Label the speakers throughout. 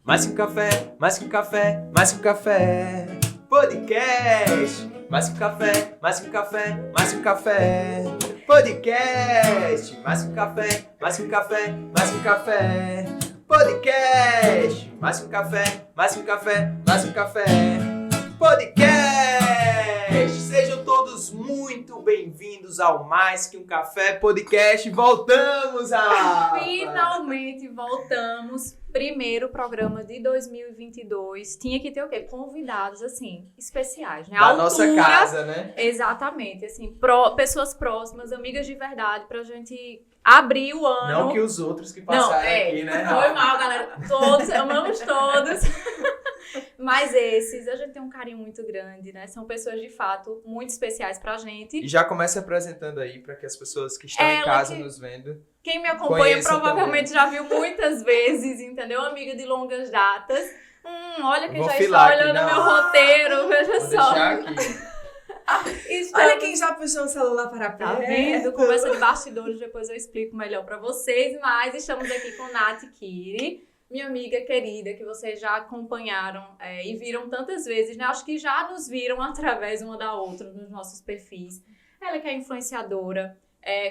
Speaker 1: Mais que um café, mais que um café, mais que um café. Podcast. Mais que um café, mais que um café, mais que um café. Podcast. Mais que um café, mais que um café, mais que um café. Podcast. Mais que um café, mais que um café, mais que um café. Podcast. Sejam todos muito bem-vindos ao Mais Que Um Café Podcast. Voltamos a...
Speaker 2: Finalmente voltamos. Primeiro programa de 2022. Tinha que ter o quê? Convidados, assim, especiais, né?
Speaker 1: Da nossa casa, né?
Speaker 2: Exatamente. Assim, pessoas próximas, amigas de verdade, pra gente abrir o ano.
Speaker 1: Não que os outros que passaram aqui, né?
Speaker 2: Foi mal, galera. Todos, amamos todos. Mas esses, a gente tem um carinho muito grande, né? São pessoas, de fato, muito especiais pra gente.
Speaker 1: E já começa apresentando aí para que as pessoas que estão em casa nos vendo.
Speaker 2: Quem me acompanha provavelmente já viu muitas vezes, entendeu? Amiga de longas datas. Olha quem já está olhando meu roteiro, veja
Speaker 1: Vou
Speaker 2: só.
Speaker 1: deixar aqui.
Speaker 3: Olha quem já puxou o celular para perto.
Speaker 2: Tá vendo? Conversa de bastidores, depois eu explico melhor pra vocês. Mas estamos aqui com Nath Kiri, minha amiga querida, que vocês já acompanharam e viram tantas vezes, né? Acho que já nos viram através uma da outra nos nossos perfis. Ela que é influenciadora,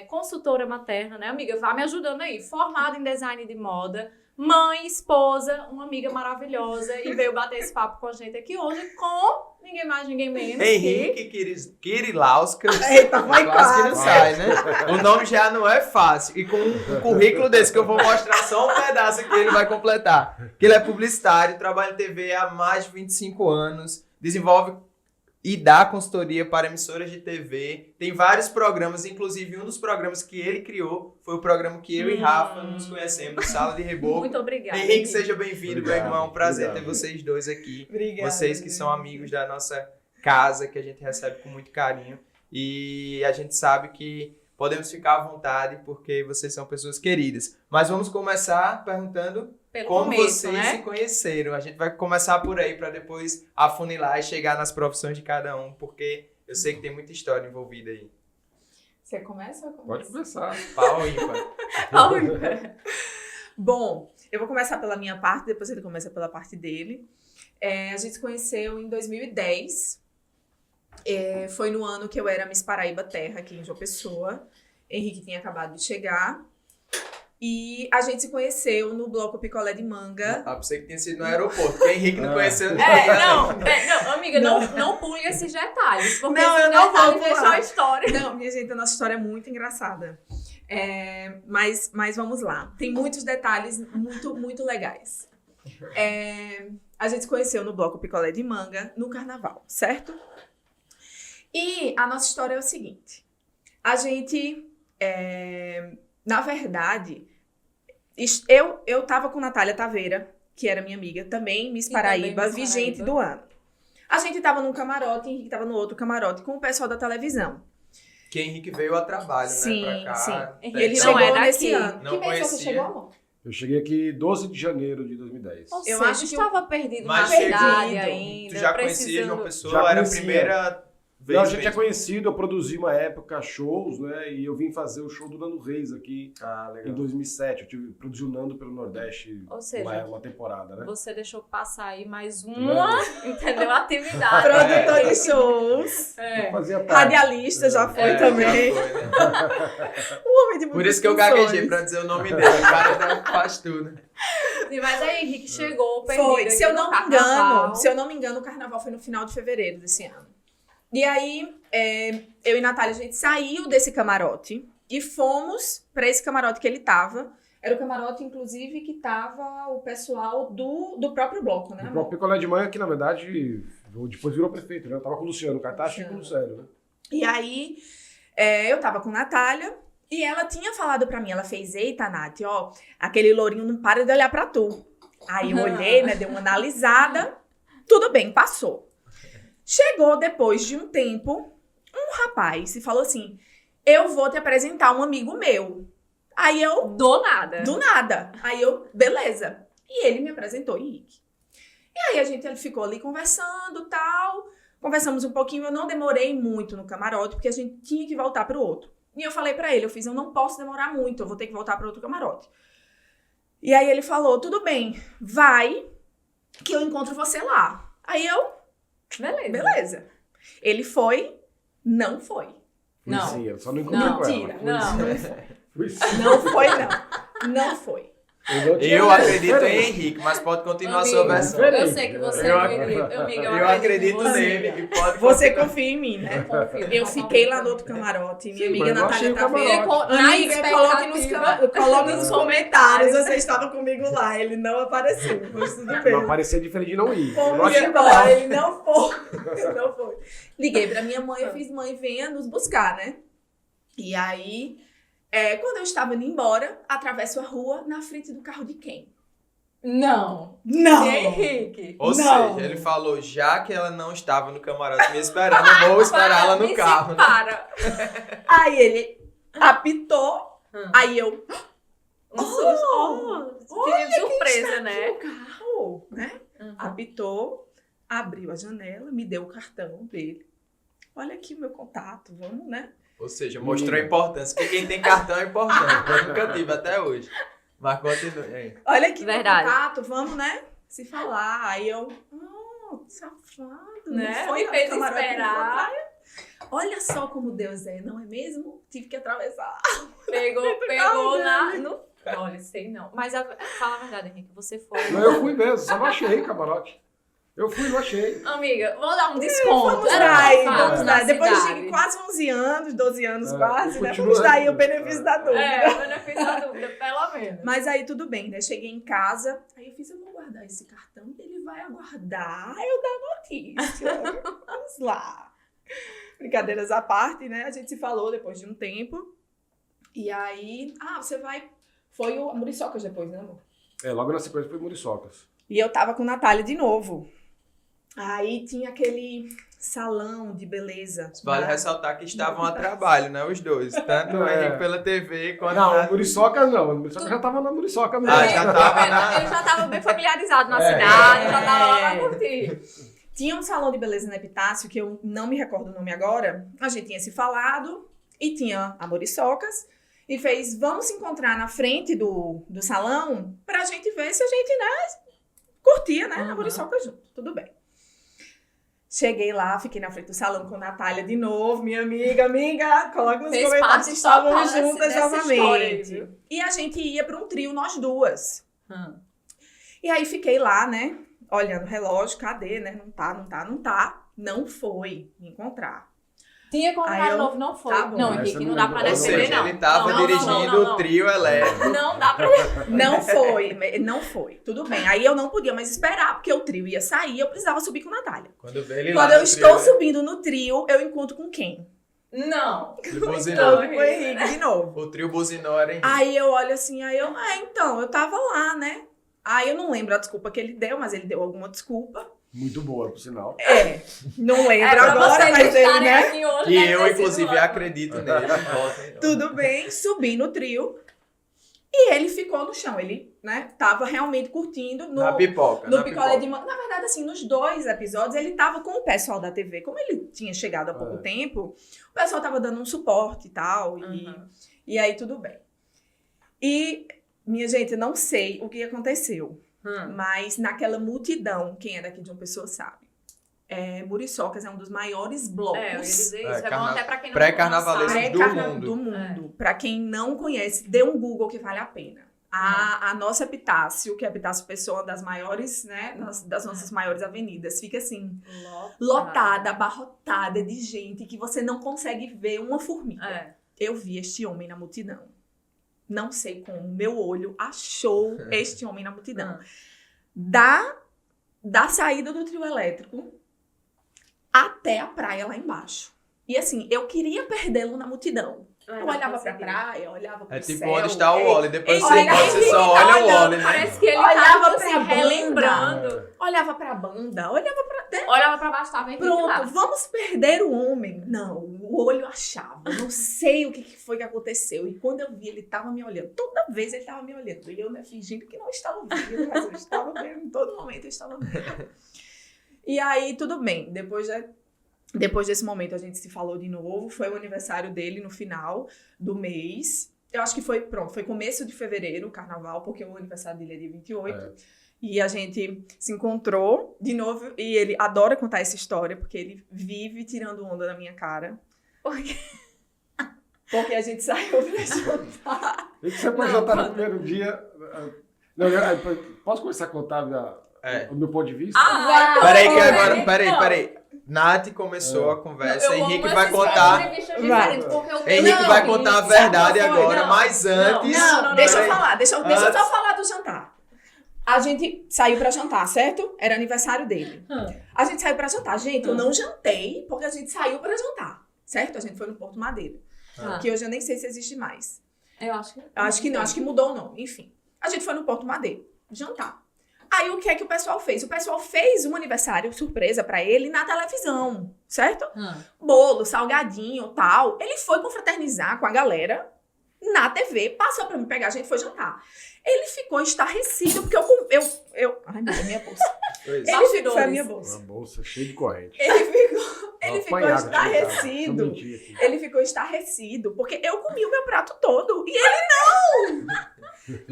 Speaker 2: consultora materna, né, amiga? Vá me ajudando aí. Formada em design de moda, mãe, esposa, uma amiga maravilhosa e veio bater esse papo com a gente aqui hoje com ninguém mais, ninguém menos
Speaker 1: Henrique Kirilauskas.
Speaker 3: Eita, vai
Speaker 1: quase que não
Speaker 3: quase.
Speaker 1: sai, né? O nome já não é fácil. E com um currículo desse que eu vou mostrar só um pedaço aqui, ele vai completar. Que ele é publicitário, trabalha em TV há mais de 25 anos, desenvolve e dá consultoria para emissoras de TV. Tem vários programas, inclusive um dos programas que ele criou foi o programa que eu e Rafa nos conhecemos, Sala de Reboco.
Speaker 2: Muito obrigada.
Speaker 1: Henrique, seja bem-vindo, meu irmão. É um prazer
Speaker 4: Obrigado.
Speaker 1: ter vocês dois aqui.
Speaker 3: Obrigada.
Speaker 1: Vocês que são amigos da nossa casa, que a gente recebe com muito carinho. E a gente sabe que podemos ficar à vontade, porque vocês são pessoas queridas. Mas vamos começar perguntando
Speaker 2: Pelo
Speaker 1: como
Speaker 2: começo,
Speaker 1: vocês
Speaker 2: né?
Speaker 1: se conheceram. A gente vai começar por aí, para depois afunilar e chegar nas profissões de cada um, porque eu sei que tem muita história envolvida aí.
Speaker 2: Você começa ou eu
Speaker 4: Pode
Speaker 2: começo?
Speaker 4: começar.
Speaker 1: Pau ou ímpar?
Speaker 3: Bom, eu vou começar pela minha parte, depois ele começa pela parte dele. A gente se conheceu em 2010. Foi no ano que eu era Miss Paraíba Terra, aqui em João Pessoa. Henrique tinha acabado de chegar. E a gente se conheceu no Bloco Picolé de Manga.
Speaker 1: Ah, pensei que tinha sido no aeroporto, porque Henrique não conheceu.
Speaker 2: Não, amiga, não pule esses detalhes. Porque
Speaker 3: Não,
Speaker 2: esses
Speaker 3: eu não vou
Speaker 2: detalhes
Speaker 3: pular.
Speaker 2: deixam a história.
Speaker 3: Não, minha gente, a nossa história é muito engraçada. Mas vamos lá. Tem muitos detalhes muito, muito legais. A gente se conheceu no Bloco Picolé de Manga, no Carnaval, certo? E a nossa história é o seguinte. A gente, na verdade, eu tava com Natália Taveira, que era minha amiga, também Miss
Speaker 2: E também
Speaker 3: Paraíba,
Speaker 2: Miss
Speaker 3: vigente
Speaker 2: Paraíba.
Speaker 3: do ano. A gente tava num camarote, Henrique tava no outro camarote, com o pessoal da televisão.
Speaker 1: Que Henrique veio a trabalho,
Speaker 3: Sim,
Speaker 1: né, pra cá.
Speaker 3: sim.
Speaker 2: Henrique
Speaker 3: Ele
Speaker 2: não
Speaker 3: chegou
Speaker 2: é daqui.
Speaker 3: nesse ano.
Speaker 1: Não
Speaker 3: Que mês você
Speaker 1: conhecia.
Speaker 3: chegou, amor?
Speaker 4: Eu cheguei aqui 12 de janeiro de 2010.
Speaker 2: Ou
Speaker 3: Eu
Speaker 2: seja,
Speaker 3: acho que
Speaker 2: estava perdido
Speaker 1: Mas
Speaker 2: na cidade
Speaker 3: perdido.
Speaker 2: ainda.
Speaker 1: Tu já conhecia João Pessoa? Era a
Speaker 4: conhecia.
Speaker 1: primeira vez
Speaker 4: Não, a gente é
Speaker 1: mesmo.
Speaker 4: conhecido, eu produzi uma época shows, né? E eu vim fazer o show do Nando Reis aqui
Speaker 1: Ah,
Speaker 4: em
Speaker 1: legal.
Speaker 4: 2007. Produzi o Nando pelo Nordeste
Speaker 2: Ou seja,
Speaker 4: uma temporada, né?
Speaker 2: Você deixou passar aí mais uma, entendeu? Atividade.
Speaker 3: Produtor de shows.
Speaker 4: Fazia parte.
Speaker 3: Radialista já foi também.
Speaker 1: já foi, né?
Speaker 3: Um homem de muitas
Speaker 1: Por isso que eu
Speaker 3: funções.
Speaker 1: gaguejei pra dizer o nome dele. O cara faz tudo.
Speaker 2: Mas aí Henrique chegou, perdido
Speaker 3: Foi,
Speaker 2: aqui
Speaker 3: se eu
Speaker 2: no
Speaker 3: não me engano, o carnaval foi no final de fevereiro desse ano. E aí, eu e Natália, a gente saiu desse camarote e fomos pra esse camarote que ele tava. Era o camarote, inclusive, que tava o pessoal do próprio bloco, né,
Speaker 4: O
Speaker 3: amor?
Speaker 4: próprio Picolé de Manhã, que na verdade depois virou prefeito, né? Eu tava com o Luciano Cartacho e com o Lucélio, né?
Speaker 3: E aí, eu tava com Natália e ela tinha falado pra mim, ela fez, eita, Nath, ó, aquele lourinho não para de olhar pra tu. Aí eu olhei, né, dei uma analisada, tudo bem, passou. Chegou depois de um tempo, um rapaz e falou assim, eu vou te apresentar um amigo meu. Aí eu,
Speaker 2: Do nada.
Speaker 3: do nada, aí eu, beleza. E ele me apresentou, Henrique. E aí ele ficou ali conversando, tal, conversamos um pouquinho, eu não demorei muito no camarote, porque a gente tinha que voltar pro outro. E eu falei pra ele, eu não posso demorar muito, eu vou ter que voltar pro outro camarote. E aí ele falou, tudo bem, vai, que eu encontro você lá. Aí eu,
Speaker 2: Beleza.
Speaker 3: beleza. Ele foi, não foi.
Speaker 2: Não.
Speaker 4: Sim, eu só não encontrei
Speaker 2: Não,
Speaker 4: com ela.
Speaker 3: mentira,
Speaker 2: não.
Speaker 4: Fui sim.
Speaker 3: Não foi, não. Não foi.
Speaker 1: Eu acredito em Henrique, mas pode continuar a sua
Speaker 2: Amigo,
Speaker 1: versão.
Speaker 2: eu sei que você
Speaker 1: Eu
Speaker 2: amiga,
Speaker 1: Eu acredito
Speaker 2: em você.
Speaker 1: nele e pode
Speaker 3: Você
Speaker 1: continuar.
Speaker 3: confia em mim, né?
Speaker 2: Confio.
Speaker 3: Eu fiquei lá no outro camarote. Minha
Speaker 4: Sim,
Speaker 3: amiga
Speaker 4: mas eu
Speaker 3: Natália
Speaker 4: achei o
Speaker 3: tá vendo.
Speaker 4: camarote.
Speaker 2: Na
Speaker 3: Amiga, coloque nos
Speaker 2: nos
Speaker 3: comentários. Você estava comigo lá. Ele não apareceu. Mas tudo bem.
Speaker 4: Não parecia diferente de não ir. Eu não
Speaker 3: Fomos
Speaker 4: achei
Speaker 3: embora. Ele não foi. Não foi. Liguei pra minha mãe. Eu fiz, mãe, venha nos buscar, né? E aí, quando eu estava indo embora, atravesso a rua na frente do carro de quem?
Speaker 2: Não.
Speaker 3: Não!
Speaker 2: E Henrique?
Speaker 1: Ou
Speaker 3: Não.
Speaker 1: seja, ele falou, já que ela não estava no camarote me esperando, eu vou esperar ela no
Speaker 2: Me
Speaker 1: carro. né?
Speaker 2: separa.
Speaker 3: Aí ele apitou. Aí eu...
Speaker 2: Um susto.
Speaker 3: olha
Speaker 2: Surpresa,
Speaker 3: quem está
Speaker 2: né?
Speaker 3: aqui, o carro, né?
Speaker 2: Uhum.
Speaker 3: Apitou, abriu a janela, me deu o cartão dele. Olha aqui o meu contato, vamos, né?
Speaker 1: Ou seja, mostrou a importância, que quem tem cartão é importante. Eu nunca tive até hoje. Mas continue. Aí.
Speaker 3: Olha aqui
Speaker 2: Verdade.
Speaker 3: meu contato, vamos, né? Se falar. Aí eu, safado,
Speaker 2: Né?
Speaker 3: não foi
Speaker 2: Me
Speaker 3: no
Speaker 2: fez
Speaker 3: camarote,
Speaker 2: esperar.
Speaker 3: Olha só como Deus é, não é mesmo? Tive que atravessar.
Speaker 2: Pegou
Speaker 3: carro
Speaker 2: no... Olha, sei não. Mas fala a verdade, Henrique. Você foi...
Speaker 4: Não, eu fui mesmo, só não achei camarote. Eu fui, não achei.
Speaker 2: Amiga, vou dar um desconto.
Speaker 3: Vamos
Speaker 2: Era
Speaker 3: dar aí,
Speaker 2: fato
Speaker 3: vamos
Speaker 2: na
Speaker 3: dar. Depois
Speaker 2: cidade.
Speaker 3: de quase 11 anos, 12 anos
Speaker 4: É,
Speaker 3: quase, né?
Speaker 4: continua
Speaker 3: Vamos dar aí o
Speaker 4: assim.
Speaker 3: benefício da dúvida.
Speaker 2: É, benefício da dúvida, pelo menos.
Speaker 3: Mas aí tudo bem, né? Cheguei em casa, aí eu fiz, eu vou guardar esse cartão e ele vai aguardar eu dar notícia. Vamos lá. Brincadeiras à parte, né? A gente se falou depois de um tempo. E aí, você vai... Foi o Muriçocas depois, né, amor?
Speaker 4: Logo na sequência foi Muriçocas.
Speaker 3: E eu tava com Natália de novo. Aí tinha aquele salão de beleza.
Speaker 1: Vale ressaltar que estavam a trabalho, né? Os dois. Tanto o Henrique pela TV quanto
Speaker 4: Não, o Muriçocas não. O Muriçocas já tava na Muriçoca mesmo.
Speaker 1: Ah, já tava na...
Speaker 2: Ele já tava bem familiarizado na cidade, já tava lá pra curtir.
Speaker 3: Tinha um salão de beleza na Epitácio, que eu não me recordo o nome agora. A gente tinha se falado e tinha a Muriçocas. E fez, vamos se encontrar na frente do salão pra gente ver se a gente, né, curtia, né, a Muriçoca junto. Tudo bem. Cheguei lá, fiquei na frente do salão com a Natália de novo, minha amiga, coloca nos
Speaker 2: Fez
Speaker 3: comentários
Speaker 2: parte
Speaker 3: que estávamos
Speaker 2: total
Speaker 3: juntas
Speaker 2: dessa história,
Speaker 3: novamente.
Speaker 2: viu?
Speaker 3: E a gente ia pra um trio, nós duas. E aí fiquei lá, né, olhando o relógio, cadê, né, não tá. Não foi me encontrar.
Speaker 2: Tinha comprado
Speaker 3: Aí eu-
Speaker 2: novo, não foi.
Speaker 3: Tá bom.
Speaker 2: Não,
Speaker 4: Essa
Speaker 2: Henrique,
Speaker 4: não
Speaker 2: não dá pra
Speaker 4: lembro.
Speaker 1: Ou
Speaker 2: defender,
Speaker 1: seja,
Speaker 2: não.
Speaker 1: ele tava
Speaker 2: Não,
Speaker 1: dirigindo o trio elétrico.
Speaker 2: Não dá pra...
Speaker 3: Não foi. Tudo bem. Aí eu não podia mais esperar, porque o trio ia sair, eu precisava subir com a Natália.
Speaker 1: Quando vê ele lá
Speaker 3: Quando eu
Speaker 1: no
Speaker 3: estou
Speaker 1: trio,
Speaker 3: subindo no trio, eu encontro com quem?
Speaker 2: Não.
Speaker 1: ele buzinou.
Speaker 3: Com o Henrique de novo.
Speaker 1: O trio buzinou era Henrique.
Speaker 3: Aí eu olho assim, então, eu tava lá, né? Aí eu não lembro a desculpa que ele deu, mas ele deu alguma desculpa.
Speaker 4: Muito boa, por sinal.
Speaker 3: Não lembro
Speaker 2: Pra
Speaker 3: agora,
Speaker 2: vocês
Speaker 3: mas ele,
Speaker 2: estarem
Speaker 3: né?
Speaker 2: aqui hoje,
Speaker 1: E
Speaker 2: deve
Speaker 1: eu,
Speaker 2: ter sido
Speaker 1: inclusive,
Speaker 2: ótimo.
Speaker 1: acredito nele. Voltem.
Speaker 3: Tudo bem, subi no trio. E ele ficou no chão. Ele, né, tava realmente curtindo
Speaker 1: Na pipoca.
Speaker 3: no
Speaker 1: na
Speaker 3: picolé
Speaker 1: pipoca.
Speaker 3: de manga. Na verdade, assim, nos 2 episódios, ele tava com o pessoal da TV. Como ele tinha chegado há pouco tempo, o pessoal tava dando um suporte e tal.
Speaker 2: Uhum.
Speaker 3: E aí, tudo bem. E, minha gente, eu não sei o que aconteceu. Mas naquela multidão, quem é daqui de uma pessoa sabe. Muriçocas é um dos maiores blocos.
Speaker 2: Eu ia dizer isso.
Speaker 1: É,
Speaker 2: É bom até pra quem não
Speaker 1: pré-carnavalesco
Speaker 2: sabe.
Speaker 1: do mundo.
Speaker 3: Do mundo. Pra quem não conhece, dê um Google que vale a pena. A nossa Epitácio, que é a Epitácio Pessoa, das maiores, né, das nossas maiores avenidas, fica assim, lotada, abarrotada de gente que você não consegue ver uma formiga. Eu vi este homem na multidão. Não sei como meu olho achou este homem na multidão. Da saída do trio elétrico até a praia lá embaixo. E assim, eu queria perdê-lo na multidão. Eu olhava pra praia, eu olhava pro
Speaker 1: É tipo
Speaker 3: céu.
Speaker 1: onde está o Wally. Depois
Speaker 3: Olha,
Speaker 1: você só olha o Wally, né?
Speaker 2: Parece que ele
Speaker 3: Olhava
Speaker 2: tava
Speaker 3: pra
Speaker 2: se
Speaker 3: banda.
Speaker 2: relembrando.
Speaker 3: Olhava pra banda, olhava pra...
Speaker 2: Olhava pra baixo, tava Henrique
Speaker 3: Pronto,
Speaker 2: lá.
Speaker 3: vamos perder o homem. Não, o olho achava. Não sei o que foi que aconteceu. E quando eu vi, ele tava me olhando. Toda vez ele tava me olhando. E eu, né, fingindo que não estava vendo, mas eu estava vendo. Em todo momento eu estava vendo. E aí, tudo bem. Depois desse momento, a gente se falou de novo. Foi o aniversário dele no final do mês. Eu acho que foi começo de fevereiro, o carnaval, porque o aniversário dele é dia 28. E a gente se encontrou de novo e ele adora contar essa história, porque ele vive tirando onda na minha cara. Porque a gente saiu pra jantar.
Speaker 4: A gente saiu pra jantar no primeiro dia. Não, posso começar a contar o meu ponto de vista?
Speaker 1: Peraí, que agora. Peraí. Nath começou a conversa, Henrique vai contar. Henrique vai contar a verdade agora, mas antes.
Speaker 3: Não, deixa eu falar, deixa eu só falar do jantar. A gente saiu pra jantar, certo? Era aniversário dele. A gente saiu pra jantar. Gente, eu não jantei, porque a gente saiu pra jantar, certo? A gente foi no Porto Madeira, que hoje eu nem sei se existe mais.
Speaker 2: Eu acho que
Speaker 3: não, acho que mudou o nome, enfim. A gente foi no Porto Madeira, jantar. Aí o que é que o pessoal fez? O pessoal fez um aniversário surpresa pra ele na televisão, certo? Bolo, salgadinho, tal. Ele foi confraternizar com a galera na TV, passou pra me pegar, a gente foi jantar. Ele ficou estarrecido, porque ai, minha bolsa. Foi a minha bolsa.
Speaker 4: Uma bolsa cheia de corrente.
Speaker 3: Ele ficou estarrecido. Ele ficou estarrecido, porque eu comi o meu prato todo. E ele não!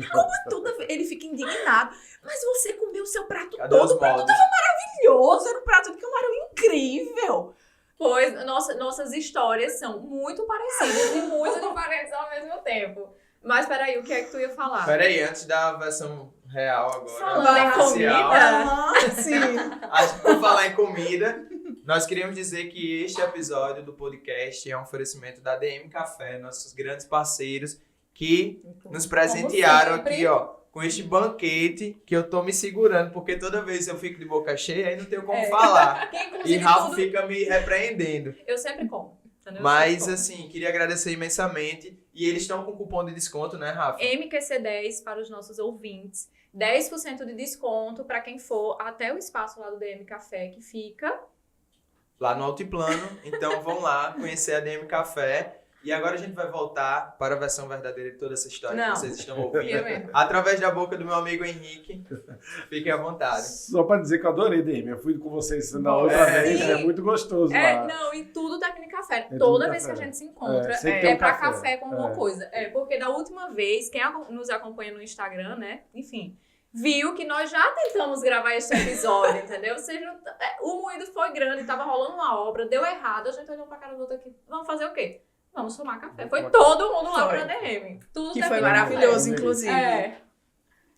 Speaker 3: Como tudo, ele fica indignado. Mas você comeu o seu prato todo. O prato tava maravilhoso. Era um prato de camarão incrível.
Speaker 2: Pois, nossas histórias são muito parecidas e muito diferentes ao mesmo tempo. Mas peraí, o que é que tu ia falar?
Speaker 1: Peraí, antes da versão real agora.
Speaker 2: Falando em comida?
Speaker 3: Sim.
Speaker 1: Acho que por falar em comida, nós queríamos dizer que este episódio do podcast é um oferecimento da DM Café, nossos grandes parceiros que nos presentearam aqui, ó, com este banquete que eu tô me segurando, porque toda vez eu fico de boca cheia, aí não tenho como falar. E Rafa fica me repreendendo.
Speaker 2: Eu sempre como. Entendeu?
Speaker 1: Mas, assim, queria agradecer imensamente. E eles estão com cupom de desconto, né, Rafa?
Speaker 2: MQC10 para os nossos ouvintes. 10% de desconto para quem for até o espaço lá do DM Café, que fica
Speaker 1: lá no Altiplano. Então, vão lá conhecer a DM Café. E agora a gente vai voltar para a versão verdadeira de toda essa história que vocês estão ouvindo. Através da boca do meu amigo Henrique. Fiquem à vontade.
Speaker 4: Só para dizer que eu adorei, DM. Eu fui com vocês na outra vez. É muito gostoso lá.
Speaker 2: Não, e tudo técnica café. Toda vez que a gente se encontra é para café com alguma coisa. Porque da última vez, quem nos acompanha no Instagram, né? Enfim, viu que nós já tentamos gravar esse episódio, entendeu? Ou seja, o moído foi grande, tava rolando uma obra, deu errado, a gente olhou pra cara do outro aqui. Vamos fazer o quê? Vamos tomar café. Foi todo mundo lá pra DM. Tudo
Speaker 3: que foi maravilhoso, inclusive.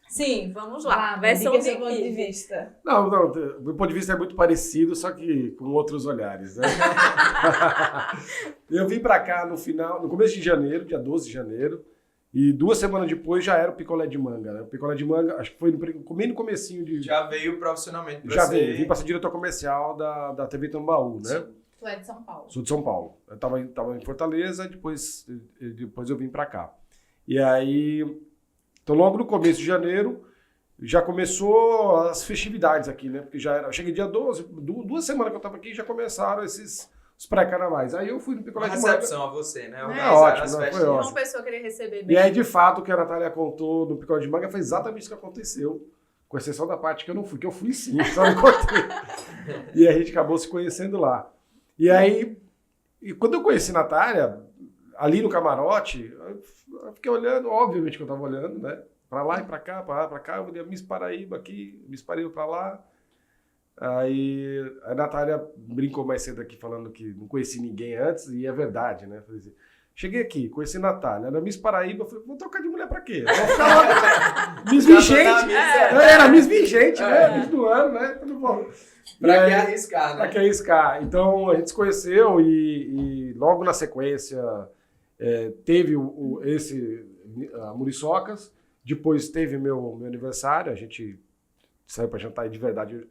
Speaker 2: Sim, vamos lá.
Speaker 3: Versão de ponto de vista.
Speaker 4: Não, o meu ponto de vista é muito parecido, só que com outros olhares, né? Eu vim pra cá no começo de janeiro, dia 12 de janeiro, e 2 semanas depois já era o picolé de manga, né? O picolé de manga, acho que foi no comecinho de...
Speaker 1: Já veio profissionalmente pra
Speaker 4: Já veio, vim pra ser diretor comercial da TV Tambaú, né?
Speaker 2: Tu é de São Paulo.
Speaker 4: Sou de São Paulo. Eu tava em Fortaleza, depois eu vim pra cá. E aí, então logo no começo de janeiro, já começou as festividades aqui, né? Porque eu cheguei dia 12, 2 semanas que eu tava aqui, já começaram os pré-carnavais. Aí eu fui no picolé de manga.
Speaker 1: Recepção a você, né?
Speaker 4: Ótimo, foi ótimo.
Speaker 2: Uma pessoa queria receber bem.
Speaker 4: E aí, de fato, o que a Natália contou no picolé de manga foi exatamente isso que aconteceu. Com exceção da parte que eu não fui, que eu fui sim, só não contei. E a gente acabou se conhecendo lá. E aí, quando eu conheci a Natália, ali no camarote, eu fiquei olhando, obviamente que eu tava olhando, né? Pra lá e pra cá, eu olhei Miss Paraíba aqui, Miss Paraíba pra lá. Aí a Natália brincou mais cedo aqui falando que não conheci ninguém antes, e é verdade, né? Falei assim, cheguei aqui, conheci a Natália, era Miss Paraíba, falei, vou trocar de mulher pra quê? Vou ficar lá, Miss Vigente, era Miss Vigente, né? Miss do ano, né? Tudo bom.
Speaker 1: Pra que arriscar, né?
Speaker 4: Pra que arriscar. Então, a gente se conheceu e logo na sequência teve a Muriçocas, depois teve meu aniversário, a gente saiu pra jantar e de verdade...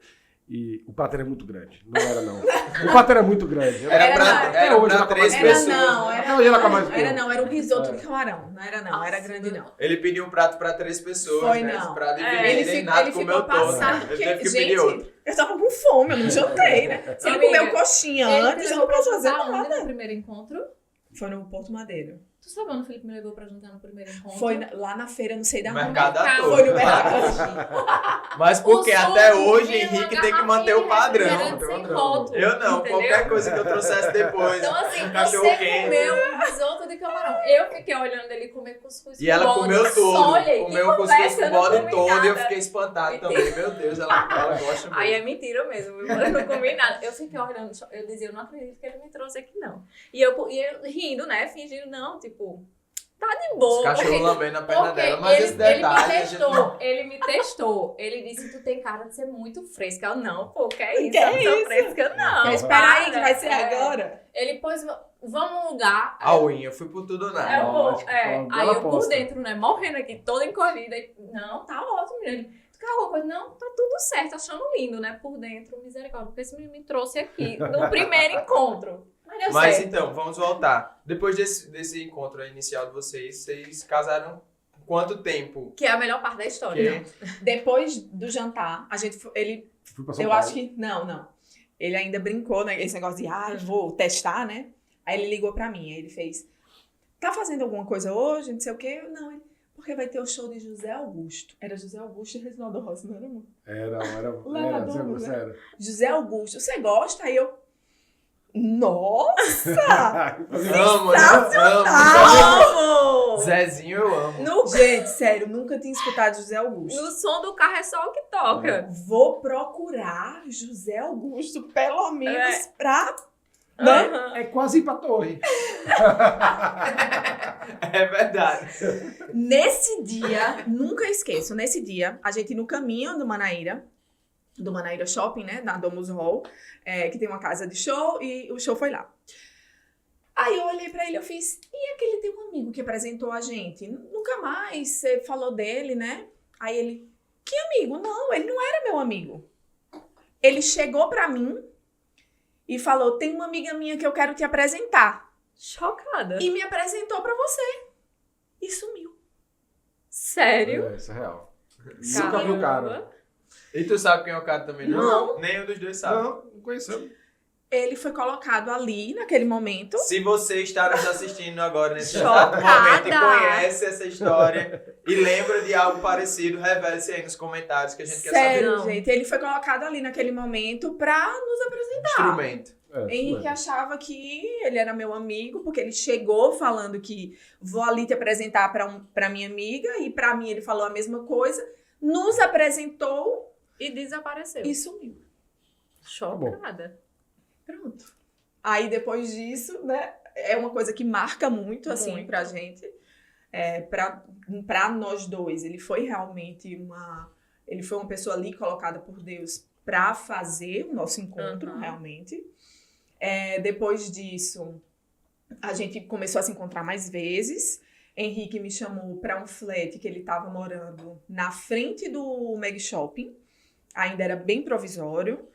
Speaker 4: E o prato era muito grande. Não era, não. O prato era muito grande.
Speaker 1: Era pra 3 pessoas.
Speaker 3: Era um risoto de camarão. Não era, não. Era grande, não.
Speaker 1: Ele pediu um prato pra 3 pessoas,
Speaker 3: Foi,
Speaker 1: né?
Speaker 3: não.
Speaker 1: Pra dividir, nem nada comeu todo. Ele teve que pedir outro.
Speaker 3: Eu tava com fome, eu não jantei, né? Se ele comeu coxinha antes, eu não posso fazer
Speaker 2: nada.
Speaker 3: nada.
Speaker 2: No primeiro encontro?
Speaker 3: Foi no Porto Madeira.
Speaker 2: Tu sabe onde o Felipe me levou pra jantar no primeiro encontro?
Speaker 3: Foi lá na feira, não sei da onde.
Speaker 1: Mercado da
Speaker 2: mercado.
Speaker 1: Torre.
Speaker 3: Foi no mercado.
Speaker 1: Mas porque
Speaker 2: O
Speaker 1: até
Speaker 2: suco
Speaker 1: hoje
Speaker 2: vinha
Speaker 1: Henrique
Speaker 2: numa
Speaker 1: tem que manter o
Speaker 2: garrafinha
Speaker 1: padrão.
Speaker 2: refrigerante sem
Speaker 4: Padrão.
Speaker 2: rótulo,
Speaker 1: Eu não,
Speaker 2: entendeu?
Speaker 1: qualquer coisa que eu trouxesse depois.
Speaker 2: Então, assim,
Speaker 1: um cachorro
Speaker 2: você
Speaker 1: quente.
Speaker 2: comeu um risoto de camarão. Eu fiquei olhando ele comer cuscuz
Speaker 1: E ela
Speaker 2: com bode.
Speaker 1: comeu tudo.
Speaker 2: Olha, que
Speaker 1: Comeu o cuscuz
Speaker 2: conversa,
Speaker 1: com
Speaker 2: eu não
Speaker 1: bode
Speaker 2: comi
Speaker 1: todo e eu
Speaker 2: nada.
Speaker 1: fiquei espantado também. Meu Deus, ela gosta
Speaker 2: Aí é
Speaker 1: mesmo.
Speaker 2: mentira mesmo, eu não comi nada. Eu fiquei olhando, eu dizia, eu não acredito que ele me trouxe aqui, não. E eu rindo, né, fingindo, não, tipo, tá de boa.
Speaker 1: Os cachorros lambendo a perna
Speaker 2: Porque
Speaker 1: dela. Mas esse detalhe...
Speaker 2: ele me testou. Ele disse, tu tem cara de ser muito fresca. Eu, não, pô, que é isso?
Speaker 3: Que
Speaker 2: eu não sou
Speaker 3: isso?
Speaker 2: fresca, não.
Speaker 3: Quer esperar aí que
Speaker 2: para.
Speaker 3: vai ser
Speaker 2: É.
Speaker 3: agora?
Speaker 2: Ele, pois, vamos num lugar.
Speaker 1: A unha, eu fui por tudo
Speaker 2: Eu
Speaker 1: nada.
Speaker 2: vou,
Speaker 4: Lógico, foi uma
Speaker 2: aí
Speaker 4: bela
Speaker 2: eu por
Speaker 4: aposta.
Speaker 2: dentro, né, morrendo aqui, toda encolhida. E, não, tá ótimo, menino. Tu quer alguma coisa? Não, tá tudo certo, achando lindo, né, por dentro, misericórdia. Porque esse menino me trouxe aqui, no primeiro encontro. Mas deu
Speaker 1: Mas
Speaker 2: certo.
Speaker 1: então, vamos voltar. Depois desse encontro inicial de vocês casaram quanto tempo?
Speaker 2: Que é a melhor parte da história.
Speaker 1: Que-
Speaker 2: Não.
Speaker 3: Depois do jantar, a gente ele
Speaker 4: Fui pra São
Speaker 3: eu
Speaker 4: Paulo.
Speaker 3: acho que não. Ele ainda brincou, né, esse negócio de vou testar, né? Aí ele ligou pra mim, aí ele fez: "Tá fazendo alguma coisa hoje? Não sei o quê". Eu, não, ele, porque vai ter o show de José Augusto. Era José Augusto e Reginaldo Rossi, não era, amor?
Speaker 4: Era,
Speaker 3: Douglas, né?
Speaker 4: era.
Speaker 3: José Augusto, você gosta? Aí eu, nossa!
Speaker 1: Amo, né? Amo.
Speaker 3: Amo!
Speaker 1: Zezinho eu amo.
Speaker 3: Gente, sério, nunca tinha escutado José Augusto.
Speaker 2: No som do carro é só o que toca.
Speaker 3: Vou procurar José Augusto, pelo menos, pra...
Speaker 2: Aham.
Speaker 4: É quase ir pra torre.
Speaker 1: É verdade.
Speaker 3: Nesse dia, nunca esqueço, nesse dia, a gente no caminho do Manaíra Shopping, né, na Domus Hall, que tem uma casa de show, e o show foi lá. Aí eu olhei pra ele, eu fiz, e aquele teu amigo que apresentou a gente? Nunca mais você falou dele, né? Aí ele, que amigo? Não, ele não era meu amigo. Ele chegou pra mim e falou, tem uma amiga minha que eu quero te apresentar.
Speaker 2: Chocada.
Speaker 3: E me apresentou pra você. E sumiu.
Speaker 2: Sério?
Speaker 4: Isso é real.
Speaker 2: Caramba.
Speaker 4: Nunca vi o cara.
Speaker 1: E tu sabe quem é o cara também?
Speaker 3: Não.
Speaker 1: Nenhum dos dois sabe.
Speaker 4: Não conhecemos.
Speaker 3: Ele foi colocado ali, naquele momento.
Speaker 1: Se você está nos assistindo agora nesse
Speaker 2: Chocada.
Speaker 1: exato momento e conhece essa história e lembra de algo parecido, revele-se aí nos comentários que a gente quer
Speaker 3: Sério,
Speaker 2: saber.
Speaker 3: gente. Ele foi colocado ali naquele momento pra nos apresentar.
Speaker 1: Instrumento.
Speaker 3: Henrique achava que ele era meu amigo, porque ele chegou falando que vou ali te apresentar pra minha amiga, e pra mim ele falou a mesma coisa, nos apresentou
Speaker 2: E desapareceu.
Speaker 3: e sumiu.
Speaker 2: Chocada.
Speaker 3: Pronto. Aí depois disso, né, é uma coisa que marca muito, assim,
Speaker 2: Muito.
Speaker 3: pra gente. Pra nós dois, ele foi realmente ele foi uma pessoa ali colocada por Deus pra fazer o nosso encontro,
Speaker 2: Uhum.
Speaker 3: realmente. Depois disso, a gente começou a se encontrar mais vezes. Henrique me chamou pra um flat que ele tava morando na frente do Meg Shopping. Ainda era bem provisório.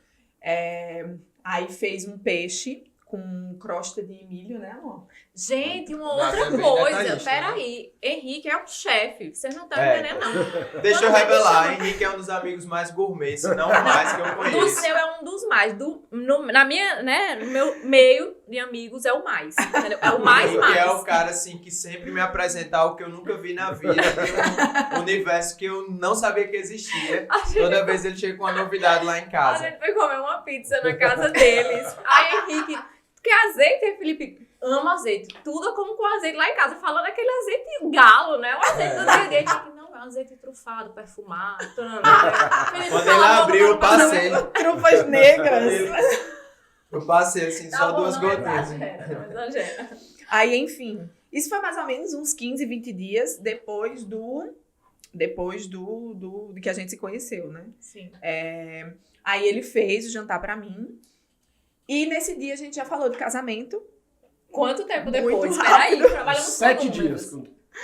Speaker 3: Aí fez um peixe com crosta de milho, né, amor?
Speaker 2: Gente, uma
Speaker 1: Nada,
Speaker 2: outra
Speaker 1: é bem
Speaker 2: coisa.
Speaker 1: detalhista,
Speaker 2: Peraí. Henrique é um chefe. Vocês não estão
Speaker 1: É.
Speaker 2: entendendo, não.
Speaker 1: Deixa eu
Speaker 2: Quando ele
Speaker 1: revelar,
Speaker 2: chama-
Speaker 1: Henrique é um dos amigos mais gourmet, se não o mais que eu
Speaker 2: No
Speaker 1: conheço.
Speaker 2: seu é um dos mais. Na minha, né, no meu meio de amigos é o mais. Entendeu? É o mais.
Speaker 1: Henrique é o cara, assim, que sempre me apresenta algo que eu nunca vi na vida, de um universo que eu não sabia que existia.
Speaker 2: A gente,
Speaker 1: Toda vez ele chega com uma novidade lá em
Speaker 2: a
Speaker 1: casa.
Speaker 2: gente foi comer uma pizza na casa deles. Aí Henrique, que azeite, hein, Felipe? Ama azeite. Tudo eu como com azeite lá em casa. Falando aquele azeite galo, né? O azeite do dia a dia. Henrique, não, é um azeite trufado, perfumado. Felipe,
Speaker 1: Quando
Speaker 2: tá
Speaker 1: ele
Speaker 2: bom,
Speaker 1: abriu, eu
Speaker 2: tá bom.
Speaker 1: passei.
Speaker 3: Trufas negras.
Speaker 1: Eu passei, assim,
Speaker 2: Tá
Speaker 1: só
Speaker 2: bom,
Speaker 1: duas
Speaker 2: não
Speaker 1: gotinhas.
Speaker 2: exagera, não exagera.
Speaker 3: Aí, enfim, isso foi mais ou menos uns 15, 20 dias depois do que a gente se conheceu, né?
Speaker 2: Sim.
Speaker 3: Aí ele fez o jantar pra mim. E nesse dia a gente já falou de casamento.
Speaker 2: Quanto tempo
Speaker 3: Muito
Speaker 2: depois?
Speaker 3: rápido.
Speaker 2: Peraí, trabalhamos com
Speaker 4: 7
Speaker 2: números.
Speaker 4: dias.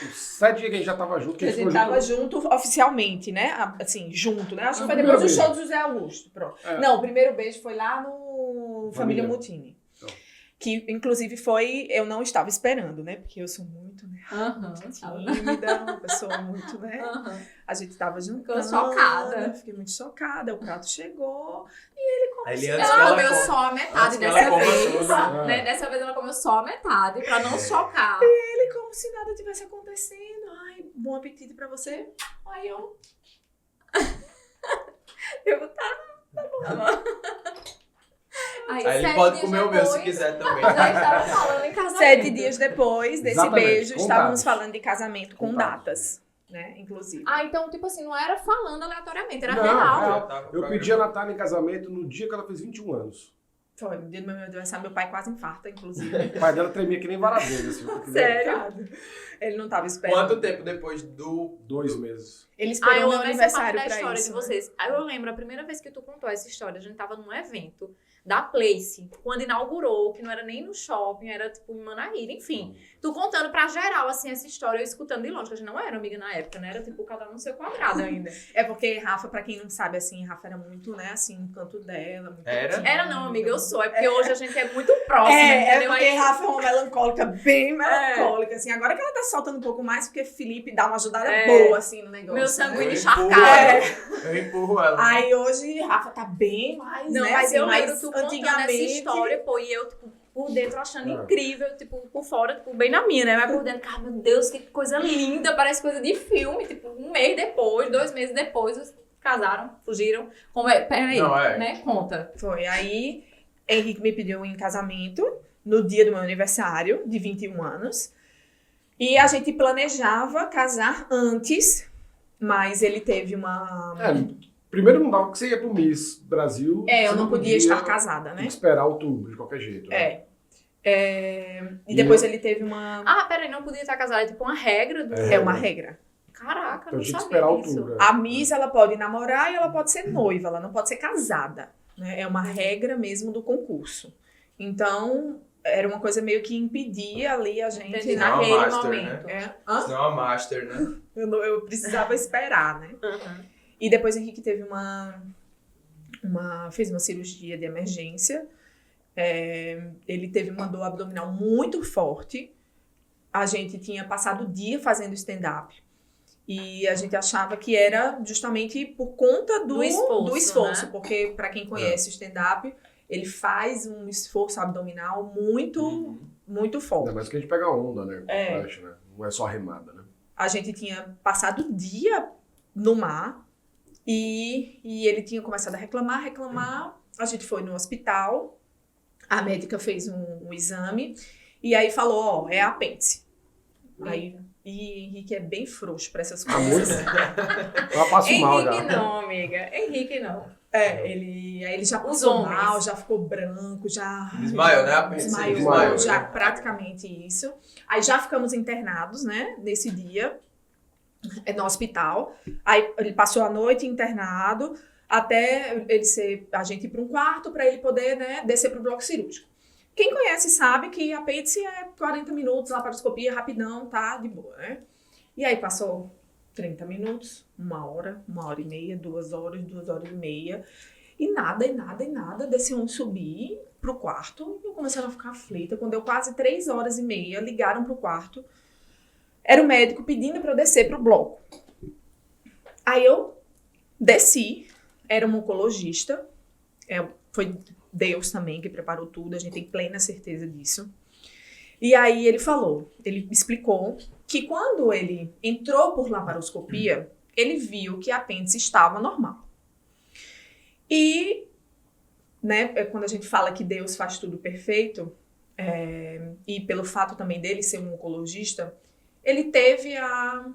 Speaker 4: Os 7 dias que a gente já tava junto,
Speaker 3: Que a gente
Speaker 4: ficou
Speaker 3: tava
Speaker 4: junto.
Speaker 3: junto oficialmente, né? Assim, junto, né? Acho que
Speaker 4: Ah,
Speaker 3: foi
Speaker 4: o
Speaker 3: depois do
Speaker 4: primeiro
Speaker 3: show do
Speaker 4: beijo.
Speaker 3: José Augusto. Pronto.
Speaker 4: É.
Speaker 3: Não, o primeiro beijo foi lá no Família
Speaker 4: Família.
Speaker 3: Mutini.
Speaker 4: Então.
Speaker 3: Que, inclusive, eu não estava esperando, né? Porque eu sou muito, né?
Speaker 2: Aham.
Speaker 3: Tímida, uma pessoa muito, né?
Speaker 2: Aham.
Speaker 3: A gente tava
Speaker 2: Ficou
Speaker 3: juntando.
Speaker 2: chocada.
Speaker 3: Fiquei muito chocada. O prato chegou.
Speaker 1: Aí ele antes
Speaker 2: Ela
Speaker 1: que ela
Speaker 2: comeu
Speaker 1: coma-
Speaker 2: só a metade
Speaker 1: antes que
Speaker 2: dessa
Speaker 1: ela coma
Speaker 2: vez.
Speaker 1: tudo,
Speaker 2: Né? Dessa vez ela comeu só a metade, pra não chocar.
Speaker 3: Ele como se nada tivesse acontecendo. Ai, bom apetite pra você. Aí eu...
Speaker 2: Eu, tá bom. Aí,
Speaker 1: Aí ele
Speaker 2: 7
Speaker 1: pode
Speaker 2: dias
Speaker 1: comer o meu se
Speaker 2: depois,
Speaker 1: quiser também.
Speaker 2: Já estava falando em casamento.
Speaker 3: 7 dias depois desse
Speaker 4: Exatamente,
Speaker 3: beijo,
Speaker 4: com
Speaker 3: estávamos
Speaker 4: datas.
Speaker 3: falando de casamento com
Speaker 4: Com datas.
Speaker 3: datas, né? Inclusive.
Speaker 2: Ah, então, tipo assim, não era falando aleatoriamente, era
Speaker 4: Não,
Speaker 2: real.
Speaker 4: é. Eu pedi a Natália em casamento no dia que ela fez 21 anos.
Speaker 3: Foi, no dia do meu aniversário, meu pai quase infarta, inclusive.
Speaker 4: O pai dela tremia que nem varadeira, assim. porque
Speaker 3: Sério? Ele não tava esperando.
Speaker 1: Quanto tempo depois do...
Speaker 4: 2 meses.
Speaker 3: Ele
Speaker 2: Ah,
Speaker 3: esperou
Speaker 2: eu
Speaker 3: meu
Speaker 2: amo essa parte
Speaker 3: aniversário
Speaker 2: da
Speaker 3: pra
Speaker 2: história
Speaker 3: isso.
Speaker 2: de
Speaker 3: né?
Speaker 2: vocês. Aí eu lembro, a primeira vez que tu contou essa história, a gente tava num evento da Place, quando inaugurou, que não era nem no shopping, era tipo em Manaíra, enfim. Tu contando pra geral, assim, essa história, eu escutando de longe, que a gente não era amiga na época, né? Era tipo cada um no seu quadrado ainda.
Speaker 3: É porque Rafa, pra quem não sabe, assim, Rafa era muito, né, assim, no canto dela. Muito
Speaker 1: Era?
Speaker 3: tímida.
Speaker 2: Era não, amiga, eu sou. É porque hoje a gente é muito próxima,
Speaker 3: É
Speaker 2: entendeu?
Speaker 3: porque
Speaker 2: Aí,
Speaker 3: Rafa é uma melancólica, bem melancólica, assim. Agora que ela tá soltando um pouco mais, porque Felipe dá uma ajudada boa, assim, no negócio.
Speaker 2: meu
Speaker 3: né?
Speaker 2: sanguíneo
Speaker 1: Eu empurro
Speaker 2: encharcado.
Speaker 1: ela. Eu empurro ela.
Speaker 3: Aí hoje Rafa tá bem mais,
Speaker 2: Não,
Speaker 3: né,
Speaker 2: mas
Speaker 3: assim,
Speaker 2: eu
Speaker 3: mais
Speaker 2: lembro tu contando essa história, pô, e eu, tipo, por dentro achando incrível, tipo, por fora, tipo, bem na minha, né? Mas por dentro, cara, meu Deus, que coisa linda, parece coisa de filme, tipo, um mês depois, 2 meses depois, eles casaram, fugiram. Como é? Peraí,
Speaker 1: Não, é.
Speaker 2: né? Conta.
Speaker 3: Foi. Aí, Henrique me pediu em casamento no dia do meu aniversário, de 21 anos. E a gente planejava casar antes, mas ele teve uma...
Speaker 4: Primeiro não dava porque você ia pro Miss Brasil.
Speaker 3: eu
Speaker 4: você
Speaker 3: não podia estar casada,
Speaker 4: Tinha
Speaker 3: né?
Speaker 4: que esperar outubro, de qualquer jeito. Né?
Speaker 3: E depois ele teve uma...
Speaker 2: Ah, peraí, não podia estar casada, é tipo uma regra do...
Speaker 3: É uma regra.
Speaker 2: Caraca,
Speaker 4: Então
Speaker 2: não
Speaker 4: tinha que
Speaker 2: sabia
Speaker 4: esperar
Speaker 2: disso.
Speaker 4: outubro.
Speaker 3: A Miss, ela pode namorar e ela pode ser noiva, ela não pode ser casada. Né? É uma regra mesmo do concurso. Então, era uma coisa meio que impedia ali a gente...
Speaker 2: Entendi,
Speaker 1: Não,
Speaker 2: naquele
Speaker 1: master,
Speaker 2: momento.
Speaker 1: né?
Speaker 3: Hã?
Speaker 1: Senão é uma master, né?
Speaker 3: Eu precisava esperar, né?
Speaker 2: Uhum.
Speaker 3: E depois o Henrique teve fez uma cirurgia de emergência. Ele teve uma dor abdominal muito forte. A gente tinha passado o dia fazendo stand-up. E a gente achava que era justamente por conta do esforço.
Speaker 2: Né?
Speaker 3: Porque, para quem conhece o stand-up, ele faz um esforço abdominal muito, muito forte.
Speaker 4: Ainda mais que a gente pega onda, né?
Speaker 3: É.
Speaker 4: Acho, né? Não é só remada, né?
Speaker 3: A gente tinha passado o dia no mar e ele tinha começado a reclamar. A gente foi no hospital, a médica fez um exame e aí falou, ó, é apêndice. Aí, e Henrique é bem frouxo pra essas coisas.
Speaker 4: Eu passo mal
Speaker 2: Henrique
Speaker 4: já.
Speaker 2: não, amiga. Henrique não.
Speaker 3: Aí ele já
Speaker 2: Os
Speaker 3: passou
Speaker 2: homens.
Speaker 3: mal, já ficou branco, já...
Speaker 1: Desmaiou, né? Apêndice,
Speaker 3: Desmaiou, já
Speaker 1: né?
Speaker 3: praticamente isso. Aí já ficamos internados, né, nesse dia, no hospital. Aí ele passou a noite internado, até a gente ir para um quarto para ele poder, né, descer para o bloco cirúrgico. Quem conhece sabe que a apêndice é 40 minutos, laparoscopia, rapidão, tá de boa, né? E aí passou 30 minutos, 1 hora, 1 hora e meia, 2 horas, 2 horas e meia. E nada, desse homem subir pro quarto. E eu comecei a ficar aflita. Quando deu quase 3 horas e meia, ligaram pro quarto. Era o médico pedindo para eu descer pro bloco. Aí eu desci. Era um oncologista. Foi Deus também que preparou tudo. A gente tem plena certeza disso. E aí ele explicou que quando ele entrou por laparoscopia, ele viu que a apêndice estava normal. E, né, quando a gente fala que Deus faz tudo perfeito, e pelo fato também dele ser um oncologista, ele teve a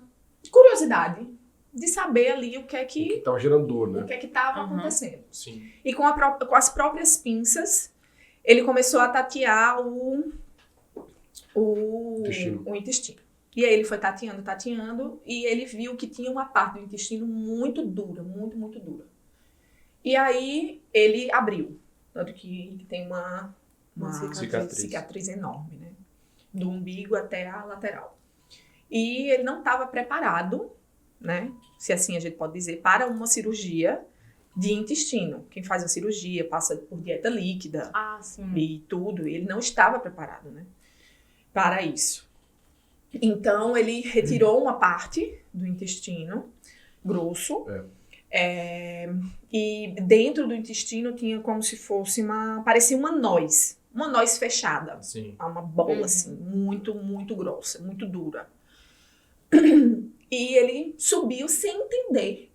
Speaker 3: curiosidade de saber ali o que é que
Speaker 4: Tava gerando dor, né?
Speaker 3: estava acontecendo.
Speaker 1: Sim.
Speaker 3: E com as próprias pinças, ele começou a tatear o intestino. E aí ele foi tateando, e ele viu que tinha uma parte do intestino muito dura, muito, muito dura. E aí ele abriu. Tanto que tem uma cicatriz enorme, né? Do umbigo até a lateral. E ele não estava preparado, né? Se assim a gente pode dizer, para uma cirurgia de intestino. Quem faz a cirurgia passa por dieta líquida e tudo. Ele não estava preparado, né? Para isso. Então ele retirou uma parte do intestino grosso. E dentro do intestino tinha como se fosse parecia uma noz fechada.
Speaker 1: Sim.
Speaker 3: Uma bola, assim, muito, muito grossa, muito dura. E ele subiu sem entender.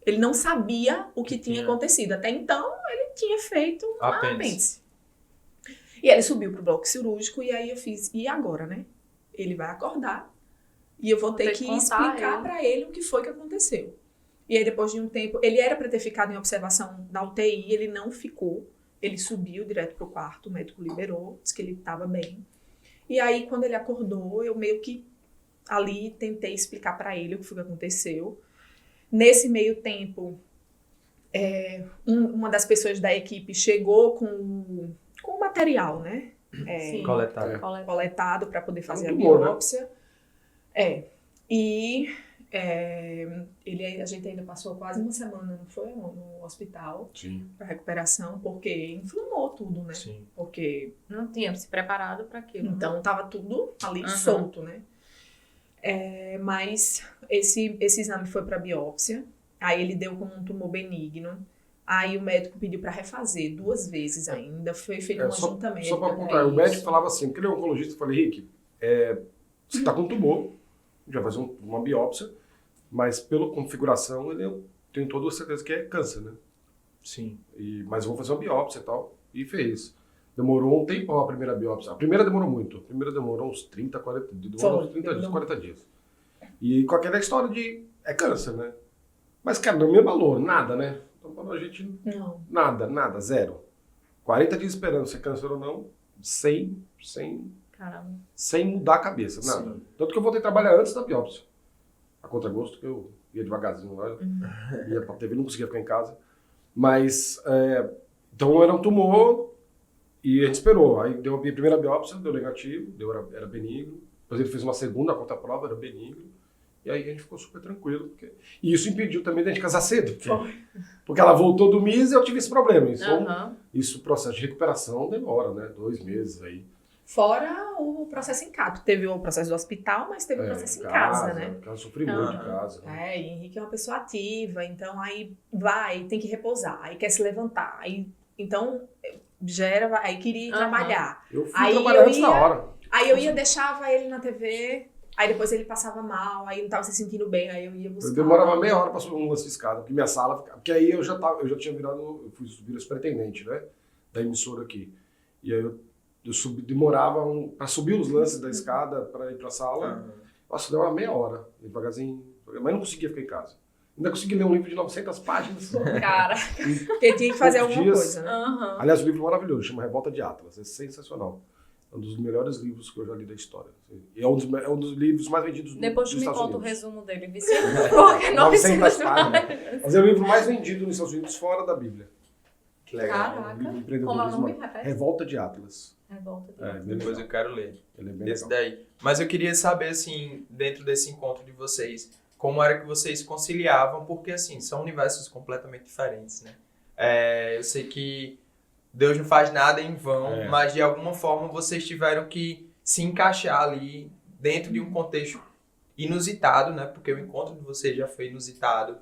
Speaker 3: Ele não sabia o que tinha acontecido. Até então, ele tinha feito um apêndice. E ele subiu pro bloco cirúrgico e aí eu fiz, e agora, né? Ele vai acordar e eu vou ter que explicar para ele o que foi que aconteceu. E aí, depois de um tempo, ele era para ter ficado em observação na UTI, ele não ficou. Ele subiu direto pro quarto, o médico liberou, disse que ele estava bem. E aí, quando ele acordou, eu meio que ali tentei explicar para ele o que foi que aconteceu. Nesse meio tempo, uma das pessoas da equipe chegou com o material, né? Coletado para poder fazer a biópsia. Né? A gente ainda passou quase uma semana, não foi? No hospital.
Speaker 4: Sim.
Speaker 3: Para recuperação, porque inflamou tudo, né?
Speaker 1: Sim.
Speaker 3: Porque
Speaker 2: não tínhamos se preparado para aquilo.
Speaker 3: Então, tava tudo ali solto, né? Mas esse exame foi para biópsia. Aí ele deu como um tumor benigno. Aí o médico pediu para refazer 2 vezes ainda. Foi feito uma junta médica.
Speaker 4: Só para apontar, o médico falava assim, porque ele é oncologista, eu falei, Rick, você está com tumor, a gente vai fazer uma biópsia, mas pela configuração, eu tenho toda a certeza que é câncer, né?
Speaker 1: Sim.
Speaker 4: Mas eu vou fazer uma biópsia e tal. E fez. Demorou um tempão a primeira biópsia. A primeira demorou muito. A primeira demorou uns 30, 40 dias. Demorou uns 30 dias, 40 dias. E com aquela história de... É câncer, né? Mas, cara, não me abalou. Nada, né? Então, para a gente...
Speaker 3: Não.
Speaker 4: Nada. Zero. 40 dias esperando se é câncer ou não. Sem mudar a cabeça. Nada.
Speaker 1: Sim.
Speaker 4: Tanto que eu voltei a trabalhar antes da biópsia. A contragosto, que eu ia devagarzinho lá. Ia pra TV, não conseguia ficar em casa. Mas... Então, era um tumor... E a gente esperou. Aí deu a primeira biópsia, deu negativo, era benigno. Depois ele fez uma segunda contraprova, era benigno. E aí a gente ficou super tranquilo. E isso impediu também da gente casar cedo. Porque ela voltou do MIS e eu tive esse problema. Isso, o processo de recuperação demora, né? 2 meses aí.
Speaker 3: Fora o processo em casa. Teve o processo do hospital, mas teve o processo em casa, né?
Speaker 4: Eu sofri muito em casa.
Speaker 3: E Henrique é uma pessoa ativa, então aí tem que repousar, aí quer se levantar. Então... aí queria ir trabalhar.
Speaker 4: Eu fui trabalhar antes da hora.
Speaker 3: Aí eu deixava ele na TV, aí depois ele passava mal, aí não tava se sentindo bem, aí eu ia buscar. Eu
Speaker 4: demorava meia hora pra subir um lance de escada, porque minha sala... Porque aí eu já tinha virado... Eu fui superintendente, né? Da emissora aqui. E aí eu demorava pra subir os lances da escada, pra ir pra sala. Nossa, demorava meia hora, devagarzinho. Mas não conseguia ficar em casa. Ainda consegui ler um livro de 900 páginas.
Speaker 2: Cara,
Speaker 3: porque tinha que fazer alguma coisa, né?
Speaker 4: Aliás, o livro é maravilhoso, chama Revolta de Atlas. É sensacional. É um dos melhores livros que eu já li da história. E é um dos livros mais vendidos
Speaker 2: depois
Speaker 4: dos Estados
Speaker 2: Unidos.
Speaker 4: Unidos.
Speaker 2: Depois tu me conta o resumo dele, Vicente.
Speaker 4: 900 páginas. Mas é o livro mais vendido nos Estados Unidos fora da Bíblia.
Speaker 1: Que legal.
Speaker 2: Caraca. Como é o nome?
Speaker 4: Revolta de Atlas.
Speaker 2: Revolta de Atlas.
Speaker 1: Depois eu quero ler.
Speaker 4: Ele é bem
Speaker 1: esse
Speaker 4: legal.
Speaker 1: daí. Mas eu queria saber, assim, dentro desse encontro de vocês, como era que vocês conciliavam, porque, assim, são universos completamente diferentes, né? Eu sei que Deus não faz nada em vão, mas de alguma forma vocês tiveram que se encaixar ali dentro de um contexto inusitado, né? Porque o encontro de vocês já foi inusitado.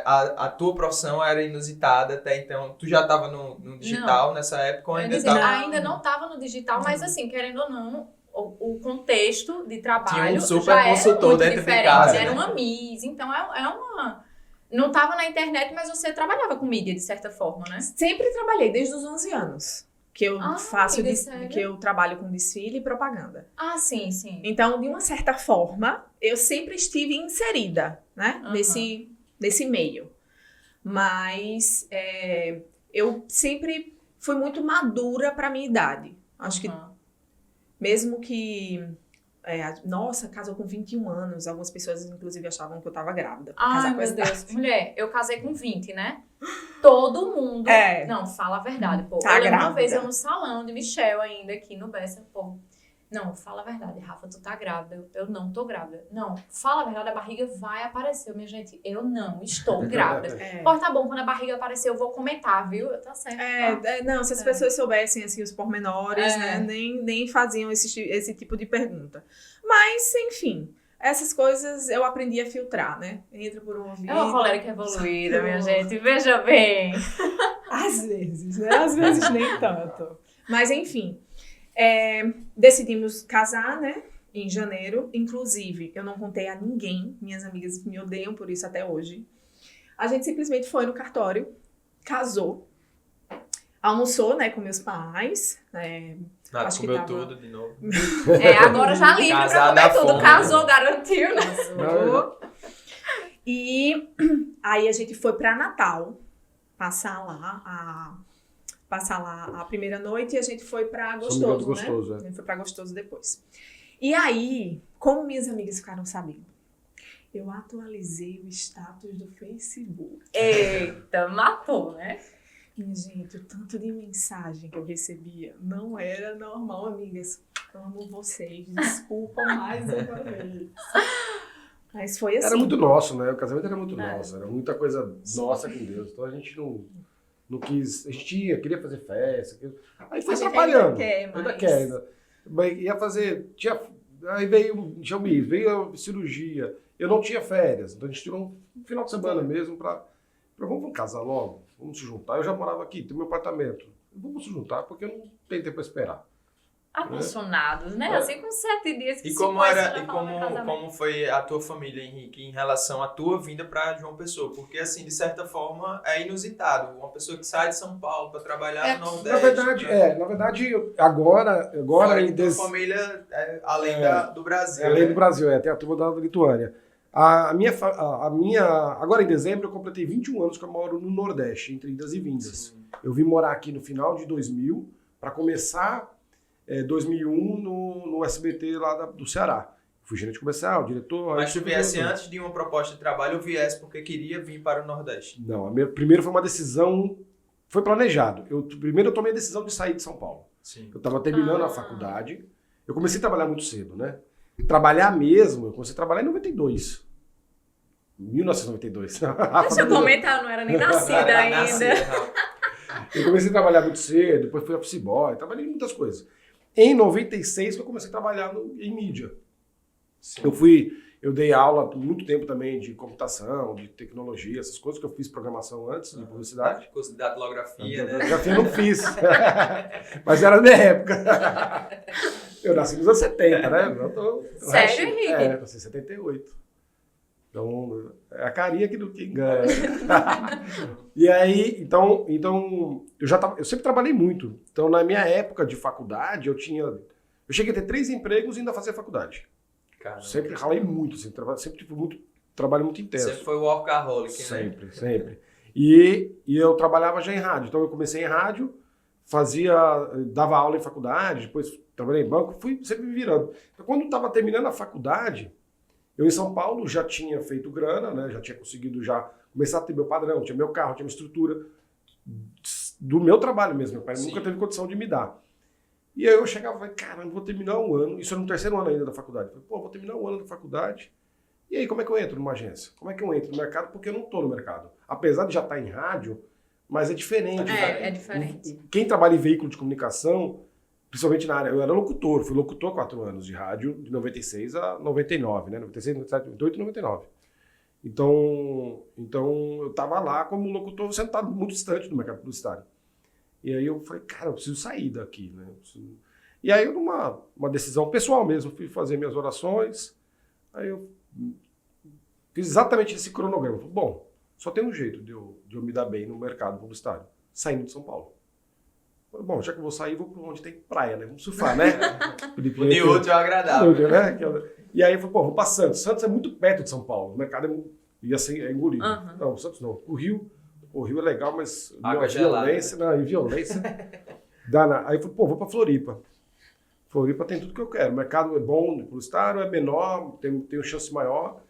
Speaker 1: A tua profissão era inusitada até então. Tu já estava no digital nessa época ou ainda estava?
Speaker 2: Ainda não estava no digital, mas assim, querendo ou não, o contexto de trabalho
Speaker 1: tinha um super
Speaker 2: já
Speaker 1: consultor
Speaker 2: era muito
Speaker 1: dentro
Speaker 2: diferente.
Speaker 1: de casa.
Speaker 2: Era uma Miss, então é uma... Não estava na internet, mas você trabalhava com mídia, de certa forma, né?
Speaker 3: Sempre trabalhei, desde os 11 anos. Que eu que eu trabalho com desfile e propaganda.
Speaker 2: Sim.
Speaker 3: Então, de uma certa forma, eu sempre estive inserida, né? Nesse meio. Mas eu sempre fui muito madura para minha idade. Acho que mesmo que... nossa, casou com 21 anos. Algumas pessoas, inclusive, achavam que eu tava grávida.
Speaker 2: Ai, meu Deus. Mulher, eu casei com 20, né? Todo mundo... Não, fala a verdade, pô.
Speaker 3: Tá
Speaker 2: eu lembro
Speaker 3: grávida.
Speaker 2: uma vez eu no salão de Michel ainda, aqui no Bessa, pô. Não, fala a verdade, Rafa, tu tá grávida. Eu não tô grávida. Não, fala a verdade, a barriga vai aparecer. Minha gente, eu não estou grávida. Pô, tá bom, quando a barriga aparecer, eu vou comentar, viu? Tá certo.
Speaker 3: Não, se as pessoas soubessem, assim, os pormenores, né? Nem faziam esse tipo de pergunta. Mas, enfim, essas coisas eu aprendi a filtrar, né? Entra por um ouvido.
Speaker 2: É uma colérica evoluída, minha gente. Veja bem.
Speaker 3: Às vezes, né? Às vezes nem tanto. Mas, enfim, decidimos casar, né? Em janeiro. Inclusive, eu não contei a ninguém. Minhas amigas me odeiam por isso até hoje. A gente simplesmente foi no cartório, casou, almoçou, né, com meus pais.
Speaker 1: Nath
Speaker 3: Acho que
Speaker 1: comeu
Speaker 3: tava-
Speaker 1: tudo de novo.
Speaker 2: Agora já livre pra
Speaker 1: Casada
Speaker 2: comer
Speaker 1: à
Speaker 2: tudo.
Speaker 1: fome.
Speaker 2: Casou, garantiu, né?
Speaker 3: Casou. E aí a gente foi pra Natal passar lá a primeira noite e a gente foi pra Gostoso, né?
Speaker 4: Gostoso,
Speaker 3: A gente foi pra Gostoso depois. E aí, como minhas amigas ficaram sabendo, eu atualizei o status do Facebook.
Speaker 2: Eita, matou, né?
Speaker 3: Minha gente, o tanto de mensagem que eu recebia não era normal, amigas. Amo vocês, desculpa mais uma vez. Mas foi assim.
Speaker 4: Era muito nosso, né? O casamento era muito nosso. Era muita coisa nossa com Deus. Então a gente não quis... A gente queria fazer festa. Aí foi
Speaker 3: A gente
Speaker 4: atrapalhando.
Speaker 3: ainda quer,
Speaker 4: Ainda
Speaker 3: mas-
Speaker 4: quer, ainda. Mas ia fazer... Aí veio Xiaomi, veio a cirurgia. Eu não tinha férias. Então a gente tirou um final de semana mesmo pra vamos casar logo. Vamos se juntar. Eu já morava aqui, tem meu apartamento. Vamos se juntar porque eu não tenho tempo pra esperar.
Speaker 2: Apaixonados, né? Assim com 7 dias que
Speaker 1: E
Speaker 2: se
Speaker 1: como
Speaker 2: conhecem,
Speaker 1: era
Speaker 2: já
Speaker 1: e
Speaker 2: falam de casamento.
Speaker 1: como foi a tua família, Henrique, em relação à tua vinda para João Pessoa? Porque assim, de certa forma, é inusitado uma pessoa que sai de São Paulo para trabalhar no Nordeste.
Speaker 4: Na verdade, agora
Speaker 1: Fora
Speaker 4: em
Speaker 1: que tua família além do Brasil.
Speaker 4: além
Speaker 1: né?
Speaker 4: do Brasil, tem a turma da Lituânia. A minha agora em dezembro eu completei 21 anos que eu moro no Nordeste, entre idas e vindas.
Speaker 1: Sim.
Speaker 4: Eu vim morar aqui no final de 2000 para começar 2001 no SBT lá do Ceará. Fui gerente comercial, diretor.
Speaker 1: Mas tu
Speaker 4: aí
Speaker 1: viesse
Speaker 4: tudo.
Speaker 1: antes de uma proposta de trabalho ou viesse porque queria vir para o Nordeste?
Speaker 4: Não, primeiro foi uma decisão, foi planejado. Primeiro eu tomei a decisão de sair de São Paulo.
Speaker 1: Sim.
Speaker 4: Eu estava terminando a faculdade. Eu comecei a trabalhar muito cedo, né? Trabalhar mesmo, eu comecei a trabalhar em 92. 1992.
Speaker 2: Deixa eu comentar, eu não era nem nascida ainda.
Speaker 4: Eu comecei a trabalhar muito cedo, depois fui office boy, trabalhei em muitas coisas. Em 96 que eu comecei a trabalhar em mídia.
Speaker 1: Sim.
Speaker 4: Eu dei aula muito tempo também de computação, de tecnologia, essas coisas que eu fiz programação antes, de publicidade.
Speaker 1: Curso de datilografia, né?
Speaker 4: Fotografia eu não fiz. Mas era da minha época. Eu nasci nos anos 70, né?
Speaker 2: Sério, Henrique?
Speaker 4: Eu nasci em 78. Então, é a carinha que não engana. E aí, então eu sempre trabalhei muito. Então, na minha época de faculdade, eu cheguei a ter 3 empregos e ainda fazia faculdade.
Speaker 1: Caramba.
Speaker 4: Sempre ralei muito, assim, sempre tive trabalho muito intenso.
Speaker 1: Sempre foi workaholic, né?
Speaker 4: Sempre. E eu trabalhava já em rádio. Então eu comecei em rádio, dava aula em faculdade, depois trabalhei em banco, fui sempre me virando. Então quando eu estava terminando a faculdade, eu em São Paulo já tinha feito grana, né? Já tinha conseguido começar a ter meu padrão, tinha meu carro, tinha minha estrutura do meu trabalho mesmo. Meu pai
Speaker 1: Sim.
Speaker 4: nunca teve condição de me dar. E aí eu chegava e falei, caramba, vou terminar um ano. Isso era no 3º ano ainda da faculdade. Eu falei, vou terminar um ano da faculdade. E aí, como é que eu entro numa agência? Como é que eu entro no mercado? Porque eu não estou no mercado. Apesar de já estar em rádio, mas é diferente.
Speaker 2: É diferente.
Speaker 4: Quem trabalha em veículo de comunicação, principalmente na área... Eu era locutor, fui locutor 4 anos de rádio, de 96 a 99, né? 96, 97, 98 e 99. Então eu estava lá como locutor, sentado muito distante do mercado publicitário. E aí eu falei, cara, eu preciso sair daqui, né? E aí, numa decisão pessoal mesmo, fui fazer minhas orações. Aí eu fiz exatamente esse cronograma. Falei, bom, só tem um jeito de eu me dar bem no mercado publicitário, saindo de São Paulo. Falei, bom, já que eu vou sair, vou para onde tem praia, né? Vamos surfar, né?
Speaker 1: O de outro é agradável.
Speaker 4: Né? E aí eu falei, pô, vou para Santos. Santos é muito perto de São Paulo. O mercado ia ser engolido.
Speaker 2: Uhum.
Speaker 4: Não, Santos não. O Rio é legal, mas
Speaker 1: Água gelada.
Speaker 4: violência. Aí eu falei, pô, vou para Floripa. Floripa tem tudo que eu quero. O mercado é bom, publicitário é menor, tem uma chance maior.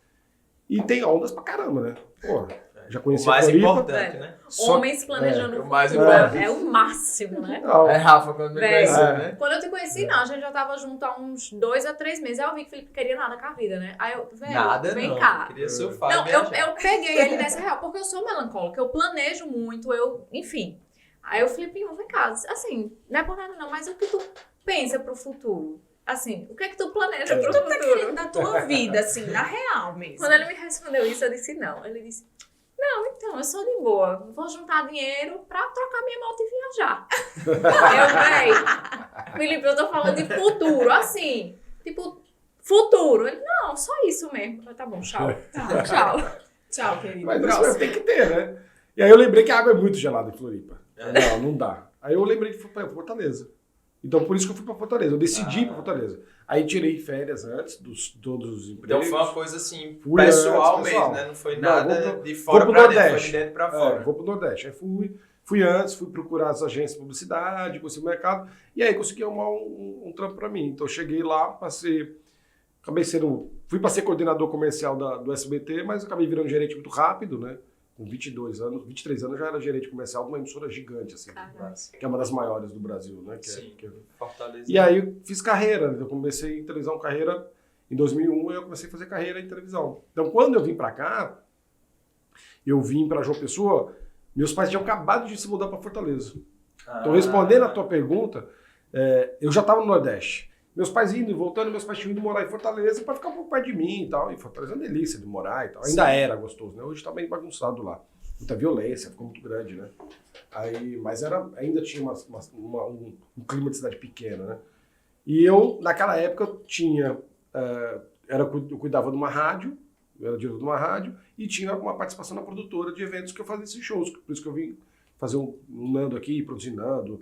Speaker 4: E tem ondas pra caramba, né? Pô, já
Speaker 1: O
Speaker 4: conheci
Speaker 1: mais
Speaker 4: Floripa.
Speaker 1: importante, né?
Speaker 2: Homens planejando
Speaker 1: o mais
Speaker 2: futuro
Speaker 1: importante.
Speaker 2: é o máximo, né?
Speaker 4: Não,
Speaker 1: É Rafa, quando me
Speaker 2: Velho.
Speaker 1: conheceu, né?
Speaker 2: Quando eu te conheci, não, a gente já tava junto há uns 2 a 3 meses. Aí eu vi que o Felipe queria nada com a vida, né? Aí eu, velho,
Speaker 1: Nada
Speaker 2: vem
Speaker 1: não.
Speaker 2: cá.
Speaker 1: Queria surfar
Speaker 2: Não,
Speaker 1: e
Speaker 2: eu
Speaker 1: viajar.
Speaker 2: peguei ele nessa real, porque eu sou melancólica, eu planejo muito, enfim. Aí o Felipinho, vem cá, assim, não é por nada não, mas o que tu pensa pro futuro? assim, o que é que tu planeja pro
Speaker 3: Tu tá
Speaker 2: futuro?
Speaker 3: querendo na tua vida, assim, na real mesmo.
Speaker 2: Quando ele me respondeu isso, eu disse não. Ele disse, não, então, eu sou de boa. Vou juntar dinheiro pra trocar minha moto e viajar. Felipe, eu tô falando de futuro, assim, tipo, futuro. Ele, não, só isso mesmo. Eu, tá bom, tchau.
Speaker 3: Tá,
Speaker 2: Tchau.
Speaker 3: Tchau, querido.
Speaker 4: Mas isso
Speaker 3: Próximo.
Speaker 4: tem que ter, né? E aí eu lembrei que a água é muito gelada em Floripa. Não dá. Aí eu lembrei que fui pra Fortaleza. Então por isso que eu fui pra Fortaleza. Eu decidi ir pra Fortaleza. Aí tirei férias antes dos todos os
Speaker 1: Então
Speaker 4: empregos.
Speaker 1: foi uma coisa assim,
Speaker 4: Fui
Speaker 1: pessoal
Speaker 4: antes,
Speaker 1: mesmo,
Speaker 4: pessoal.
Speaker 1: né? Não foi
Speaker 4: Não,
Speaker 1: nada
Speaker 4: vou pro-
Speaker 1: de fora
Speaker 4: vou
Speaker 1: pra
Speaker 4: pro
Speaker 1: dentro, foi
Speaker 4: Nordeste.
Speaker 1: de dentro pra fora.
Speaker 4: Vou pro Nordeste. Aí fui antes, fui procurar as agências de publicidade, consegui o mercado, e aí consegui arrumar um trampo pra mim. Então eu cheguei lá, fui pra ser coordenador comercial do SBT, mas acabei virando gerente muito rápido, né? Com 22 anos, 23 anos já era gerente comercial de uma emissora gigante, assim,
Speaker 2: Caramba.
Speaker 4: que é uma das maiores do Brasil, né?
Speaker 1: Sim.
Speaker 4: Que é-
Speaker 1: Fortaleza.
Speaker 4: E aí eu fiz carreira, né? Eu comecei em televisão, carreira em 2001, eu comecei a fazer carreira em televisão. Então quando eu vim pra cá, eu vim pra João Pessoa, meus pais tinham acabado de se mudar pra Fortaleza. Então respondendo a tua pergunta, eu já estava no Nordeste. Meus pais indo e voltando, meus pais tinham ido morar em Fortaleza para ficar um pouco perto de mim e tal. E Fortaleza é uma delícia de morar e tal. Ainda era gostoso, né? Hoje tá bem bagunçado lá. Muita violência, ficou muito grande, né? Mas ainda tinha um clima de cidade pequena, né? E eu, naquela época, eu cuidava de uma rádio, eu era diretor de uma rádio, e tinha uma participação na produtora de eventos que eu fazia esses shows. Por isso que eu vim fazer um Nando aqui, produzir Nando.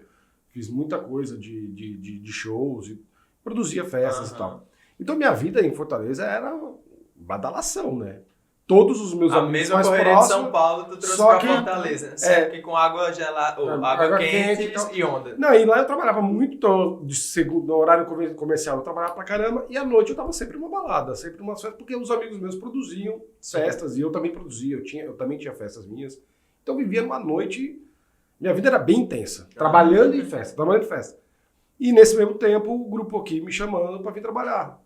Speaker 4: Fiz muita coisa de shows e produzia festas e tal. Então minha vida em Fortaleza era badalação, né? Todos os meus
Speaker 1: A
Speaker 4: amigos
Speaker 1: mesma
Speaker 4: mais
Speaker 1: correria
Speaker 4: próximos...
Speaker 1: de São Paulo, tu trouxe
Speaker 4: só
Speaker 1: pra
Speaker 4: que-
Speaker 1: Fortaleza. Sempre que com água gelada, ou água
Speaker 4: água
Speaker 1: quente,
Speaker 4: quente e tal.
Speaker 1: e onda.
Speaker 4: Não, e lá eu trabalhava muito no horário comercial, eu trabalhava pra caramba, e à noite eu tava sempre numa balada, sempre numa festa, porque os amigos meus produziam festas, e eu também produzia, eu também tinha festas minhas. Então eu vivia numa noite, minha vida era bem intensa, trabalhando em festa. E nesse mesmo tempo, o grupo aqui me chamando pra vir trabalhar.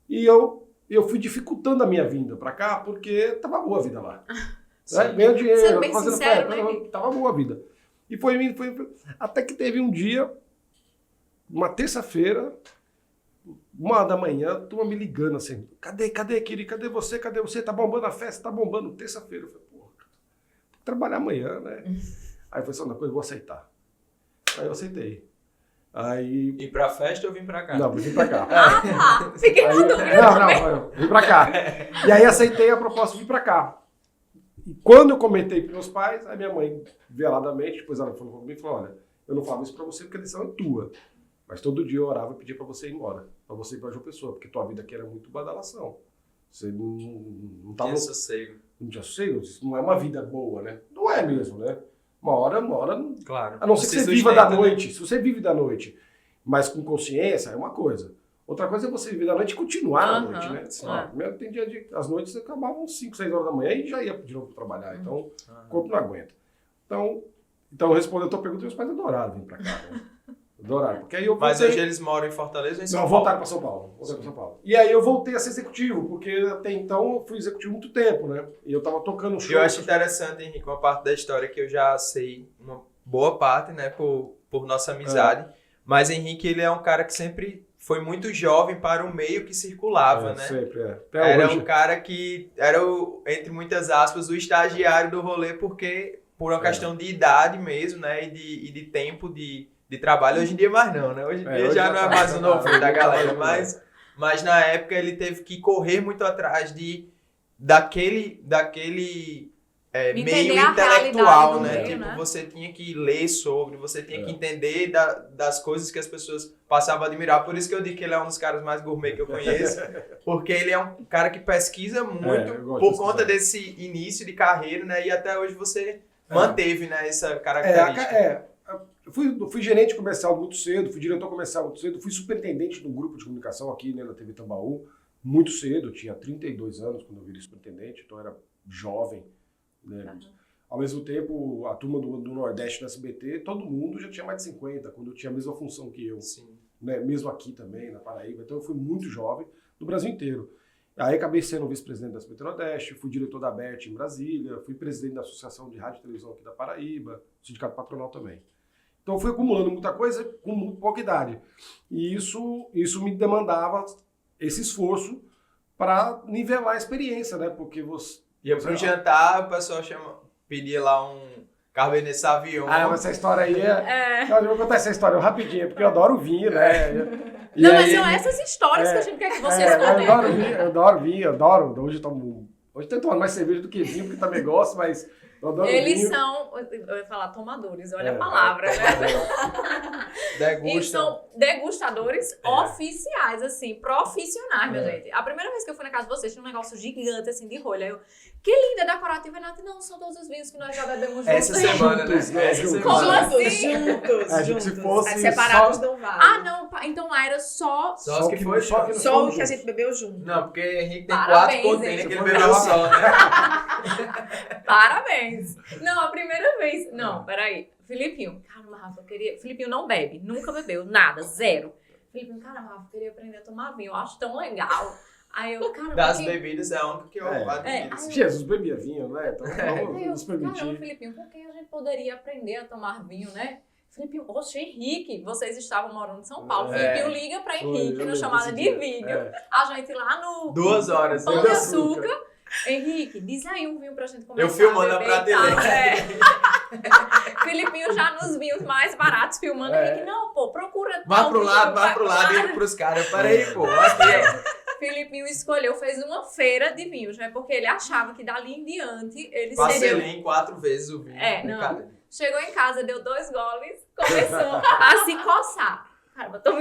Speaker 4: E eu fui dificultando a minha vinda pra cá, porque tava boa a vida lá. Né? Ganhando dinheiro,
Speaker 2: Sendo bem
Speaker 4: fazendo
Speaker 2: sincero,
Speaker 4: festa,
Speaker 2: né, Henrique?
Speaker 4: tava boa a vida. E foi indo. Até que teve um dia, uma terça-feira, 1h da manhã, a turma me ligando assim, cadê, Kiri? Cadê você? Tá bombando a festa? Tá bombando. Terça-feira. Eu falei, porra, tem que trabalhar amanhã, né? Aí eu falei, só uma coisa, eu vou aceitar. Aí eu aceitei. Aí...
Speaker 1: Ir pra festa ou vim pra cá?
Speaker 4: Não, vim pra cá.
Speaker 2: Ah, tá. Fiquei na
Speaker 4: Aí,
Speaker 2: dúvida também.
Speaker 4: não, vim pra cá. E aí aceitei a proposta de vir pra cá. E quando eu comentei pros meus pais, a minha mãe, veladamente, depois ela falou pra mim, falou, olha, eu não falo isso pra você porque a decisão é tua. Mas todo dia eu orava e pedia pra você ir embora, pra você ir pra João Pessoa, porque tua vida aqui era muito badalação. Você não tava...
Speaker 1: Tinha sossego.
Speaker 4: Não tinha sossego, isso não é uma vida boa, né? Não é mesmo, né? Uma hora...
Speaker 1: Claro.
Speaker 4: A não ser que você viva da noite. Se você vive da noite, mas com consciência, é uma coisa. Outra coisa é você viver da noite e continuar na noite, né?
Speaker 1: sim.
Speaker 4: Primeiro tem dia de... As noites acabavam 5, 6 horas da manhã e já ia de novo trabalhar. Então, o corpo não aguenta. Então respondendo a tua pergunta, meus pais adoraram vir pra cá, né? Adoraram. Porque aí eu voltei...
Speaker 1: Mas hoje eles moram em Fortaleza ou em São
Speaker 4: Não,
Speaker 1: Paulo?
Speaker 4: voltaram para São Paulo. Voltaram pra São Paulo. E aí eu voltei a ser executivo, porque até então eu fui executivo muito tempo, né? E eu tava tocando show.
Speaker 1: Eu acho interessante, Henrique, uma parte da história que eu já sei, uma boa parte, né, por nossa amizade. Mas Henrique, ele é um cara que sempre foi muito jovem para o meio que circulava, né?
Speaker 4: Sempre, Até
Speaker 1: Era
Speaker 4: hoje.
Speaker 1: um cara que era, entre muitas aspas, o estagiário do rolê, porque por uma questão de idade mesmo, né? E de tempo de trabalho. Hoje em dia mais não, né? Hoje em dia
Speaker 4: hoje
Speaker 1: já
Speaker 4: já
Speaker 1: não
Speaker 4: tá,
Speaker 1: é mais
Speaker 4: já
Speaker 1: o
Speaker 4: tá,
Speaker 1: novo da
Speaker 4: já
Speaker 1: galera,
Speaker 4: tá,
Speaker 1: mas na época ele teve que correr muito atrás daquele
Speaker 2: Entender
Speaker 1: meio
Speaker 2: a
Speaker 1: intelectual,
Speaker 2: realidade do
Speaker 1: né?
Speaker 2: meio,
Speaker 1: Tipo,
Speaker 2: né?
Speaker 1: você tinha que ler sobre, você tinha que entender das coisas que as pessoas passavam a admirar. Por isso que eu digo que ele é um dos caras mais gourmet que eu conheço, porque ele é um cara que pesquisa muito
Speaker 4: eu gosto
Speaker 1: por
Speaker 4: de
Speaker 1: conta
Speaker 4: pesquisar.
Speaker 1: desse início de carreira, né? E até hoje você manteve, né, essa característica.
Speaker 4: Eu fui gerente comercial muito cedo, fui diretor comercial muito cedo, fui superintendente de um grupo de comunicação aqui, né, na TV Tambaú, muito cedo. Eu tinha 32 anos quando eu virei superintendente, então eu era jovem, né? Ao mesmo tempo, a turma do Nordeste do SBT, todo mundo já tinha mais de 50, quando eu tinha a mesma função que eu.
Speaker 1: Sim.
Speaker 4: Né? Mesmo aqui também, na Paraíba. Então eu fui muito jovem, no Brasil inteiro. Aí acabei sendo vice-presidente da SBT Nordeste, fui diretor da ABERT em Brasília, fui presidente da Associação de Rádio e Televisão aqui da Paraíba, sindicato patronal também. Então eu fui acumulando muita coisa com muito pouca idade. E isso me demandava esse esforço para nivelar a experiência, né? Porque você...
Speaker 1: Ia pro jantar, o pessoal pedia lá um Cabernet Sauvignon.
Speaker 4: Ah, mas essa história aí Eu vou contar essa história rapidinho, porque eu adoro vinho, né? E
Speaker 2: Não,
Speaker 4: aí-
Speaker 2: mas são essas histórias que a gente quer que vocês contem.
Speaker 4: eu adoro vinho, adoro. Hoje eu tenho tomado mais cerveja do que vinho, porque também gosto, mas eu adoro
Speaker 2: Eles
Speaker 4: vinho.
Speaker 2: são, eu ia falar tomadores, olha a palavra, né? E
Speaker 1: Degustam.
Speaker 2: são degustadores oficiais, assim, profissionais, minha gente. A primeira vez que eu fui na casa de vocês, tinha um negócio gigante, assim, de rolha. Eu, que linda, decorativa. Renato, não, são todos os vinhos que nós já bebemos juntos.
Speaker 1: Essa semana, né?
Speaker 4: Juntos, né?
Speaker 1: Essa
Speaker 4: Juntos.
Speaker 2: Como
Speaker 1: semana.
Speaker 2: assim?
Speaker 3: Juntos.
Speaker 4: A gente, se fosse
Speaker 3: Aí separados
Speaker 4: só-
Speaker 3: não vale.
Speaker 2: Ah, não, então lá era só...
Speaker 1: Só os que foi
Speaker 4: só que
Speaker 1: junto.
Speaker 3: Só o
Speaker 4: somos
Speaker 3: que a
Speaker 4: juntos.
Speaker 3: gente bebeu junto.
Speaker 1: Não, porque Henrique tem
Speaker 2: Parabéns,
Speaker 1: 4 containers
Speaker 2: hein?
Speaker 1: que ele bebeu só, né?
Speaker 2: Parabéns. Não, a primeira vez... Não, peraí. Filipinho, caramba, Rafa, eu queria... Filipinho não bebe, nunca bebeu, nada, zero. Filipinho, caramba, Rafa, eu queria aprender a tomar vinho, eu acho tão legal. Aí eu, caramba...
Speaker 1: Das
Speaker 2: que-
Speaker 1: bebidas é a única que eu admiro.
Speaker 2: aí
Speaker 4: Jesus bebia vinho, né? Então
Speaker 2: Aí
Speaker 4: vamos
Speaker 2: eu,
Speaker 4: nos
Speaker 2: caramba,
Speaker 4: permitir.
Speaker 2: Filipinho, com quem a gente poderia aprender a tomar vinho, né? Filipinho, oxe, Henrique, vocês estavam morando em São Paulo.
Speaker 1: É.
Speaker 2: Filipinho liga pra
Speaker 4: Foi,
Speaker 2: Henrique
Speaker 4: eu
Speaker 2: na
Speaker 4: lembro
Speaker 2: chamada
Speaker 4: desse
Speaker 2: de
Speaker 4: dia.
Speaker 2: vídeo.
Speaker 4: É.
Speaker 2: A gente lá no
Speaker 1: 2 horas.
Speaker 2: Pão
Speaker 1: eu-
Speaker 2: de
Speaker 4: açúcar.
Speaker 2: Açúcar. Henrique, diz aí um vinho pra gente começar
Speaker 1: Eu filmando
Speaker 2: a
Speaker 1: a
Speaker 2: beber e
Speaker 1: prateleira.
Speaker 2: tal. É. Filipinho já nos vinhos mais baratos filmando.
Speaker 4: É.
Speaker 2: Henrique, não, pô, procura
Speaker 1: Vai
Speaker 2: tal
Speaker 1: pro
Speaker 2: vinho,
Speaker 1: lado, vai
Speaker 2: vai
Speaker 1: pro lado e ele pros caras. Peraí, pô. Aqui,
Speaker 2: Filipinho escolheu, fez uma feira de vinhos, né? Porque ele achava que dali em diante ele
Speaker 1: ó.
Speaker 2: seria...
Speaker 1: Parcelei em 4 vezes o vinho.
Speaker 2: É, não.
Speaker 1: Brincadeira.
Speaker 2: Chegou em casa, deu 2 goles, começou a se coçar. Caramba, eu tô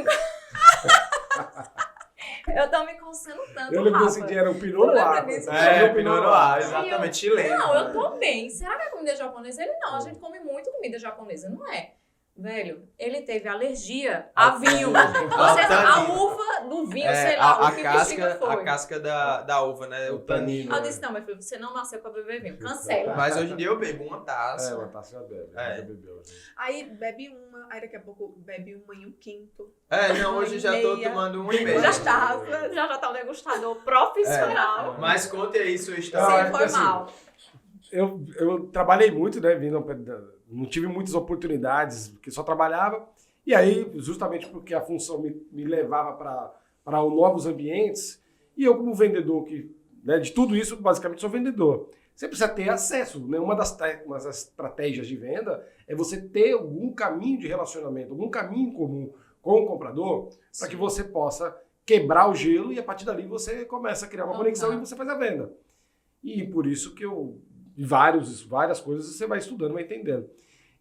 Speaker 2: me coçando tanto,
Speaker 4: Eu lembro
Speaker 2: Rafa.
Speaker 4: que era o Pinot Noir.
Speaker 2: Lembra disso?
Speaker 1: É,
Speaker 4: o
Speaker 1: Pinot Noir, exatamente, chileno.
Speaker 2: Não, eu tô bem. Será que é comida japonesa? Ele não, a gente come muito comida japonesa, não é? Velho, ele teve alergia a vinho. Ou seja, a uva do vinho, sei lá, o que bexiga foi.
Speaker 1: a casca da uva, né? O tanino.
Speaker 2: Aí eu disse, não, meu filho, você não nasceu pra beber vinho, cancela.
Speaker 1: Mas hoje em dia eu bebo uma taça.
Speaker 4: uma taça já bebe.
Speaker 1: É.
Speaker 4: Já bebeu. Já.
Speaker 3: Aí bebe uma, aí daqui a pouco bebe uma e um quinto.
Speaker 1: Não, hoje já tô
Speaker 3: Meia.
Speaker 1: tomando um e meio.
Speaker 2: Já tá um degustador profissional.
Speaker 1: Mas conte aí sua história.
Speaker 2: Sim,
Speaker 4: é
Speaker 2: foi
Speaker 4: assim,
Speaker 2: mal.
Speaker 4: Eu trabalhei muito, né? Não tive muitas oportunidades, porque só trabalhava. E aí, justamente porque a função me levava para novos ambientes, e eu, como vendedor, de tudo isso, basicamente sou vendedor. Você precisa ter acesso, né? Uma das estratégias de venda é você ter algum caminho de relacionamento, algum caminho comum com o comprador, para que você possa quebrar o gelo e a partir dali você começa a criar uma conexão e você faz a venda. E por isso que várias coisas você vai estudando, vai entendendo.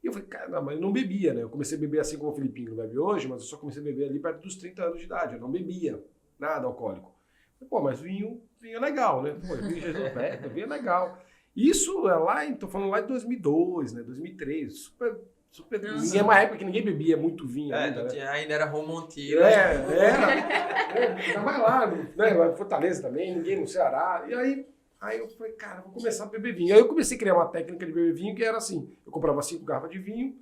Speaker 4: E eu falei, cara, mas eu não bebia, né? Eu comecei a beber assim como o Filipinho não bebe hoje, mas eu só comecei a beber ali perto dos 30 anos de idade. Eu não bebia nada alcoólico. Eu falei, pô, mas vinho é legal, né? Pô, vinho é legal. Isso é lá, tô falando lá de 2002, né? 2003, super. Ninguém é uma época que ninguém bebia muito vinho ainda, né?
Speaker 1: Ainda era Romontillo.
Speaker 4: Ainda mais lá, né? Lá em Fortaleza também, ninguém no Ceará. E aí eu falei, cara, vou começar a beber vinho. Aí eu comecei a criar uma técnica de beber vinho que era assim, eu comprava 5 garrafas de vinho,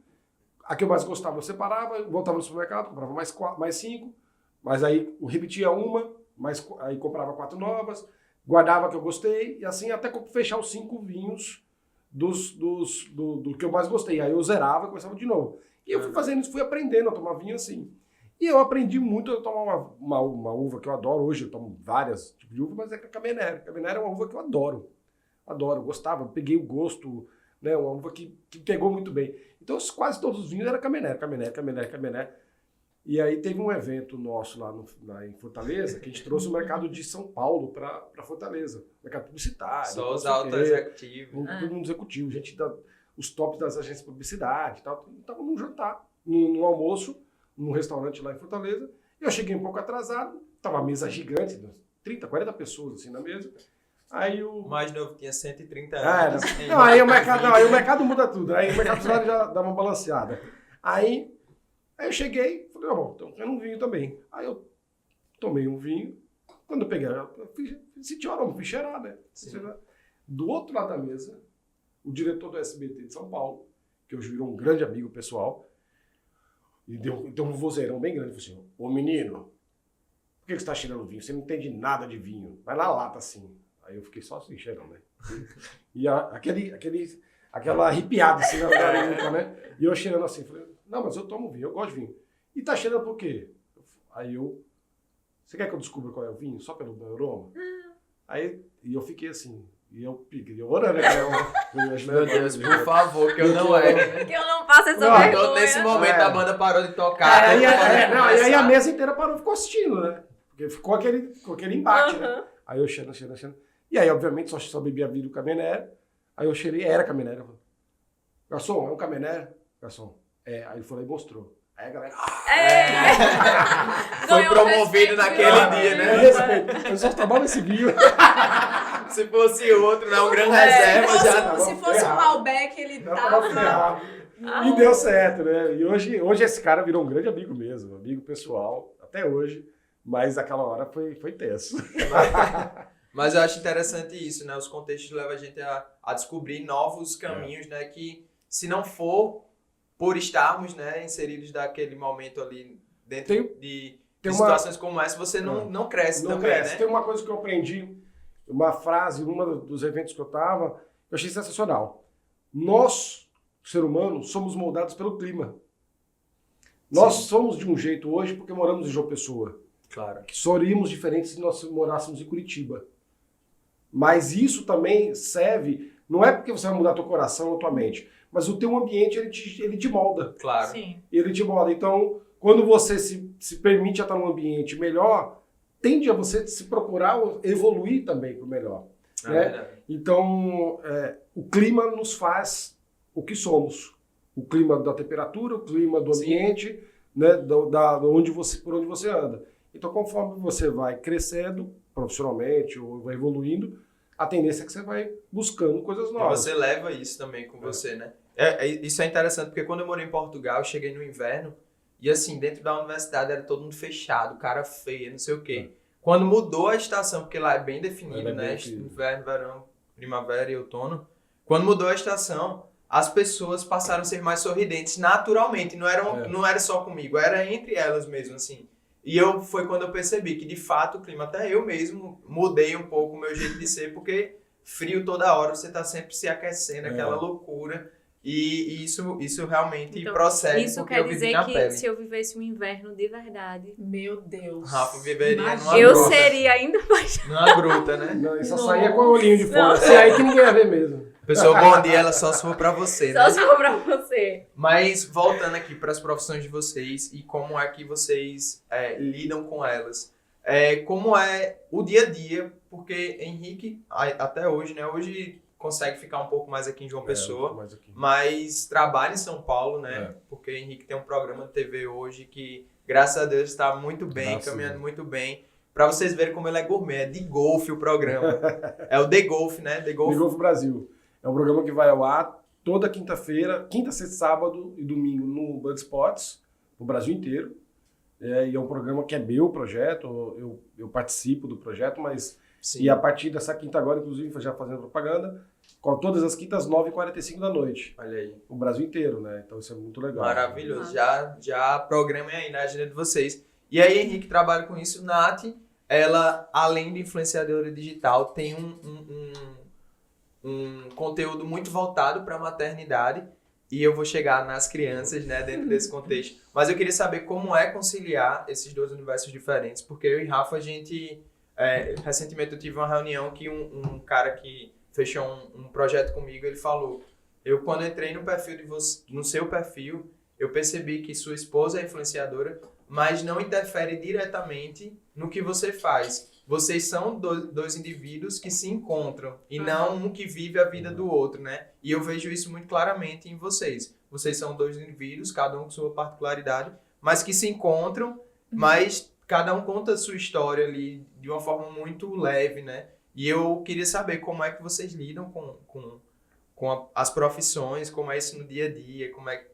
Speaker 4: a que eu mais gostava eu separava, voltava no supermercado, comprava mais 5, mas aí eu repetia uma, aí comprava 4 novas, guardava a que eu gostei, e assim até fechar os 5 vinhos do que eu mais gostei. Aí eu zerava e começava de novo. E eu fui fazendo isso, fui aprendendo a tomar vinho assim. E eu aprendi muito a tomar uma uva que eu adoro. Hoje eu tomo várias tipos de uva, mas é a Cabernet. Cabernet é uma uva que eu adoro. Adoro, eu gostava, eu peguei o gosto, né? Uma uva que pegou muito bem. Então quase todos os vinhos eram Cabernet. E aí teve um evento nosso lá em Fortaleza, que a gente trouxe o mercado de São Paulo para Fortaleza. Mercado publicitário.
Speaker 1: Só os altos executivos.
Speaker 4: Todo mundo executivo, os tops das agências de publicidade e tal. Estava num jantar, num almoço, num restaurante lá em Fortaleza. Eu cheguei um pouco atrasado, tava a mesa gigante, 30, 40 pessoas assim na mesa. Aí
Speaker 1: O mais novo tinha 130
Speaker 4: Ah,
Speaker 1: anos.
Speaker 4: aí o mercado muda tudo. Aí o mercado publicitário já dá uma balanceada. Aí eu cheguei, falei, não, então eu quero um vinho também. Aí eu tomei um vinho. Quando eu peguei, eu senti o aroma, fui cheirar, né? Do outro lado da mesa, o diretor do SBT de São Paulo, que hoje virou um grande amigo pessoal, e deu um vozeirão bem grande, falou assim, ô menino, por que você está cheirando vinho? Você não entende nada de vinho. Vai na lata assim. Aí eu fiquei só assim, cheirando, né? E aquela arrepiada assim na nuca, né? E eu cheirando assim, falei, Não, mas eu tomo vinho, eu gosto de vinho. E tá cheirando por quê? Aí você quer que eu descubra qual é o vinho? Só pelo aroma? Aí, e eu fiquei assim, e eu orando, né?
Speaker 1: Meu Deus, por favor, que eu não era.
Speaker 2: Que eu não passe essa
Speaker 4: Não,
Speaker 2: vergonha.
Speaker 1: Então, nesse momento a banda parou de tocar.
Speaker 4: E
Speaker 1: todo mundo
Speaker 4: aí a
Speaker 1: começar.
Speaker 4: mesa inteira parou, ficou assistindo, né? Porque ficou aquele embate, né? Aí eu cheirando. E aí, obviamente, só bebia vidro Camener. Aí eu cheirei, era Camener. Eu falei, garçom, é um Camener? Garçom, é. Aí ele foi lá e mostrou. Aí a galera...
Speaker 1: Foi
Speaker 2: Ganhou
Speaker 1: promovido
Speaker 2: respeito,
Speaker 1: naquele
Speaker 2: ganhou
Speaker 1: dia, né?
Speaker 4: Respeito. Eu só tomava esse vinho.
Speaker 1: Se fosse outro, né? Um Gran Reserva já.
Speaker 3: Se fosse um Malbec, ele
Speaker 4: Não, tava
Speaker 3: tava...
Speaker 4: ferrado. E deu certo, né? E hoje esse cara virou um grande amigo mesmo, amigo pessoal, até hoje. Mas aquela hora foi tenso.
Speaker 1: Mas eu acho interessante isso, né? Os contextos levam a gente a descobrir novos caminhos, né? Que se não for por estarmos, né, inseridos daquele momento ali dentro de situações como essa, você não cresce também, né?
Speaker 4: Tem uma coisa que eu aprendi, uma frase num dos eventos que eu estava, eu achei sensacional. Nós, ser humano, somos moldados pelo clima. Nós somos de um jeito hoje porque moramos em João Pessoa.
Speaker 1: Claro.
Speaker 4: Que seríamos diferentes se nós morássemos em Curitiba. Mas isso também serve, não é porque você vai mudar teu coração ou tua mente, mas o teu ambiente, ele te molda.
Speaker 1: Claro.
Speaker 2: Sim.
Speaker 4: Ele te molda. Então, quando você se permite estar num ambiente melhor, tende a você se procurar evoluir também para o melhor. Né? Então, o clima nos faz o que somos. O clima da temperatura, o clima do ambiente, né? Por onde você anda. Então, conforme você vai crescendo profissionalmente ou vai evoluindo, a tendência é que você vai buscando coisas novas.
Speaker 1: E você leva isso também com você, né? Isso é interessante, porque quando eu morei em Portugal, eu cheguei no inverno, e assim, dentro da universidade era todo mundo fechado, cara feia, não sei o quê. Quando mudou a estação, porque lá é bem definido, né? Inverno, verão, primavera e outono. Quando mudou a estação, as pessoas passaram a ser mais sorridentes naturalmente. Não era só comigo, era entre elas mesmo, assim. E foi quando eu percebi que, de fato, o clima, até eu mesmo mudei um pouco o meu jeito de ser, porque frio toda hora, você tá sempre se aquecendo, aquela loucura. E isso realmente
Speaker 2: Então,
Speaker 1: procede,
Speaker 2: isso
Speaker 1: porque
Speaker 2: quer
Speaker 1: eu vivi
Speaker 2: dizer
Speaker 1: na
Speaker 2: que
Speaker 1: pele.
Speaker 2: se eu vivesse um inverno de verdade,
Speaker 3: Meu Deus.
Speaker 1: Rafa viveria numa
Speaker 2: eu
Speaker 1: gruta.
Speaker 2: seria ainda mais...
Speaker 1: Numa gruta, né?
Speaker 4: Não, e só saía com o olhinho de fora. Assim, aí que ninguém ia ver mesmo.
Speaker 1: Pessoa, bom dia, ela só se for pra você, né?
Speaker 2: Só se for pra você.
Speaker 1: Mas voltando aqui para as profissões de vocês e como é que vocês lidam com elas. Como é o dia a dia, porque Henrique, até hoje, né? Hoje consegue ficar um pouco mais aqui em João Pessoa, mas trabalha em São Paulo, né? Porque Henrique tem um programa de TV hoje que, graças a Deus, está muito bem, caminhando muito bem. Para vocês verem como ele é gourmet, é de golfe o programa. É o The Golf, né? The Golf
Speaker 4: Brasil. É um programa que vai ao ar toda quinta-feira, quinta, sexta, sábado e domingo no Band Spots, no Brasil inteiro. E é um programa que é meu projeto, eu participo do projeto, mas...
Speaker 1: Sim.
Speaker 4: E a partir dessa quinta agora, inclusive, já fazendo propaganda, com todas as quintas, 9h45 da noite.
Speaker 1: Olha aí.
Speaker 4: O Brasil inteiro, né? Então isso é muito legal.
Speaker 1: Maravilhoso. Já programem aí na agenda de vocês. E aí, Henrique trabalha com isso. Nath, ela, além de influenciadora digital, tem um conteúdo muito voltado para a maternidade. E eu vou chegar nas crianças, né, dentro desse contexto. Mas eu queria saber como é conciliar esses dois universos diferentes. Porque eu e Rafa, a gente... recentemente eu tive uma reunião que um cara que fechou um projeto comigo, ele falou, quando entrei no perfil de você, no seu perfil, eu percebi que sua esposa é influenciadora, mas não interfere diretamente no que você faz. Vocês são dois indivíduos que se encontram e não um que vive a vida do outro, né? E eu vejo isso muito claramente em vocês. Vocês são dois indivíduos, cada um com sua particularidade, mas que se encontram, mas cada um conta a sua história ali de uma forma muito leve, né? E eu queria saber como é que vocês lidam com as profissões, como é isso no dia a dia, como é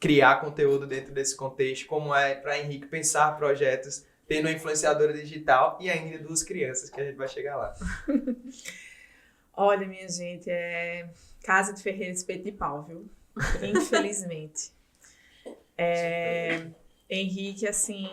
Speaker 1: criar conteúdo dentro desse contexto, como é para Henrique pensar projetos tendo uma influenciadora digital e ainda duas crianças, que a gente vai chegar lá.
Speaker 3: Olha, minha gente, é casa de ferreiro espeto de pau, viu? Infelizmente. Henrique, assim...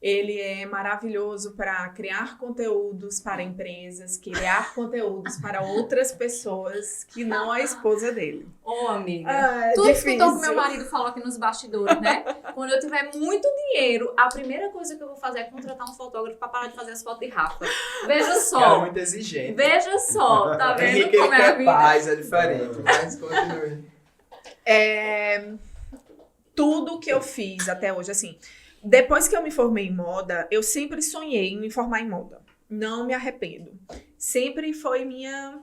Speaker 3: Ele é maravilhoso para criar conteúdos para empresas, criar conteúdos para outras pessoas que não a esposa dele.
Speaker 2: Ô, amiga.
Speaker 3: É
Speaker 2: Tu
Speaker 3: difícil.
Speaker 2: escutou o que meu marido falou aqui nos bastidores, né? Quando eu tiver muito dinheiro, a primeira coisa que eu vou fazer é contratar um fotógrafo pra parar de fazer as fotos de Rafa. Veja
Speaker 1: Cara, é
Speaker 2: só.
Speaker 1: muito exigente.
Speaker 2: Veja só, tá vendo
Speaker 1: Henrique, ele
Speaker 2: como é a
Speaker 1: quer
Speaker 2: vida?
Speaker 1: paz, é diferente. Mas continue.
Speaker 3: Tudo que eu fiz até hoje, assim, depois que eu me formei em moda, eu sempre sonhei em me formar em moda. Não me arrependo. Sempre foi minha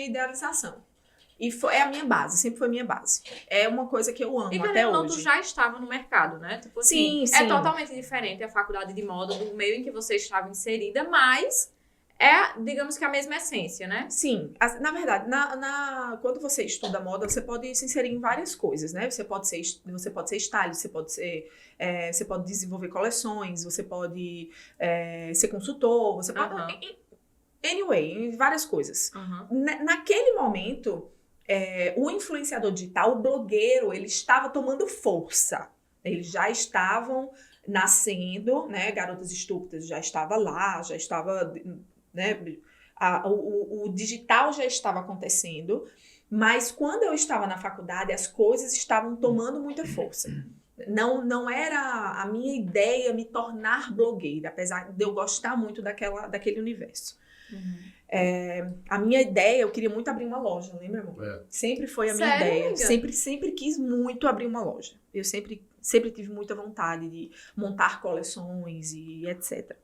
Speaker 3: idealização. E é a minha base, sempre foi minha base. É uma coisa que eu amo
Speaker 2: E
Speaker 3: até
Speaker 2: querendo ou não, tu
Speaker 3: hoje.
Speaker 2: já estava no mercado, né? Tipo assim,
Speaker 3: Sim,
Speaker 2: é
Speaker 3: sim.
Speaker 2: totalmente diferente a faculdade de moda do meio em que você estava inserida, mas é, digamos que a mesma essência, né?
Speaker 3: Sim, na verdade, quando você estuda moda, você pode se inserir em várias coisas, né? Você pode ser stylist, você pode desenvolver coleções, você pode ser consultor, você pode...
Speaker 2: Aham.
Speaker 3: Anyway, em várias coisas.
Speaker 2: Uhum.
Speaker 3: Naquele momento, o influenciador digital, o blogueiro, ele estava tomando força. Eles já estavam nascendo, né? Garotas Estúpidas já estava lá, já estava... né? O digital já estava acontecendo, mas quando eu estava na faculdade, as coisas estavam tomando muita força. Não era a minha ideia me tornar blogueira, apesar de eu gostar muito daquele universo.
Speaker 2: Uhum.
Speaker 3: A minha ideia, eu queria muito abrir uma loja, lembra, amor? Sempre foi a minha
Speaker 2: Sério,
Speaker 3: ideia.
Speaker 2: amiga?
Speaker 3: Sempre quis muito abrir uma loja. Eu sempre tive muita vontade de montar coleções e etc.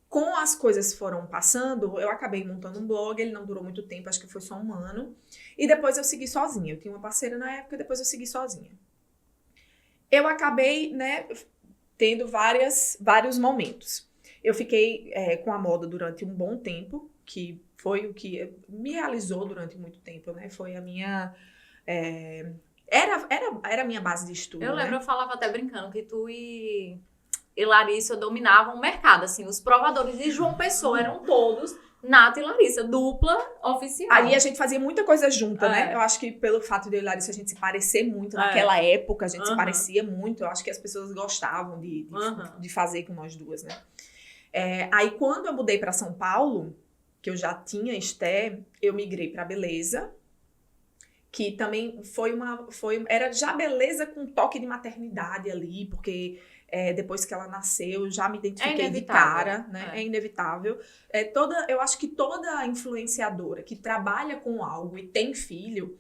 Speaker 3: Com as coisas foram passando, eu acabei montando um blog, ele não durou muito tempo, acho que foi só 1 ano. E depois eu segui sozinha. Eu tinha uma parceira na época, depois eu segui sozinha. Eu acabei, né, tendo vários momentos. Eu fiquei com a moda durante um bom tempo, que foi o que me realizou durante muito tempo, né? Foi a minha... Era a minha base de estudo,
Speaker 2: Eu lembro,
Speaker 3: né?
Speaker 2: eu falava até brincando que tu e Larissa dominavam o mercado, assim, os provadores de João Pessoa eram todos Nath e Larissa, dupla oficial.
Speaker 3: Aí a gente fazia muita coisa junta, né?
Speaker 2: É.
Speaker 3: Eu acho que pelo fato de eu e Larissa a gente se parecer muito naquela época, a gente se
Speaker 2: Uhum.
Speaker 3: parecia muito. Eu acho que as pessoas gostavam
Speaker 2: Uhum.
Speaker 3: de fazer com nós duas, né? Aí quando eu mudei para São Paulo, que eu já tinha Esté, eu migrei para Beleza, que também era já beleza com toque de maternidade ali, porque depois que ela nasceu, eu já me identifiquei de cara, né? É inevitável. Eu acho que toda influenciadora que trabalha com algo e tem filho,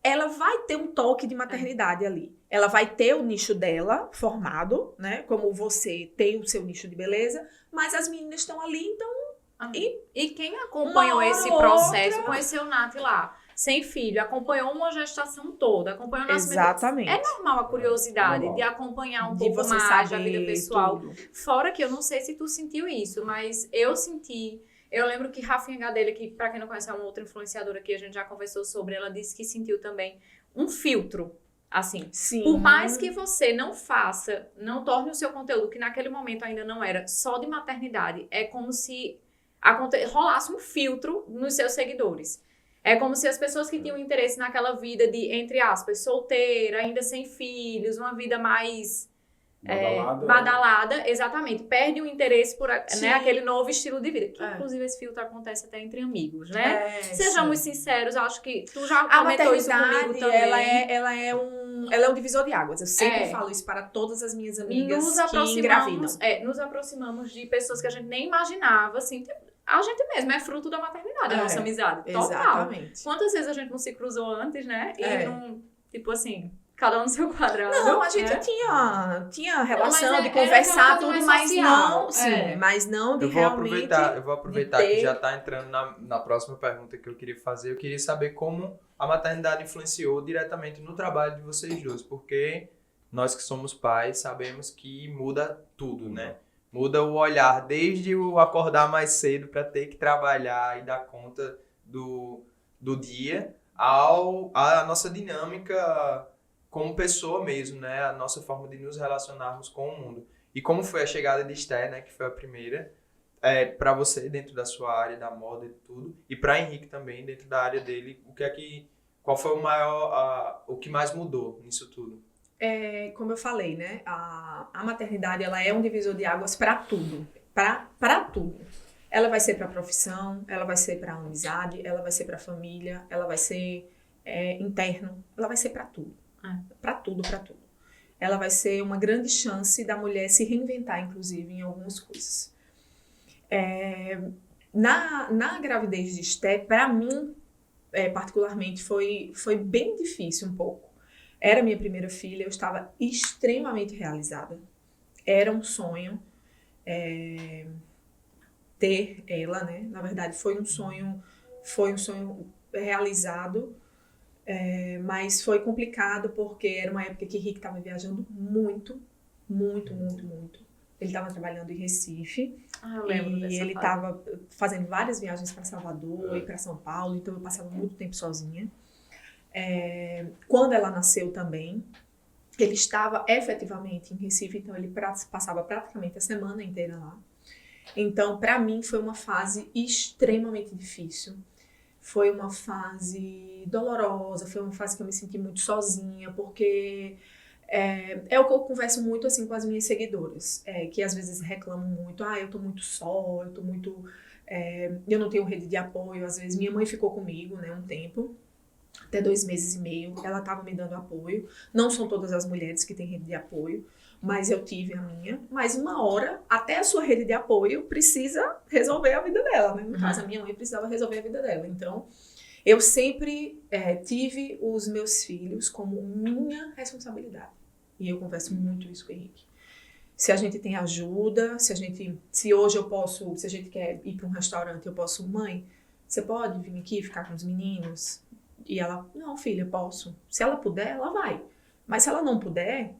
Speaker 3: ela vai ter um toque de maternidade ali. Ela vai ter o nicho dela formado, né? Como você tem o seu nicho de beleza, mas as meninas estão ali, então...
Speaker 2: E quem acompanhou
Speaker 3: Uma
Speaker 2: esse
Speaker 3: hora ou
Speaker 2: processo,
Speaker 3: outra.
Speaker 2: conheceu Nath lá, sem filho, acompanhou uma gestação toda, acompanhou o nascimento.
Speaker 3: Exatamente.
Speaker 2: É normal a curiosidade
Speaker 4: Normal.
Speaker 2: de acompanhar um
Speaker 3: De
Speaker 2: pouco
Speaker 3: você
Speaker 2: mais
Speaker 3: saber
Speaker 2: a vida pessoal.
Speaker 3: tudo.
Speaker 2: Fora que eu não sei se tu sentiu isso, mas eu senti. Eu lembro que Rafinha Gadelha, que pra quem não conhece é uma outra influenciadora que a gente já conversou sobre, ela disse que sentiu também um filtro. Assim,
Speaker 3: Sim.
Speaker 2: por mais que você não faça, não torne o seu conteúdo, que naquele momento ainda não era só de maternidade, é como se rolasse um filtro nos seus seguidores. É como se as pessoas que tinham interesse naquela vida de, entre aspas, solteira, ainda sem filhos, uma vida mais badalada, exatamente, perde o interesse por aquele novo estilo de vida. Que, inclusive, esse filtro acontece até entre amigos, né? Sejamos sinceros, eu acho que tu já comentou isso comigo também.
Speaker 3: Ela é um divisor de águas. Eu sempre falo isso para todas as minhas amigas que engravidam.
Speaker 2: Nos aproximamos de pessoas que a gente nem imaginava, assim, a gente mesmo é fruto da maternidade, a nossa amizade. Total.
Speaker 3: Exatamente.
Speaker 2: Quantas vezes a gente não se cruzou antes, né? E não, tipo assim, cada um no seu quadrado.
Speaker 3: Não, a gente tinha relação de conversar tudo, mas não, mas não de realmente...
Speaker 1: Eu vou aproveitar que já tá entrando na próxima pergunta que eu queria fazer. Eu queria saber como a maternidade influenciou diretamente no trabalho de vocês dois, porque nós que somos pais sabemos que muda tudo, né? Muda o olhar, desde o acordar mais cedo para ter que trabalhar e dar conta do dia, a nossa dinâmica como pessoa mesmo, né? A nossa forma de nos relacionarmos com o mundo. E como foi a chegada de Esté, né? Que foi a primeira, para você dentro da sua área da moda e tudo, e para Henrique também dentro da área dele, qual foi o que mais mudou nisso tudo?
Speaker 3: Como eu falei, né? A maternidade, ela é um divisor de águas para tudo. Para tudo. Ela vai ser para a profissão, ela vai ser para a amizade, ela vai ser para a família, ela vai ser interno, ela vai ser para tudo. Para tudo, para tudo. Ela vai ser uma grande chance da mulher se reinventar, inclusive, em algumas coisas. Na gravidez de Esté, para mim, particularmente, foi bem difícil um pouco. Era minha primeira filha, eu estava extremamente realizada. Era um sonho ter ela, né? Na verdade, foi um sonho realizado, mas foi complicado porque era uma época que Rick estava viajando muito. Ele estava trabalhando em Recife.
Speaker 2: Eu lembro
Speaker 3: e
Speaker 2: dessa
Speaker 3: ele
Speaker 2: fase.
Speaker 3: estava fazendo várias viagens para Salvador e para São Paulo, então eu passava muito tempo sozinha. Quando ela nasceu também, ele estava efetivamente em Recife, então ele passava praticamente a semana inteira lá. Então, para mim, foi uma fase extremamente difícil. Foi uma fase dolorosa, foi uma fase que eu me senti muito sozinha, porque é o que eu converso muito assim com as minhas seguidoras, que às vezes reclamam muito, eu tô muito só, eu não tenho rede de apoio. Às vezes minha mãe ficou comigo, né, um tempo, até 2 meses e meio, ela estava me dando apoio. Não são todas as mulheres que têm rede de apoio, mas eu tive a minha. Mas uma hora, até a sua rede de apoio precisa resolver a vida dela, né? No caso, a minha mãe precisava resolver a vida dela. Então, eu sempre tive os meus filhos como minha responsabilidade. E eu converso muito isso com o Henrique. Se a gente tem ajuda, se hoje eu posso, se a gente quer ir para um restaurante, eu posso, mãe, você pode vir aqui ficar com os meninos? E ela, não, filha, eu posso. Se ela puder, ela vai. Mas se ela não puder,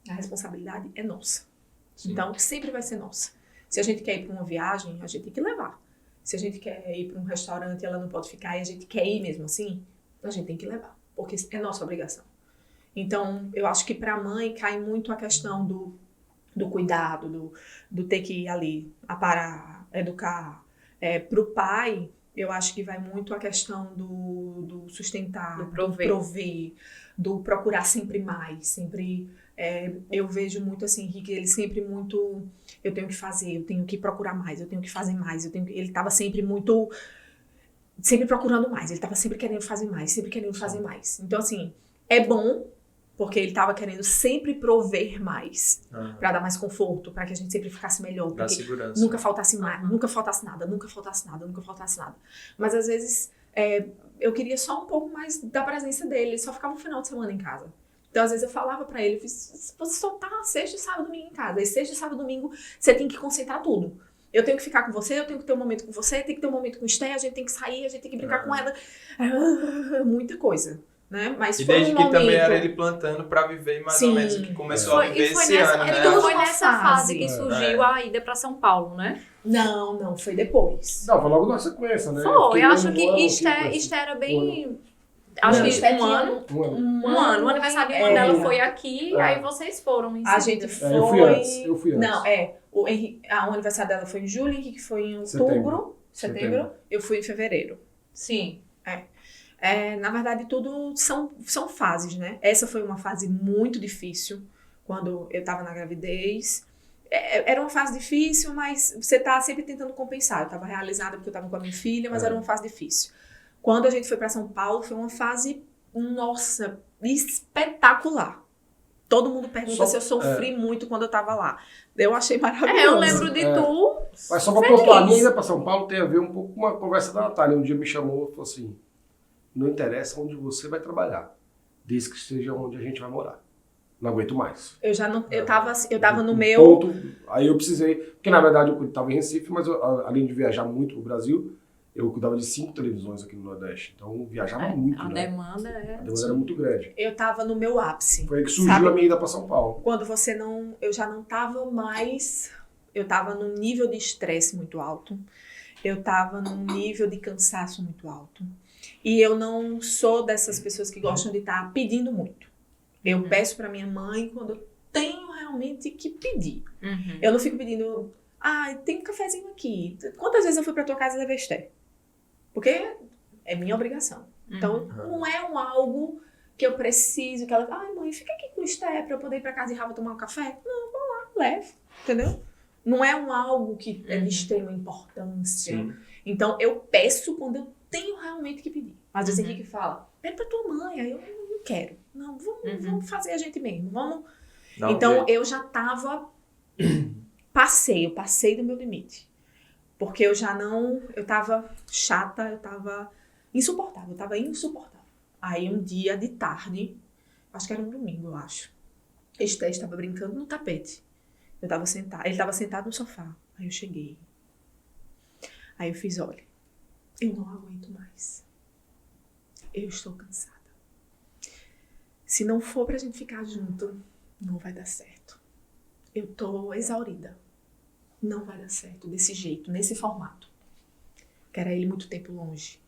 Speaker 3: a responsabilidade é nossa. Sim. Então, sempre vai ser nossa. Se a gente quer ir para uma viagem, a gente tem que levar. Se a gente quer ir para um restaurante e ela não pode ficar e a gente quer ir mesmo assim, a gente tem que levar. Porque é nossa obrigação. Então, eu acho que para a mãe cai muito a questão do cuidado, do ter que ir ali, aparar, educar. Para o pai, eu acho que vai muito a questão do sustentar, do prover, do procurar sempre mais, sempre... eu vejo muito assim, Henrique, ele sempre muito... Eu tenho que fazer, eu tenho que procurar mais, eu tenho que fazer mais, ele estava sempre muito... Sempre procurando mais, ele estava sempre querendo fazer mais, sempre querendo fazer mais. Então, assim, é bom, porque ele estava querendo sempre prover mais, para dar mais conforto, para que a gente sempre ficasse melhor,
Speaker 1: pra segurança.
Speaker 3: Nunca faltasse nada, nunca faltasse nada. Mas às vezes eu queria só um pouco mais da presença dele, ele só ficava um final de semana em casa. Então às vezes eu falava para ele, você só tá sexta, sábado, domingo em casa, e sexta, sábado, domingo você tem que concentrar tudo. Eu tenho que ficar com você, eu tenho que ter um momento com você, tem que ter um momento com o Esté, a gente tem que sair, a gente tem que brincar com ela. Muita coisa. Né? Mas
Speaker 1: e
Speaker 3: foi
Speaker 1: desde
Speaker 3: um
Speaker 1: que
Speaker 3: momento...
Speaker 1: também era ele plantando pra viver mais ou menos o que começou a viver esse ano, né?
Speaker 2: Então foi
Speaker 3: Uma
Speaker 2: nessa fase que
Speaker 3: fase.
Speaker 2: surgiu a ida pra São Paulo, né?
Speaker 3: Não, foi depois.
Speaker 4: Não, foi logo na sequência, né?
Speaker 2: Foi, eu acho que
Speaker 4: isto
Speaker 2: Esté era bem... Acho
Speaker 3: Não,
Speaker 2: que
Speaker 3: Esté
Speaker 2: um
Speaker 3: tinha
Speaker 2: ano.
Speaker 3: Um
Speaker 2: O aniversário de uma dela foi aqui, aí vocês foram em
Speaker 3: A
Speaker 2: seguida.
Speaker 3: gente foi...
Speaker 4: Eu fui antes.
Speaker 3: Não, o aniversário dela foi em julho, o Henrique foi em outubro, setembro. Eu fui em fevereiro.
Speaker 2: Sim.
Speaker 3: Na verdade, tudo são fases, né? Essa foi uma fase muito difícil, quando eu tava na gravidez. Era uma fase difícil, mas você tá sempre tentando compensar. Eu tava realizada porque eu tava com a minha filha, mas era uma fase difícil. Quando a gente foi pra São Paulo, foi uma fase, nossa, espetacular. Todo mundo pergunta se eu sofri muito quando eu tava lá. Eu achei maravilhoso.
Speaker 2: Eu lembro de tu.
Speaker 4: Mas só pra pontuar, a minha ida pra São Paulo tem a ver um pouco com uma conversa da Natália. Um dia me chamou e falou assim, não interessa onde você vai trabalhar, desde que esteja onde a gente vai morar. Não aguento mais.
Speaker 3: Eu tava no meu...
Speaker 4: Ponto, aí eu precisei, porque na verdade eu estava em Recife, mas além de viajar muito pro Brasil, eu cuidava de 5 televisões aqui no Nordeste. Então eu viajava muito,
Speaker 2: A
Speaker 4: né?
Speaker 2: demanda
Speaker 4: A demanda era muito grande.
Speaker 3: Eu tava no meu ápice.
Speaker 4: Foi aí que surgiu a minha ida para São Paulo.
Speaker 3: Quando você não... Eu já não tava mais... Eu tava num nível de estresse muito alto. Eu tava num nível de cansaço muito alto. E eu não sou dessas pessoas que gostam de estar pedindo muito. Eu peço pra minha mãe quando eu tenho realmente que pedir. Eu não fico pedindo... tem um cafezinho aqui. Quantas vezes eu fui pra tua casa e levei Esté? Porque é minha obrigação. Então, não é algo que eu preciso, que ela... Ai, mãe, fica aqui com o Esté pra eu poder ir pra casa de Rafa tomar um café. Não, vou lá, levo. Entendeu? Não é algo que é de extrema importância.
Speaker 1: Sim.
Speaker 3: Então, eu peço quando eu tenho realmente que pedir. Às vezes Henrique fala, pede pra tua mãe. Aí eu não quero. Não, vamos fazer a gente mesmo. Vamos.
Speaker 1: Dá um
Speaker 3: Então,
Speaker 1: jeito.
Speaker 3: eu já tava... eu passei do meu limite. Porque eu já não... Eu tava chata, eu tava insuportável. Aí, um dia de tarde, acho que era um domingo, eu acho. Esté estava brincando no tapete. Eu tava sentada, ele tava sentado no sofá. Aí eu cheguei. Aí eu fiz, olha, eu não aguento mais. Eu estou cansada. Se não for pra gente ficar junto, não vai dar certo. Eu tô exaurida. Não vai dar certo desse jeito, nesse formato. Que era ele muito tempo longe.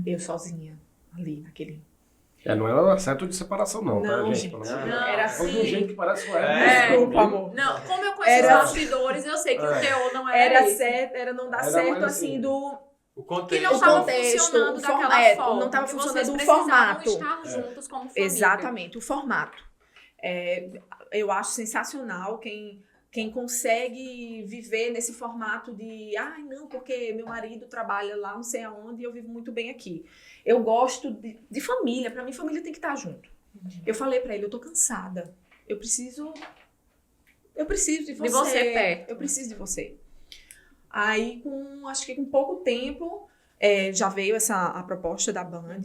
Speaker 3: Eu sozinha, ali, naquele...
Speaker 4: Não era certo de separação, não, tá,
Speaker 3: Não,
Speaker 4: gente?
Speaker 3: gente.
Speaker 4: Pelo amor de
Speaker 2: Não,
Speaker 4: Deus.
Speaker 3: era
Speaker 4: Foi de um
Speaker 3: assim.
Speaker 4: jeito que parece com ela.
Speaker 1: É.
Speaker 3: Desculpa, amor.
Speaker 2: Não, como eu conheço
Speaker 3: Era-
Speaker 2: os bastidores, eu sei que o teor não era
Speaker 3: Era
Speaker 2: esse.
Speaker 3: certo, era não dar
Speaker 4: Era
Speaker 3: certo,
Speaker 4: mais
Speaker 3: assim,
Speaker 4: assim.
Speaker 3: do...
Speaker 1: O
Speaker 2: Que
Speaker 1: contexto.
Speaker 2: não estava
Speaker 3: contexto,
Speaker 2: funcionando
Speaker 3: o
Speaker 2: daquela
Speaker 3: formato,
Speaker 2: forma.
Speaker 3: não estava
Speaker 2: que
Speaker 3: funcionando
Speaker 2: vocês
Speaker 3: o
Speaker 2: precisavam
Speaker 3: formato.
Speaker 2: estar juntos como família.
Speaker 3: Exatamente, o formato. Eu acho sensacional quem consegue viver nesse formato de ai, não, porque meu marido trabalha lá não sei aonde e eu vivo muito bem aqui. Eu gosto de família, pra mim família tem que estar junto. Eu falei pra ele, eu tô cansada, eu preciso de você.
Speaker 2: De você perto.
Speaker 3: Eu preciso de você. Aí, acho que com pouco tempo, já veio a proposta da Band.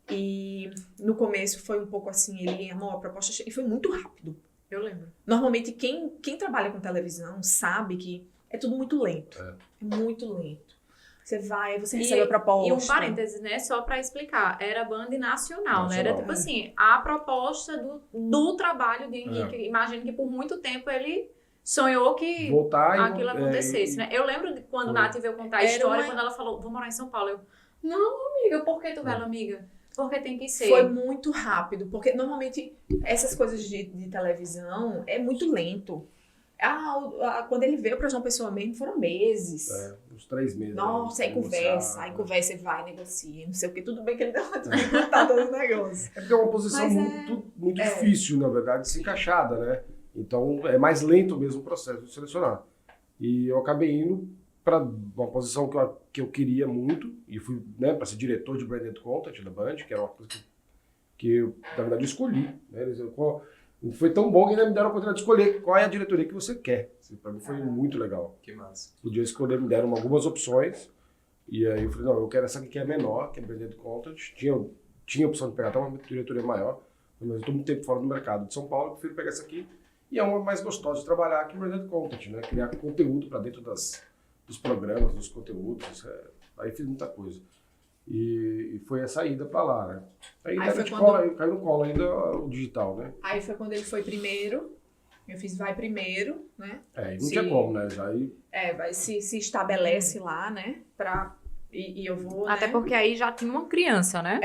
Speaker 3: E no começo foi um pouco assim, ele amou a proposta e foi muito rápido.
Speaker 2: Eu lembro.
Speaker 3: Normalmente, quem trabalha com televisão sabe que é tudo muito lento.
Speaker 4: É.
Speaker 3: É muito lento. Você vai, você recebe a proposta.
Speaker 2: E um parêntese, né? Só pra explicar. Era Band nacional, né? Era
Speaker 4: Nacional.
Speaker 2: tipo assim, a proposta do trabalho de Henrique. Imagino que por muito tempo ele sonhou que
Speaker 4: Voltar
Speaker 2: aquilo acontecesse, né? Eu lembro de quando Nath veio contar a
Speaker 3: Era
Speaker 2: história,
Speaker 3: uma-
Speaker 2: quando ela falou, vou morar em São Paulo. Eu, não, amiga, por que tu vai lá, amiga? Porque tem que ser.
Speaker 3: Foi muito rápido, porque normalmente essas coisas de televisão é muito lento. Quando ele veio pra João Pessoa mesmo, foram meses.
Speaker 4: Uns 3 meses.
Speaker 3: Nossa, aí
Speaker 4: negociar,
Speaker 3: conversa, e vai, negocia, não sei o que. Tudo bem que ele deu uma dificultada no negócio.
Speaker 4: É porque é uma posição
Speaker 3: Mas
Speaker 4: muito difícil, na verdade, de ser encaixada, né? Então é mais lento mesmo o processo de selecionar. E eu acabei indo para uma posição que eu queria muito, e fui, né, para ser diretor de Branded Content da Band, que era uma coisa que eu, na verdade, eu escolhi. Né? Foi tão bom que ainda me deram a oportunidade de escolher qual é a diretoria que você quer. Para mim foi muito legal.
Speaker 1: Que massa.
Speaker 4: Podia escolher, me deram algumas opções, e aí eu falei, não, eu quero essa aqui que é menor, que é Branded Content. Tinha a opção de pegar até uma diretoria maior, mas eu estou muito tempo fora do mercado de São Paulo, eu prefiro pegar essa aqui. E é uma mais gostosa de trabalhar que Branded Content, né? Criar conteúdo para dentro dos programas, dos conteúdos. Aí fiz muita coisa. E foi a saída para lá, né? Aí caiu no colo ainda o digital, né?
Speaker 3: Aí foi quando ele foi primeiro. Eu fiz vai primeiro, né?
Speaker 4: E não tinha como, né?
Speaker 3: Vai se estabelece lá, né? E eu vou,
Speaker 2: Até
Speaker 3: né?
Speaker 2: porque aí já tinha uma criança, né?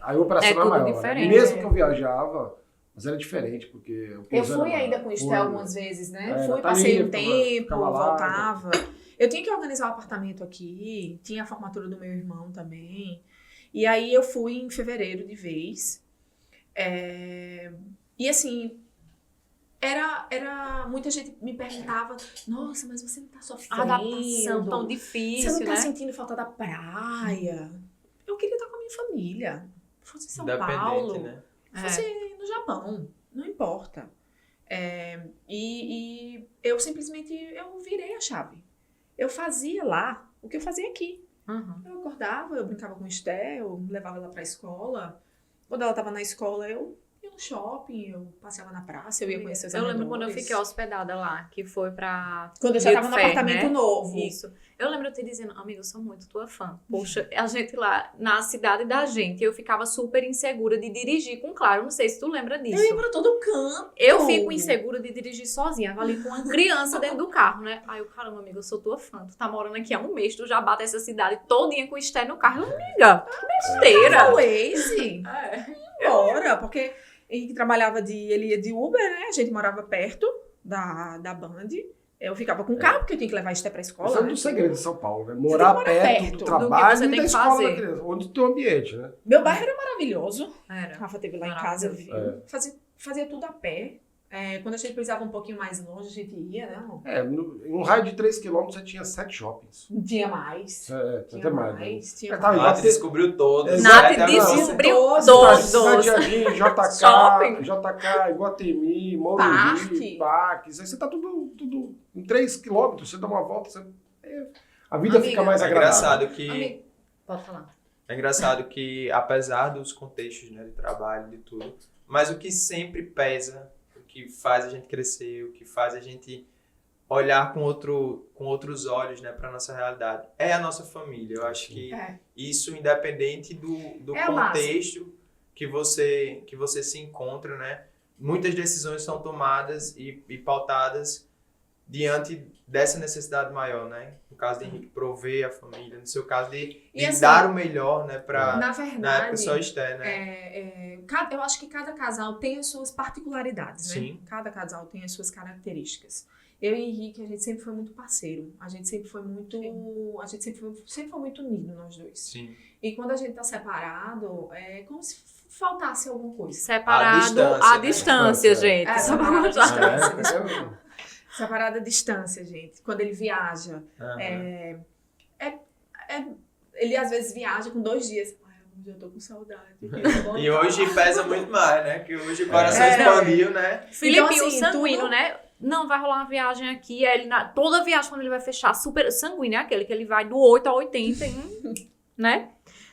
Speaker 4: Aí o operação
Speaker 2: É
Speaker 4: era
Speaker 2: tudo
Speaker 4: maior. Né?
Speaker 2: diferente.
Speaker 4: E mesmo que eu viajava, mas era diferente, porque...
Speaker 3: Eu fui ainda com o Esté algumas vezes, né? Fui, passei um tempo,
Speaker 4: ficava lá,
Speaker 3: voltava. Eu tinha que organizar o apartamento aqui, tinha a formatura do meu irmão também. E aí eu fui em fevereiro de vez. E assim, muita gente me perguntava, nossa, mas você não tá sofrendo?
Speaker 2: A adaptação tão difícil,
Speaker 3: Você não tá
Speaker 2: né?
Speaker 3: sentindo falta da praia? Eu queria estar com a minha família. Fosse em São
Speaker 1: Independente,
Speaker 3: Paulo,
Speaker 1: né?
Speaker 3: fosse no Japão, não importa. E eu simplesmente, eu virei a chave. Eu fazia lá o que eu fazia aqui.
Speaker 2: Uhum.
Speaker 3: Eu acordava, eu brincava com o Esté, eu levava ela pra escola. Quando ela tava na escola, eu ia no shopping, eu passeava na praça, eu ia conhecer os
Speaker 2: Eu lembro
Speaker 3: arredores.
Speaker 2: quando eu fiquei hospedada lá, que foi pra...
Speaker 3: Quando eu já
Speaker 2: Rio
Speaker 3: tava
Speaker 2: de
Speaker 3: no
Speaker 2: Fer,
Speaker 3: apartamento
Speaker 2: né?
Speaker 3: novo.
Speaker 2: Isso. Eu lembro eu te dizendo, amiga, eu sou muito tua fã. Poxa, a gente lá na cidade da gente, eu ficava super insegura de dirigir com Claro. Não sei se tu lembra disso.
Speaker 3: Eu ia pra todo canto.
Speaker 2: Eu fico insegura de dirigir sozinha, ali com uma criança dentro do carro, né? Aí eu, caramba, amiga, eu sou tua fã. Tu tá morando aqui há um mês, tu já bate essa cidade todinha com o Esté no carro. Eu, amiga, que besteira.
Speaker 3: O Waze. Bora, porque ele trabalhava ele ia de Uber, né? A gente morava perto da Band. Eu ficava com o carro, porque eu tinha que levar Esté pra escola.
Speaker 4: Esse é um
Speaker 3: né?
Speaker 4: dos segredos de São Paulo, né?
Speaker 3: tem que
Speaker 4: Morar
Speaker 3: morar
Speaker 4: perto
Speaker 3: perto
Speaker 4: do
Speaker 3: do
Speaker 4: trabalho
Speaker 2: você
Speaker 4: e
Speaker 2: tem
Speaker 4: da
Speaker 2: que
Speaker 4: escola
Speaker 2: fazer.
Speaker 4: da criança, onde tem um ambiente, né?
Speaker 3: Meu bairro era maravilhoso.
Speaker 2: Era.
Speaker 3: Rafa teve lá em casa, viu?
Speaker 4: É.
Speaker 3: Fazia tudo a pé. Quando a gente precisava um pouquinho mais longe, a gente ia, né?
Speaker 4: Em um raio de 3 km você tinha 7 shoppings.
Speaker 3: Tinha mais.
Speaker 4: Até mais. Né?
Speaker 3: Tinha
Speaker 4: Tá,
Speaker 1: Nath descobriu todos.
Speaker 2: Nath
Speaker 1: Até agora.
Speaker 2: descobriu
Speaker 3: Todos.
Speaker 2: todos.
Speaker 4: Cidade Jardim,
Speaker 2: Shopping.
Speaker 4: JK, Iguatemi, Morumbi, Parque. Isso aí você tá tudo em 3 km. Você dá uma volta, a vida
Speaker 3: Amiga,
Speaker 4: fica mais
Speaker 1: É
Speaker 4: agradável.
Speaker 1: engraçado que...
Speaker 3: Amiga,
Speaker 2: Pode falar.
Speaker 1: É engraçado que, apesar dos contextos, né, de trabalho, de tudo, mas o que sempre pesa, o que faz a gente crescer, o que faz a gente olhar com outros olhos, né, para nossa realidade, é a nossa família. Eu acho que isso, independente do
Speaker 3: É a base.
Speaker 1: contexto que você se encontra, né, muitas decisões são tomadas e pautadas diante dessa necessidade maior, né? No caso de Henrique, prover a família, no seu caso de
Speaker 3: assim,
Speaker 1: dar o melhor, né, para
Speaker 3: na
Speaker 1: na época
Speaker 3: verdade,
Speaker 1: só Esté, né?
Speaker 3: eu acho que cada casal tem as suas particularidades, né?
Speaker 1: Sim.
Speaker 3: Cada casal tem as suas características. Eu e Henrique, a gente sempre foi muito parceiro. A gente sempre foi muito... A gente sempre foi muito unido, nós dois.
Speaker 1: Sim.
Speaker 3: E quando a gente tá separado, é como se faltasse alguma coisa.
Speaker 2: Separado
Speaker 1: À
Speaker 2: à distância,
Speaker 1: distância,
Speaker 2: gente. Só pra
Speaker 3: separado à
Speaker 2: constar.
Speaker 3: distância. Separado à distância, gente. Quando ele viaja,
Speaker 1: Aham.
Speaker 3: ele às vezes viaja com 2 dias. Ai, eu tô com saudade.
Speaker 1: E hoje pesa muito mais, né? Que hoje o coração
Speaker 3: É.
Speaker 1: expandiu, né?
Speaker 2: Felipe,
Speaker 3: Então,
Speaker 2: o
Speaker 3: assim,
Speaker 2: sanguíneo,
Speaker 3: tudo-
Speaker 2: né? Não, vai rolar uma viagem aqui. Aí toda viagem, quando ele vai fechar, super sanguíneo, é aquele que ele vai do 8 a 80, né?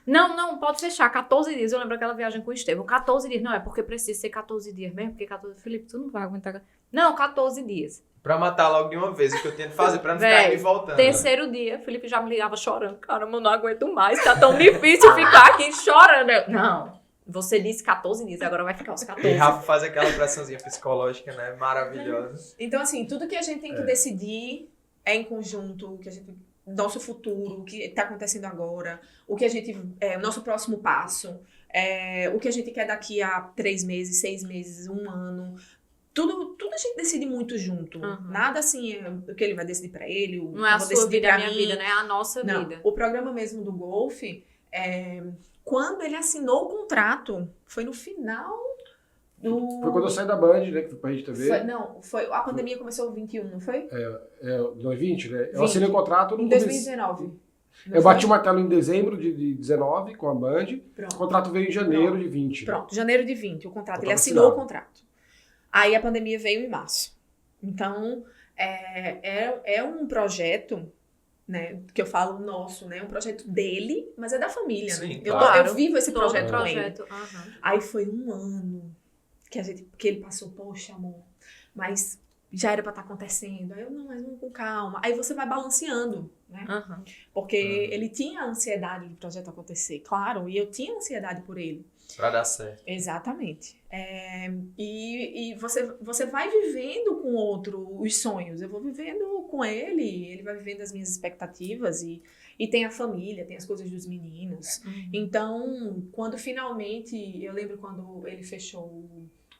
Speaker 2: Não, pode fechar. 14 dias. Eu lembro aquela viagem com o Estevão. 14 dias. Não, é porque precisa ser 14 dias mesmo. Porque 14... Felipe, tu não vai aguentar. Não, 14 dias.
Speaker 1: Pra matar logo de uma vez, o que eu tento fazer, pra não
Speaker 2: Véi,
Speaker 1: ficar me voltando.
Speaker 2: Terceiro dia, Felipe já me ligava chorando. Caramba, eu não aguento mais. Tá tão difícil ficar aqui chorando. Não. Você disse 14 dias, agora vai ficar os 14.
Speaker 1: E Rafa faz aquela pressãozinha psicológica, né? Maravilhosa.
Speaker 3: Então, assim, tudo que a gente tem que decidir é em conjunto, o que a gente, nosso futuro, o que está acontecendo agora, o que a gente, o nosso próximo passo, o que a gente quer daqui a 3 meses, 6 meses, 1 ano. Tudo a gente decide muito junto.
Speaker 2: Uhum.
Speaker 3: Nada assim, o que ele vai decidir pra ele,
Speaker 2: Não é a
Speaker 3: eu vou
Speaker 2: sua
Speaker 3: decidir
Speaker 2: vida, é a
Speaker 3: pra
Speaker 2: minha
Speaker 3: mim.
Speaker 2: vida, né? É a nossa
Speaker 3: Não,
Speaker 2: vida.
Speaker 3: o programa mesmo do golfe, quando ele assinou o contrato, foi no final do...
Speaker 4: Foi quando eu saí da Band, né? Que foi pra Rede TV.
Speaker 3: A pandemia começou em 21, não foi?
Speaker 4: 2020, né? Eu
Speaker 3: 20.
Speaker 4: assinei o contrato no
Speaker 3: Em
Speaker 4: começo.
Speaker 3: 2019.
Speaker 4: Eu bati o martelo em dezembro de 19 com a Band. O
Speaker 3: Pronto.
Speaker 4: contrato veio em janeiro de 20. Né?
Speaker 3: Pronto, janeiro de 20, o contrato. Ele
Speaker 4: Contrato
Speaker 3: assinou
Speaker 4: assinado.
Speaker 3: o contrato. Aí a pandemia veio em março. Então, é um projeto, né, que eu falo nosso, né, um projeto dele, mas é da família,
Speaker 1: Sim,
Speaker 3: né?
Speaker 1: claro.
Speaker 3: Eu vivo esse
Speaker 2: Todo
Speaker 3: projeto com ele.
Speaker 2: projeto. Aham.
Speaker 3: Aí foi 1 ano que ele passou, poxa, amor, mas já era pra estar acontecendo. Aí eu, não, mas vamos com calma. Aí você vai balanceando, né?
Speaker 2: Aham.
Speaker 3: Porque ele tinha a ansiedade do projeto acontecer, claro, e eu tinha ansiedade por ele.
Speaker 1: Pra dar certo.
Speaker 3: Exatamente. E você vai vivendo com o outro os sonhos. Eu vou vivendo com ele vai vivendo as minhas expectativas e tem a família, tem as coisas dos meninos. Então, quando finalmente, eu lembro quando ele fechou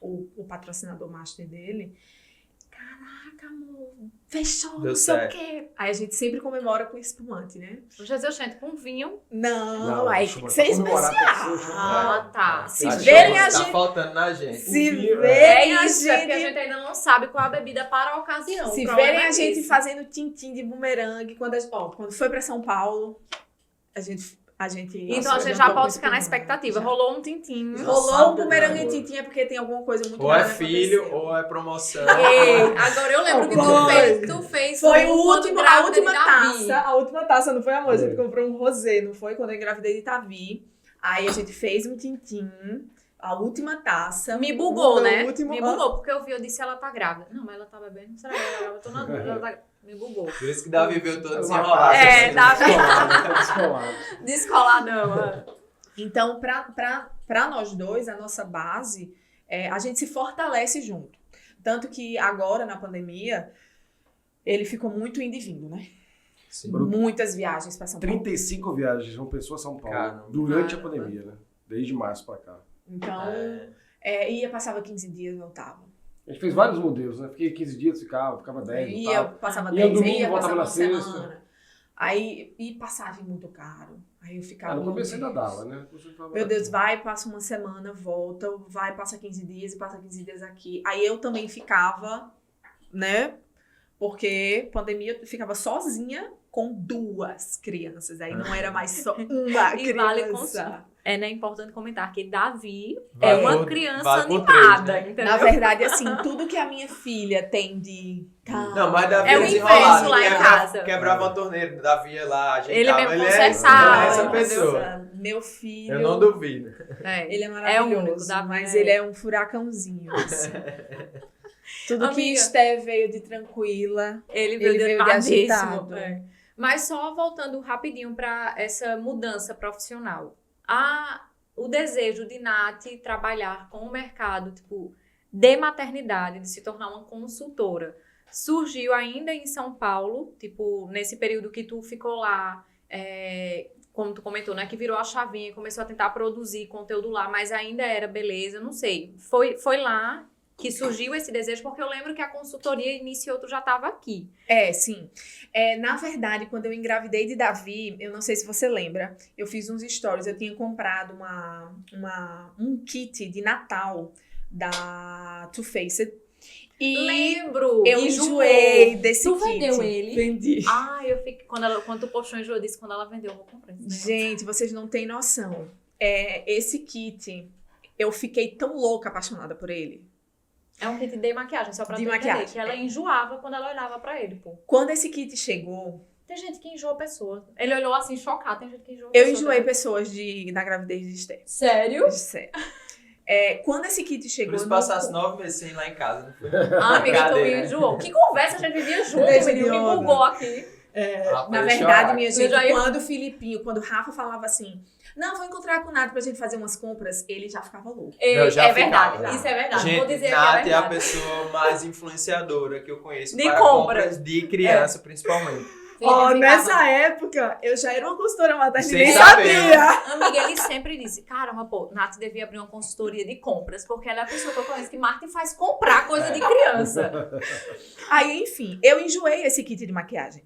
Speaker 3: o patrocinador master dele, caraca, amor, fechou,
Speaker 1: Deu
Speaker 3: não sei
Speaker 1: certo.
Speaker 3: o quê. Aí a gente sempre comemora com espumante, né?
Speaker 2: Jesus, gente, com vinho.
Speaker 3: Não, aí tem que ser
Speaker 4: pra comemorar, tem que ser
Speaker 3: especial.
Speaker 2: Ah, tá.
Speaker 3: Se
Speaker 1: Acho
Speaker 3: verem
Speaker 1: que
Speaker 3: a
Speaker 1: tá
Speaker 3: gente...
Speaker 1: faltando na gente.
Speaker 3: Se
Speaker 4: vinho,
Speaker 3: verem
Speaker 2: É
Speaker 3: a
Speaker 2: isso, é porque a
Speaker 3: gente...
Speaker 2: gente ainda não sabe qual a bebida para a ocasião.
Speaker 3: Se
Speaker 2: O problema
Speaker 3: verem
Speaker 2: é
Speaker 3: a gente
Speaker 2: esse.
Speaker 3: fazendo tintim de bumerangue, quando foi pra São Paulo, a gente
Speaker 2: Então a gente já pode ficar na expectativa. Rolou um tintim.
Speaker 3: Rolou um bumerangue em tintim, é porque tem alguma coisa muito
Speaker 1: Ou é
Speaker 3: grande
Speaker 1: filho,
Speaker 3: aconteceu.
Speaker 1: ou é promoção.
Speaker 2: Ei, agora eu lembro que tu fez.
Speaker 3: Foi
Speaker 2: quando
Speaker 3: a
Speaker 2: grávida
Speaker 3: última
Speaker 2: de Davi.
Speaker 3: taça. A última taça, não foi, amor? A gente
Speaker 4: Foi.
Speaker 3: comprou um rosé, não foi? Quando eu engravidei de Tavi. Aí a gente fez um tintim, a última taça.
Speaker 2: Me bugou,
Speaker 3: o
Speaker 2: né?
Speaker 3: último-
Speaker 2: Me bugou, porque eu disse ela tá grávida. Não, mas ela tá bebendo. Será que ela tá grávida? Eu tô na dúvida. Ela tá... Me bugou.
Speaker 1: Por isso que Davi veio todo
Speaker 4: Uma
Speaker 1: desenrolado.
Speaker 4: taça,
Speaker 2: É,
Speaker 1: assim.
Speaker 2: Davi.
Speaker 4: Descolado.
Speaker 2: Descoladão.
Speaker 3: Então, pra nós dois, a nossa base, a gente se fortalece junto. Tanto que agora, na pandemia, ele ficou muito indo e vindo, né?
Speaker 1: Sim.
Speaker 3: Muitas viagens pra São Paulo.
Speaker 4: 35 viagens de uma pessoa a São Paulo
Speaker 1: Caramba.
Speaker 4: durante a
Speaker 3: Caramba.
Speaker 4: pandemia, né? Desde março pra cá.
Speaker 3: Então, ia, passava 15 dias, voltava.
Speaker 4: A gente fez vários modelos, né? Fiquei 15 dias, ficava 10 e
Speaker 3: Ia,
Speaker 4: tal.
Speaker 3: passava
Speaker 4: Ia
Speaker 3: 10,
Speaker 4: domingo,
Speaker 3: ia,
Speaker 4: voltava
Speaker 3: passava
Speaker 4: na
Speaker 3: uma
Speaker 4: sexta.
Speaker 3: semana. Aí, e passagem muito caro. Aí eu ficava...
Speaker 4: No começo
Speaker 3: meu
Speaker 4: ainda
Speaker 3: Deus.
Speaker 4: dava, né?
Speaker 3: Meu Deus, vai, passa uma semana, volta, vai, passa 15 dias e passa 15 dias aqui. Aí eu também ficava, né? Porque pandemia eu ficava sozinha com 2 crianças. Aí não era mais só uma
Speaker 2: E vale
Speaker 3: criança.
Speaker 2: É, né, importante comentar que Davi
Speaker 1: Vale
Speaker 2: é uma
Speaker 1: por-
Speaker 2: criança
Speaker 1: vale por
Speaker 2: animada,
Speaker 1: 3, né?
Speaker 2: entendeu?
Speaker 3: Na verdade, assim, tudo que a minha filha tem de calma.
Speaker 1: Não, mas Davi
Speaker 2: É o inverso lá em casa.
Speaker 1: Quebrava a torneira, Davi ia lá, ajeitava.
Speaker 2: Ele mesmo
Speaker 1: ele
Speaker 2: consertava,
Speaker 1: é essa
Speaker 2: entendeu?
Speaker 1: pessoa.
Speaker 3: Meu filho.
Speaker 1: Eu não duvido.
Speaker 3: Ele é
Speaker 2: É
Speaker 3: maravilhoso,
Speaker 2: único, Davi.
Speaker 3: mas ele é um furacãozinho. Assim. Tudo que
Speaker 2: Amiga.
Speaker 3: Esté veio de tranquila.
Speaker 2: Ele
Speaker 3: Ele veio de
Speaker 2: animadíssimo.
Speaker 3: agitado.
Speaker 2: É. Mas só voltando rapidinho para essa mudança profissional. O desejo de Nath trabalhar com o mercado, tipo, de maternidade, de se tornar uma consultora, surgiu ainda em São Paulo, tipo, nesse período que tu ficou lá, como tu comentou, né, que virou a chavinha e começou a tentar produzir conteúdo lá, mas ainda era beleza, não sei. Foi lá que surgiu esse desejo, porque eu lembro que a consultoria iniciou, tu já estava aqui.
Speaker 3: Sim. Na verdade, quando eu engravidei de Davi, eu não sei se você lembra, eu fiz uns stories, eu tinha comprado um kit de Natal da Too Faced. E
Speaker 2: Lembro!
Speaker 3: eu
Speaker 2: Enjoou.
Speaker 3: enjoei desse
Speaker 2: Tu
Speaker 3: kit.
Speaker 2: vendeu ele?
Speaker 3: Vendi.
Speaker 2: Eu fiquei. Quando tu postou enjoou, eu disse quando ela vendeu, eu vou comprar esse negócio.
Speaker 3: Gente, vocês não têm noção. Esse kit, eu fiquei tão louca, apaixonada por ele.
Speaker 2: É um kit de maquiagem, só pra
Speaker 3: De
Speaker 2: tu entender,
Speaker 3: maquiagem.
Speaker 2: que ela enjoava quando ela olhava pra ele, pô.
Speaker 3: Quando esse kit chegou,
Speaker 2: Tem gente que enjoa a pessoa. Ele olhou assim, chocado, tem gente que enjoa a
Speaker 3: eu
Speaker 2: pessoa.
Speaker 3: enjoei pessoas da gravidez de Esther.
Speaker 2: Sério?
Speaker 3: Sério. Quando esse kit chegou...
Speaker 1: Por isso
Speaker 3: eu não-
Speaker 1: passasse 9 meses sem ir lá em casa, não foi?
Speaker 2: Ah, amiga, tu me
Speaker 1: Brincadeira.
Speaker 2: enjoou. Que conversa a gente vivia junto,
Speaker 3: Beijo
Speaker 2: menino,
Speaker 3: de
Speaker 2: me
Speaker 3: onda.
Speaker 2: bugou aqui.
Speaker 1: Rapaz,
Speaker 3: Na
Speaker 1: eu
Speaker 3: verdade,
Speaker 1: chorava.
Speaker 3: minha
Speaker 2: Eu
Speaker 3: gente,
Speaker 2: já ia-
Speaker 3: quando o Rafa falava assim, não, vou encontrar com o Nath pra gente fazer umas compras, ele já ficava louco.
Speaker 1: Eu já
Speaker 2: É verdade,
Speaker 1: ficava.
Speaker 2: isso é verdade. Vou
Speaker 1: Gente,
Speaker 2: dizer que
Speaker 1: Nath
Speaker 2: é
Speaker 1: é a
Speaker 2: verdade.
Speaker 1: pessoa mais influenciadora que eu conheço
Speaker 2: De
Speaker 1: para
Speaker 2: compras.
Speaker 1: compras de criança, principalmente.
Speaker 3: Ó,
Speaker 2: Ele
Speaker 3: nessa época, eu já era uma consultora materna e
Speaker 1: Sem
Speaker 3: nem
Speaker 1: saber.
Speaker 3: sabia.
Speaker 2: Amiga, ele sempre disse, caramba, pô, Nath devia abrir uma consultoria de compras, porque ela é a pessoa que eu conheço que Marta faz comprar coisa de criança.
Speaker 3: Aí, enfim, eu enjoei esse kit de maquiagem.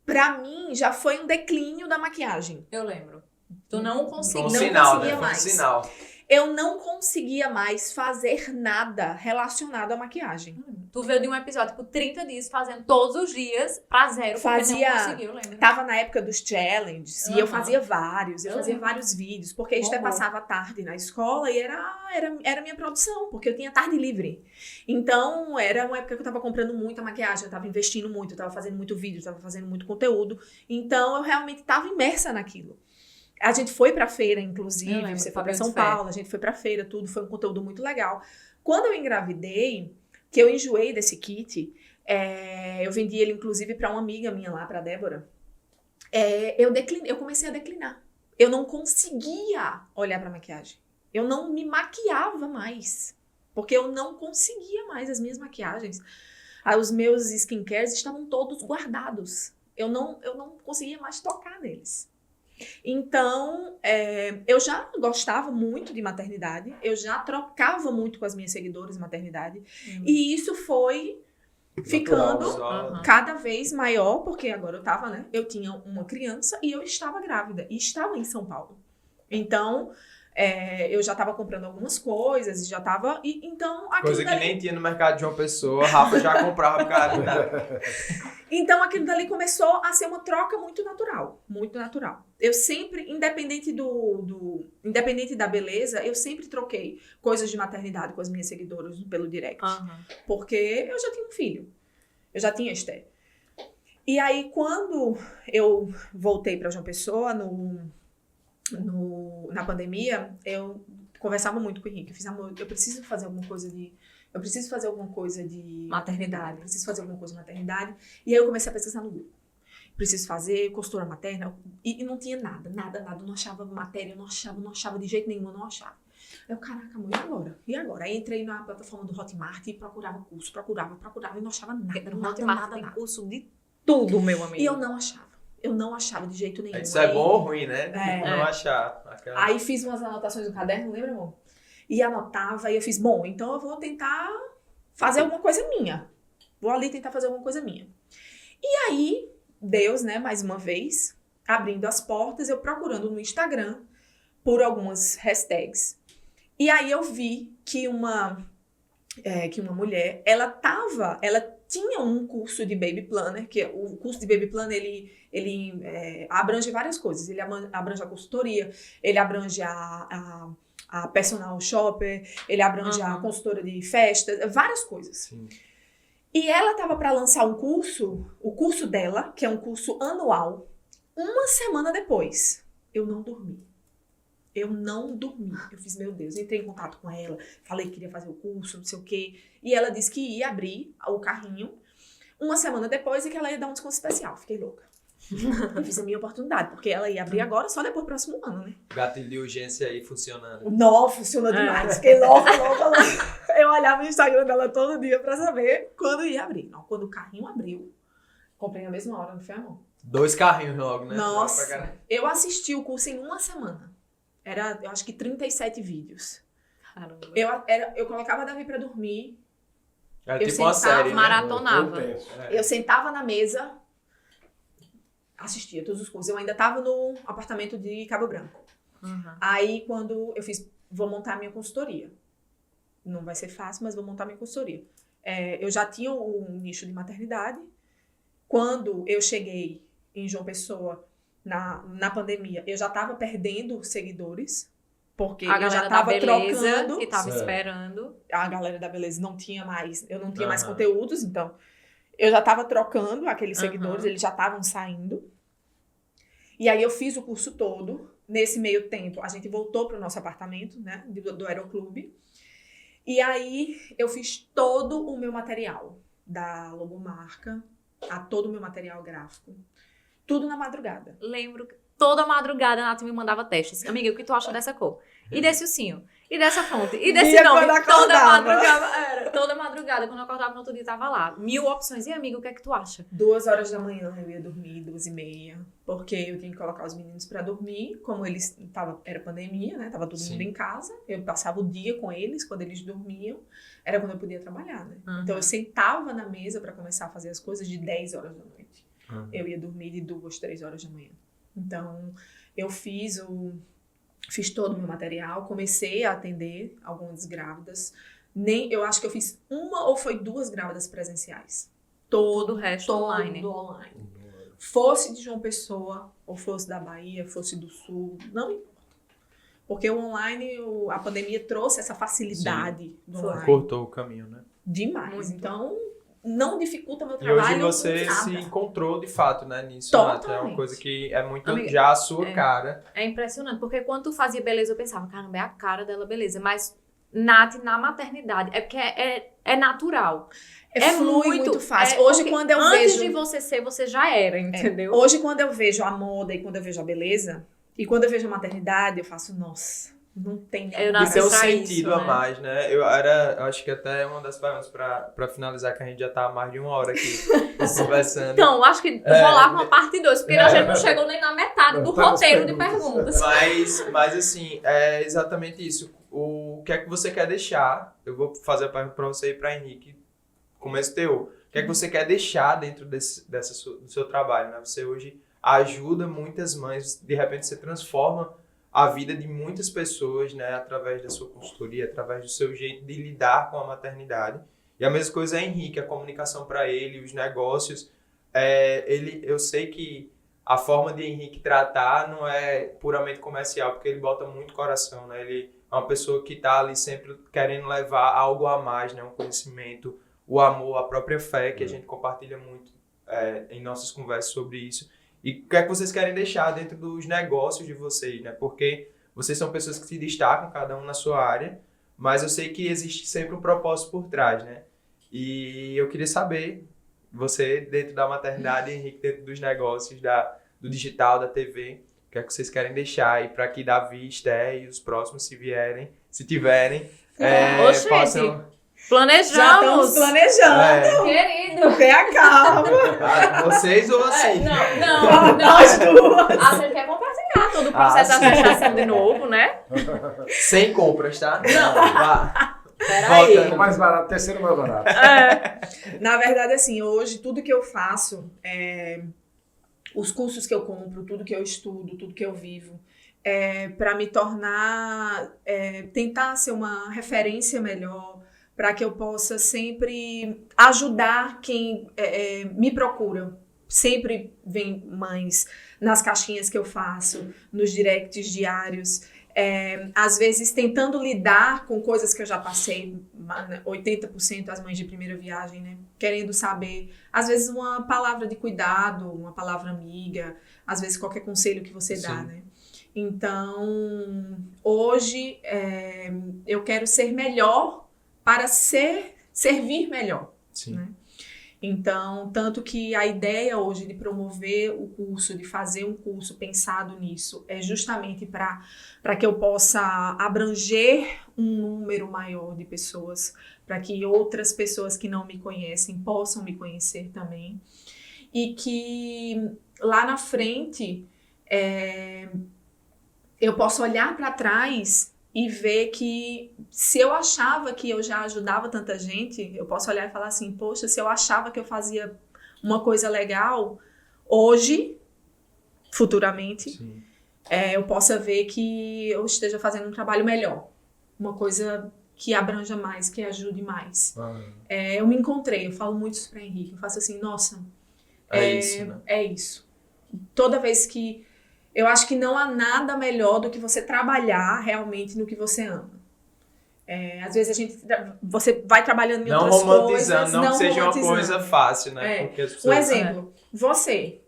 Speaker 3: Pra mim, já foi um declínio da maquiagem.
Speaker 2: Eu lembro. Tu não
Speaker 1: Foi
Speaker 2: conseguiu.
Speaker 1: um
Speaker 3: não
Speaker 1: sinal,
Speaker 3: conseguia
Speaker 1: né? Foi um
Speaker 3: mais.
Speaker 1: sinal.
Speaker 3: Eu não conseguia mais fazer nada relacionado à maquiagem.
Speaker 2: Tu veio de um episódio, tipo, 30 dias fazendo todos os dias pra zero, porque
Speaker 3: Fazia-
Speaker 2: não conseguiu, eu lembro.
Speaker 3: Tava na época dos challenges e eu
Speaker 2: Aham.
Speaker 3: fazia vários. Eu
Speaker 2: Eu
Speaker 3: fazia
Speaker 2: lembro.
Speaker 3: vários vídeos, porque a gente
Speaker 2: Bombou.
Speaker 3: passava a tarde na escola e era minha produção, porque eu tinha tarde livre. Então, era uma época que eu tava comprando muita maquiagem, eu tava investindo muito, eu tava fazendo muito vídeo, eu tava fazendo muito conteúdo. Então, eu realmente tava imersa naquilo. A gente foi pra feira,
Speaker 2: Eu
Speaker 3: inclusive,
Speaker 2: lembro,
Speaker 3: você foi
Speaker 2: Fabiano
Speaker 3: pra São
Speaker 2: de Fé.
Speaker 3: Paulo, a gente foi pra feira, tudo, foi um conteúdo muito legal. Quando eu engravidei, que eu enjoei desse kit, eu vendi ele, inclusive, pra uma amiga minha lá, pra Débora. Eu comecei a declinar. Eu não conseguia olhar pra maquiagem. Eu não me maquiava mais. Porque eu não conseguia mais as minhas maquiagens. Os meus skincares estavam todos guardados. Eu não conseguia mais tocar neles. Então, eu já gostava muito de maternidade. Eu já trocava muito com as minhas seguidoras de maternidade. E isso foi ficando
Speaker 1: Natural, só-
Speaker 3: cada vez maior, porque agora eu tinha uma criança e eu estava grávida, e estava em São Paulo. Então, eu já estava comprando algumas coisas, e já estava, então aquilo
Speaker 1: Coisa que
Speaker 3: dali,
Speaker 1: nem tinha no mercado de uma pessoa, Rafa já comprava por causa de nada.
Speaker 3: então aquilo dali começou a ser uma troca muito natural, muito natural. Eu sempre, independente da beleza, eu sempre troquei coisas de maternidade com as minhas seguidoras pelo direct. Porque eu já tinha um filho. Eu já tinha Esther. E aí, quando eu voltei para João Pessoa, na pandemia, eu conversava muito com o Henrique. Eu fiz, amor, eu preciso fazer alguma coisa de maternidade. Preciso fazer alguma coisa de maternidade. E aí eu comecei a pesquisar no Google. Preciso fazer costura materna. E não tinha nada. Eu não achava matéria, eu não achava de jeito nenhum, eu não achava. Eu, caraca, amor, e agora? Aí entrei na plataforma do Hotmart e procurava curso, procurava e não achava nada.
Speaker 2: No
Speaker 3: nada,
Speaker 2: Hotmart
Speaker 3: nada,
Speaker 2: tem
Speaker 3: nada.
Speaker 2: curso de tudo, meu amigo.
Speaker 3: E eu não achava. Eu não achava de jeito nenhum.
Speaker 1: Isso é bom ou ruim, né?
Speaker 3: É.
Speaker 1: Não achar. Aquela-
Speaker 3: Aí fiz umas anotações no caderno, lembra, amor? E anotava, e eu fiz, bom, então eu vou tentar fazer alguma coisa minha. Vou ali tentar fazer alguma coisa minha. E aí, Deus, né, mais uma vez, abrindo as portas, eu procurando no Instagram por algumas hashtags. E aí eu vi que uma mulher, ela tinha um curso de Baby Planner, que o curso de Baby Planner, ele abrange várias coisas. Ele abrange a consultoria, ele abrange a personal shopper, ele abrange a consultora de festas, várias coisas.
Speaker 1: Sim.
Speaker 3: E ela estava para lançar um curso, o curso dela, que é um curso anual, uma semana depois. Eu não dormi. Eu fiz, meu Deus, entrei em contato com ela, falei que queria fazer o curso, não sei o quê. E ela disse que ia abrir o carrinho uma semana depois e que ela ia dar um desconto especial. Fiquei louca. Eu fiz a minha oportunidade, porque ela ia abrir agora só depois do próximo ano, né?
Speaker 1: Gatilho de urgência aí funcionando.
Speaker 3: Não, funcionou demais. Fiquei louca. Eu olhava no Instagram dela todo dia pra saber quando ia abrir. Não, quando o carrinho abriu, comprei na mesma hora, não foi, amor?
Speaker 1: 2 carrinhos logo, né?
Speaker 3: Nossa, eu assisti o curso em uma semana. Eu acho que 37 vídeos.
Speaker 2: Caramba.
Speaker 3: Eu colocava a Davi pra dormir.
Speaker 1: Era
Speaker 3: Eu
Speaker 1: tipo uma
Speaker 3: sentava,
Speaker 1: série, né?
Speaker 2: maratonava.
Speaker 3: Eu sentava na mesa, assistia todos os cursos. Eu ainda tava no apartamento de Cabo Branco. Aí, quando eu fiz, vou montar a minha consultoria. Não vai ser fácil, mas vou montar a minha consultoria. Eu já tinha um nicho de maternidade. Quando eu cheguei em João Pessoa, na pandemia, eu já tava perdendo seguidores. Porque
Speaker 2: A
Speaker 3: eu já
Speaker 2: galera da
Speaker 3: tava
Speaker 2: beleza,
Speaker 3: trocando.
Speaker 2: que tava
Speaker 4: Certo.
Speaker 2: esperando.
Speaker 3: A galera da beleza não tinha mais, eu não tinha mais
Speaker 1: Aham.
Speaker 3: conteúdos, então eu já tava trocando aqueles
Speaker 2: Aham.
Speaker 3: seguidores, eles já estavam saindo. E aí eu fiz o curso todo. Nesse meio tempo, a gente voltou pro nosso apartamento, né, do Aeroclube. E aí eu fiz todo o meu material, da logomarca a todo o meu material gráfico. Tudo na madrugada.
Speaker 2: Lembro que toda madrugada a Nath me mandava testes. Amiga, o que tu acha dessa cor? E desse ursinho? E dessa fonte? E desse
Speaker 3: Via
Speaker 2: nome?
Speaker 3: quando
Speaker 2: Toda
Speaker 3: acordava.
Speaker 2: madrugada. Toda madrugada, quando eu acordava no outro dia, tava lá. 1000 opções. E amiga, o que é que tu acha?
Speaker 3: 2 horas da manhã eu ia dormir, 2h30, porque eu tinha que colocar os meninos pra dormir, como era pandemia, né? Tava todo
Speaker 1: Sim.
Speaker 3: mundo em casa, eu passava o dia com eles, quando eles dormiam, era quando eu podia trabalhar, né?
Speaker 2: Uhum.
Speaker 3: Então eu sentava na mesa pra começar a fazer as coisas de 10 horas da noite.
Speaker 1: Uhum.
Speaker 3: Eu ia dormir de 2, 3 horas da manhã. Então eu fiz todo o meu material, comecei a atender algumas grávidas. Eu acho que eu fiz 1 ou foi 2 grávidas presenciais.
Speaker 2: Todo o resto online.
Speaker 3: Online. Fosse de João Pessoa, ou fosse da Bahia, fosse do Sul, não importa. Porque o online, a pandemia trouxe essa facilidade do online.
Speaker 1: Cortou o caminho, né?
Speaker 3: Demais.
Speaker 2: Muito.
Speaker 3: Então, não dificulta meu
Speaker 1: E
Speaker 3: trabalho.
Speaker 1: hoje você
Speaker 3: nada.
Speaker 1: se encontrou de fato, né, nisso,
Speaker 3: Totalmente.
Speaker 1: Nath. É uma coisa que é muito
Speaker 2: Amiga,
Speaker 1: já a sua cara.
Speaker 2: É impressionante, porque quando tu fazia beleza, eu pensava, caramba, é a cara dela, beleza. Mas Nath, na maternidade, é porque é natural.
Speaker 3: Flui muito fácil. Hoje,
Speaker 2: porque
Speaker 3: quando eu
Speaker 2: antes
Speaker 3: vejo...
Speaker 2: de você ser, você já era, entendeu?
Speaker 3: Hoje, quando eu vejo a moda e quando eu vejo a beleza, e quando eu vejo a maternidade, eu faço, nossa, não tem nem...
Speaker 2: Eu
Speaker 1: E
Speaker 2: nasci
Speaker 1: tem um
Speaker 2: pra
Speaker 1: sentido
Speaker 2: isso,
Speaker 1: a
Speaker 2: né?
Speaker 1: mais, né? Eu acho que até uma das perguntas pra finalizar, que a gente já tá há mais de 1 hora aqui conversando.
Speaker 2: Então, acho que rolar uma parte 2, porque a gente não chegou nem na metade
Speaker 4: Não
Speaker 2: do
Speaker 4: tá nas
Speaker 2: roteiro de
Speaker 4: perguntas.
Speaker 2: perguntas.
Speaker 1: Mas assim, é exatamente isso. O que é que você quer deixar? Eu vou fazer a pergunta pra você e pra Henrique. Começo teu. O que é que você quer deixar dentro do seu trabalho, né? Você hoje ajuda muitas mães, de repente você transforma a vida de muitas pessoas, né? Através da sua consultoria, através do seu jeito de lidar com a maternidade. E a mesma coisa é Henrique, a comunicação para ele, os negócios. Eu sei que a forma de Henrique tratar não é puramente comercial, porque ele bota muito coração, né? Ele é uma pessoa que está ali sempre querendo levar algo a mais, né? Um conhecimento, o amor, a própria fé, que a gente compartilha muito em nossas conversas sobre isso. E o que é que vocês querem deixar dentro dos negócios de vocês, né? Porque vocês são pessoas que se destacam, cada um na sua área, mas eu sei que existe sempre um propósito por trás, né? E eu queria saber, você dentro da maternidade, Henrique dentro dos negócios, do digital, da TV, o que é que vocês querem deixar aí para que Davi, Esté e os próximos, se tiverem,
Speaker 2: Oxente.
Speaker 1: possam...
Speaker 3: Já estamos
Speaker 2: Planejamos!
Speaker 3: planejando.
Speaker 2: Querido!
Speaker 3: Tenha calma.
Speaker 1: Vocês ou assim?
Speaker 2: Não.
Speaker 3: Nós duas.
Speaker 2: Você quer compartilhar todo o processo da
Speaker 1: sim.
Speaker 2: gestação de novo, né?
Speaker 1: Sem compras, tá? Não.
Speaker 3: Peraí.
Speaker 4: É o mais barato, terceiro mais barato.
Speaker 3: Na verdade, assim, hoje tudo que eu faço, os cursos que eu compro, tudo que eu estudo, tudo que eu vivo, para me tornar, tentar ser uma referência melhor, para que eu possa sempre ajudar quem me procura. Sempre vem mães nas caixinhas que eu faço, nos directs diários, às vezes tentando lidar com coisas que eu já passei, 80% as mães de primeira viagem, né? Querendo saber, às vezes uma palavra de cuidado, uma palavra amiga, às vezes qualquer conselho que você dá, né? Então, hoje eu quero ser melhor para servir melhor.
Speaker 1: Sim.
Speaker 3: Né? Então, tanto que a ideia hoje de promover o curso, de fazer um curso pensado nisso, é justamente para que eu possa abranger um número maior de pessoas, para que outras pessoas que não me conhecem possam me conhecer também. E que lá na frente eu possa olhar para trás e ver que se eu achava que eu já ajudava tanta gente, eu posso olhar e falar assim, poxa, se eu achava que eu fazia uma coisa legal, hoje, futuramente, eu possa ver que eu esteja fazendo um trabalho melhor. Uma coisa que abranja mais, que ajude mais. Eu me encontrei, eu falo muito isso para Henrique, eu faço assim, nossa,
Speaker 1: isso, né?
Speaker 3: É isso. Toda vez que eu acho que não há nada melhor do que você trabalhar realmente no que você ama. Às vezes você vai trabalhando em
Speaker 1: não
Speaker 3: outras
Speaker 1: romantizando,
Speaker 3: coisas.
Speaker 1: não que seja uma
Speaker 3: romantizando.
Speaker 1: coisa fácil, né? Porque as pessoas...
Speaker 3: Um exemplo, você.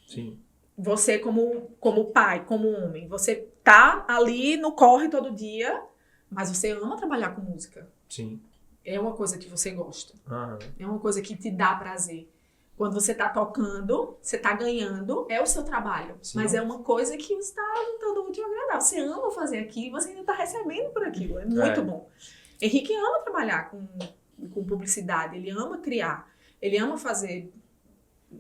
Speaker 1: Sim.
Speaker 3: Você como pai, como homem, você tá ali no corre todo dia, mas você ama trabalhar com música.
Speaker 1: Sim.
Speaker 3: É uma coisa que você gosta.
Speaker 1: Uhum.
Speaker 3: É uma coisa que te dá prazer. Quando você tá tocando, você tá ganhando, é o seu trabalho.
Speaker 1: Sim.
Speaker 3: Mas é uma coisa que você tá juntando útil ao agradável. Você ama fazer aquilo e você ainda tá recebendo por aquilo. É muito bom. Henrique ama trabalhar com publicidade, ele ama criar, ele ama fazer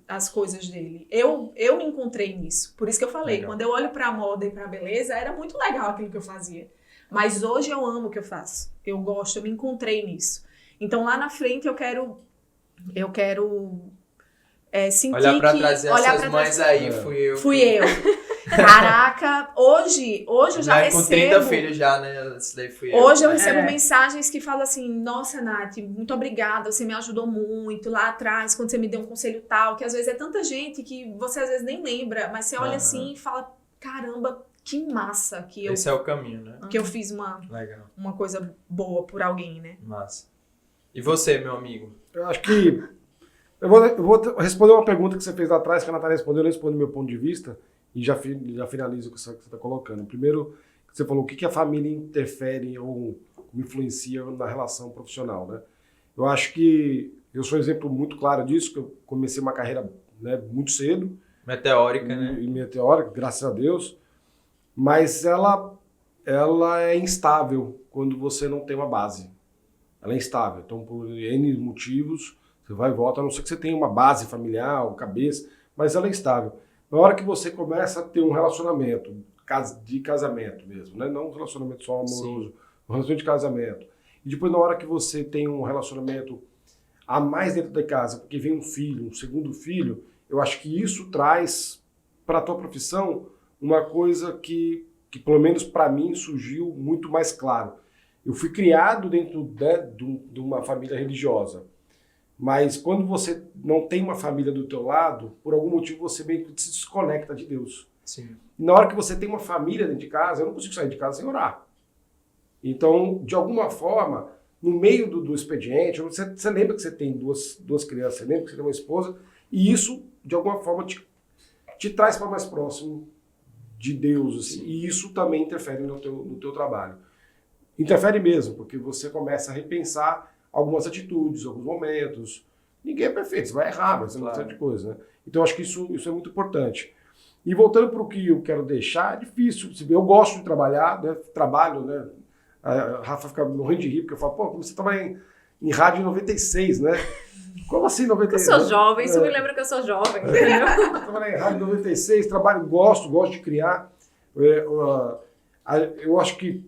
Speaker 3: as coisas dele. Eu me encontrei nisso. Por isso que eu falei, quando eu olho pra moda e pra beleza, era muito legal aquilo que eu fazia. Mas hoje eu amo o que eu faço. Eu gosto, eu me encontrei nisso. Então lá na frente eu quero sentir
Speaker 1: olhar pra
Speaker 3: que...
Speaker 1: trás essas mães aí, fui eu.
Speaker 3: Caraca, hoje eu já recebo...
Speaker 1: Com 30 filhos já, né? Isso daí fui eu.
Speaker 3: Hoje eu recebo mensagens que falam assim, nossa, Nath, muito obrigada, você me ajudou muito lá atrás, quando você me deu um conselho tal, que às vezes é tanta gente que você às vezes nem lembra, mas você olha assim e fala, caramba, que massa que
Speaker 1: esse é o caminho, né?
Speaker 3: Que eu fiz uma coisa boa por alguém, né?
Speaker 1: Massa. E você, meu amigo?
Speaker 4: Eu acho que... Eu vou responder uma pergunta que você fez lá atrás, que a Natália respondeu, eu respondo do meu ponto de vista, e já finalizo com o que você está colocando. Primeiro, você falou o que a família interfere ou influencia na relação profissional, né? Eu acho que eu sou um exemplo muito claro disso, que eu comecei uma carreira, né, muito cedo.
Speaker 1: Meteórica, né?
Speaker 4: Meteórica, graças a Deus. Mas ela é instável quando você não tem uma base. Ela é instável. Então, por N motivos, você vai e volta, a não ser que você tenha uma base familiar, ou cabeça, mas ela é instável. Na hora que você começa a ter um relacionamento de casamento mesmo, né? Não um relacionamento só amoroso, um relacionamento de casamento. E depois, na hora que você tem um relacionamento a mais dentro da casa, porque vem um filho, um segundo filho, eu acho que isso traz para a tua profissão uma coisa que pelo menos para mim, surgiu muito mais claro. Eu fui criado dentro de uma família religiosa, mas quando você não tem uma família do teu lado, por algum motivo você meio que se desconecta de Deus.
Speaker 1: Sim.
Speaker 4: Na hora que você tem uma família dentro de casa, eu não consigo sair de casa sem orar. Então, de alguma forma, no meio do expediente, você lembra que você tem duas crianças, você lembra que você tem uma esposa, e isso, de alguma forma, te traz para mais próximo de Deus, assim, e isso também interfere no teu trabalho. Interfere mesmo, porque você começa a repensar algumas atitudes, alguns momentos. Ninguém é perfeito, você vai errar, mas é uma série de coisas, né? Então, acho que isso é muito importante. E voltando para o que eu quero deixar, é difícil. Eu gosto de trabalhar, né? Trabalho, né? A Rafa fica morrendo de rir, porque eu falo, pô, você trabalha em rádio em 96, né? Como assim 96?
Speaker 2: Eu sou jovem, isso me lembra que eu sou jovem, entendeu?
Speaker 4: Eu trabalhei em rádio em 96, gosto de criar. Eu acho que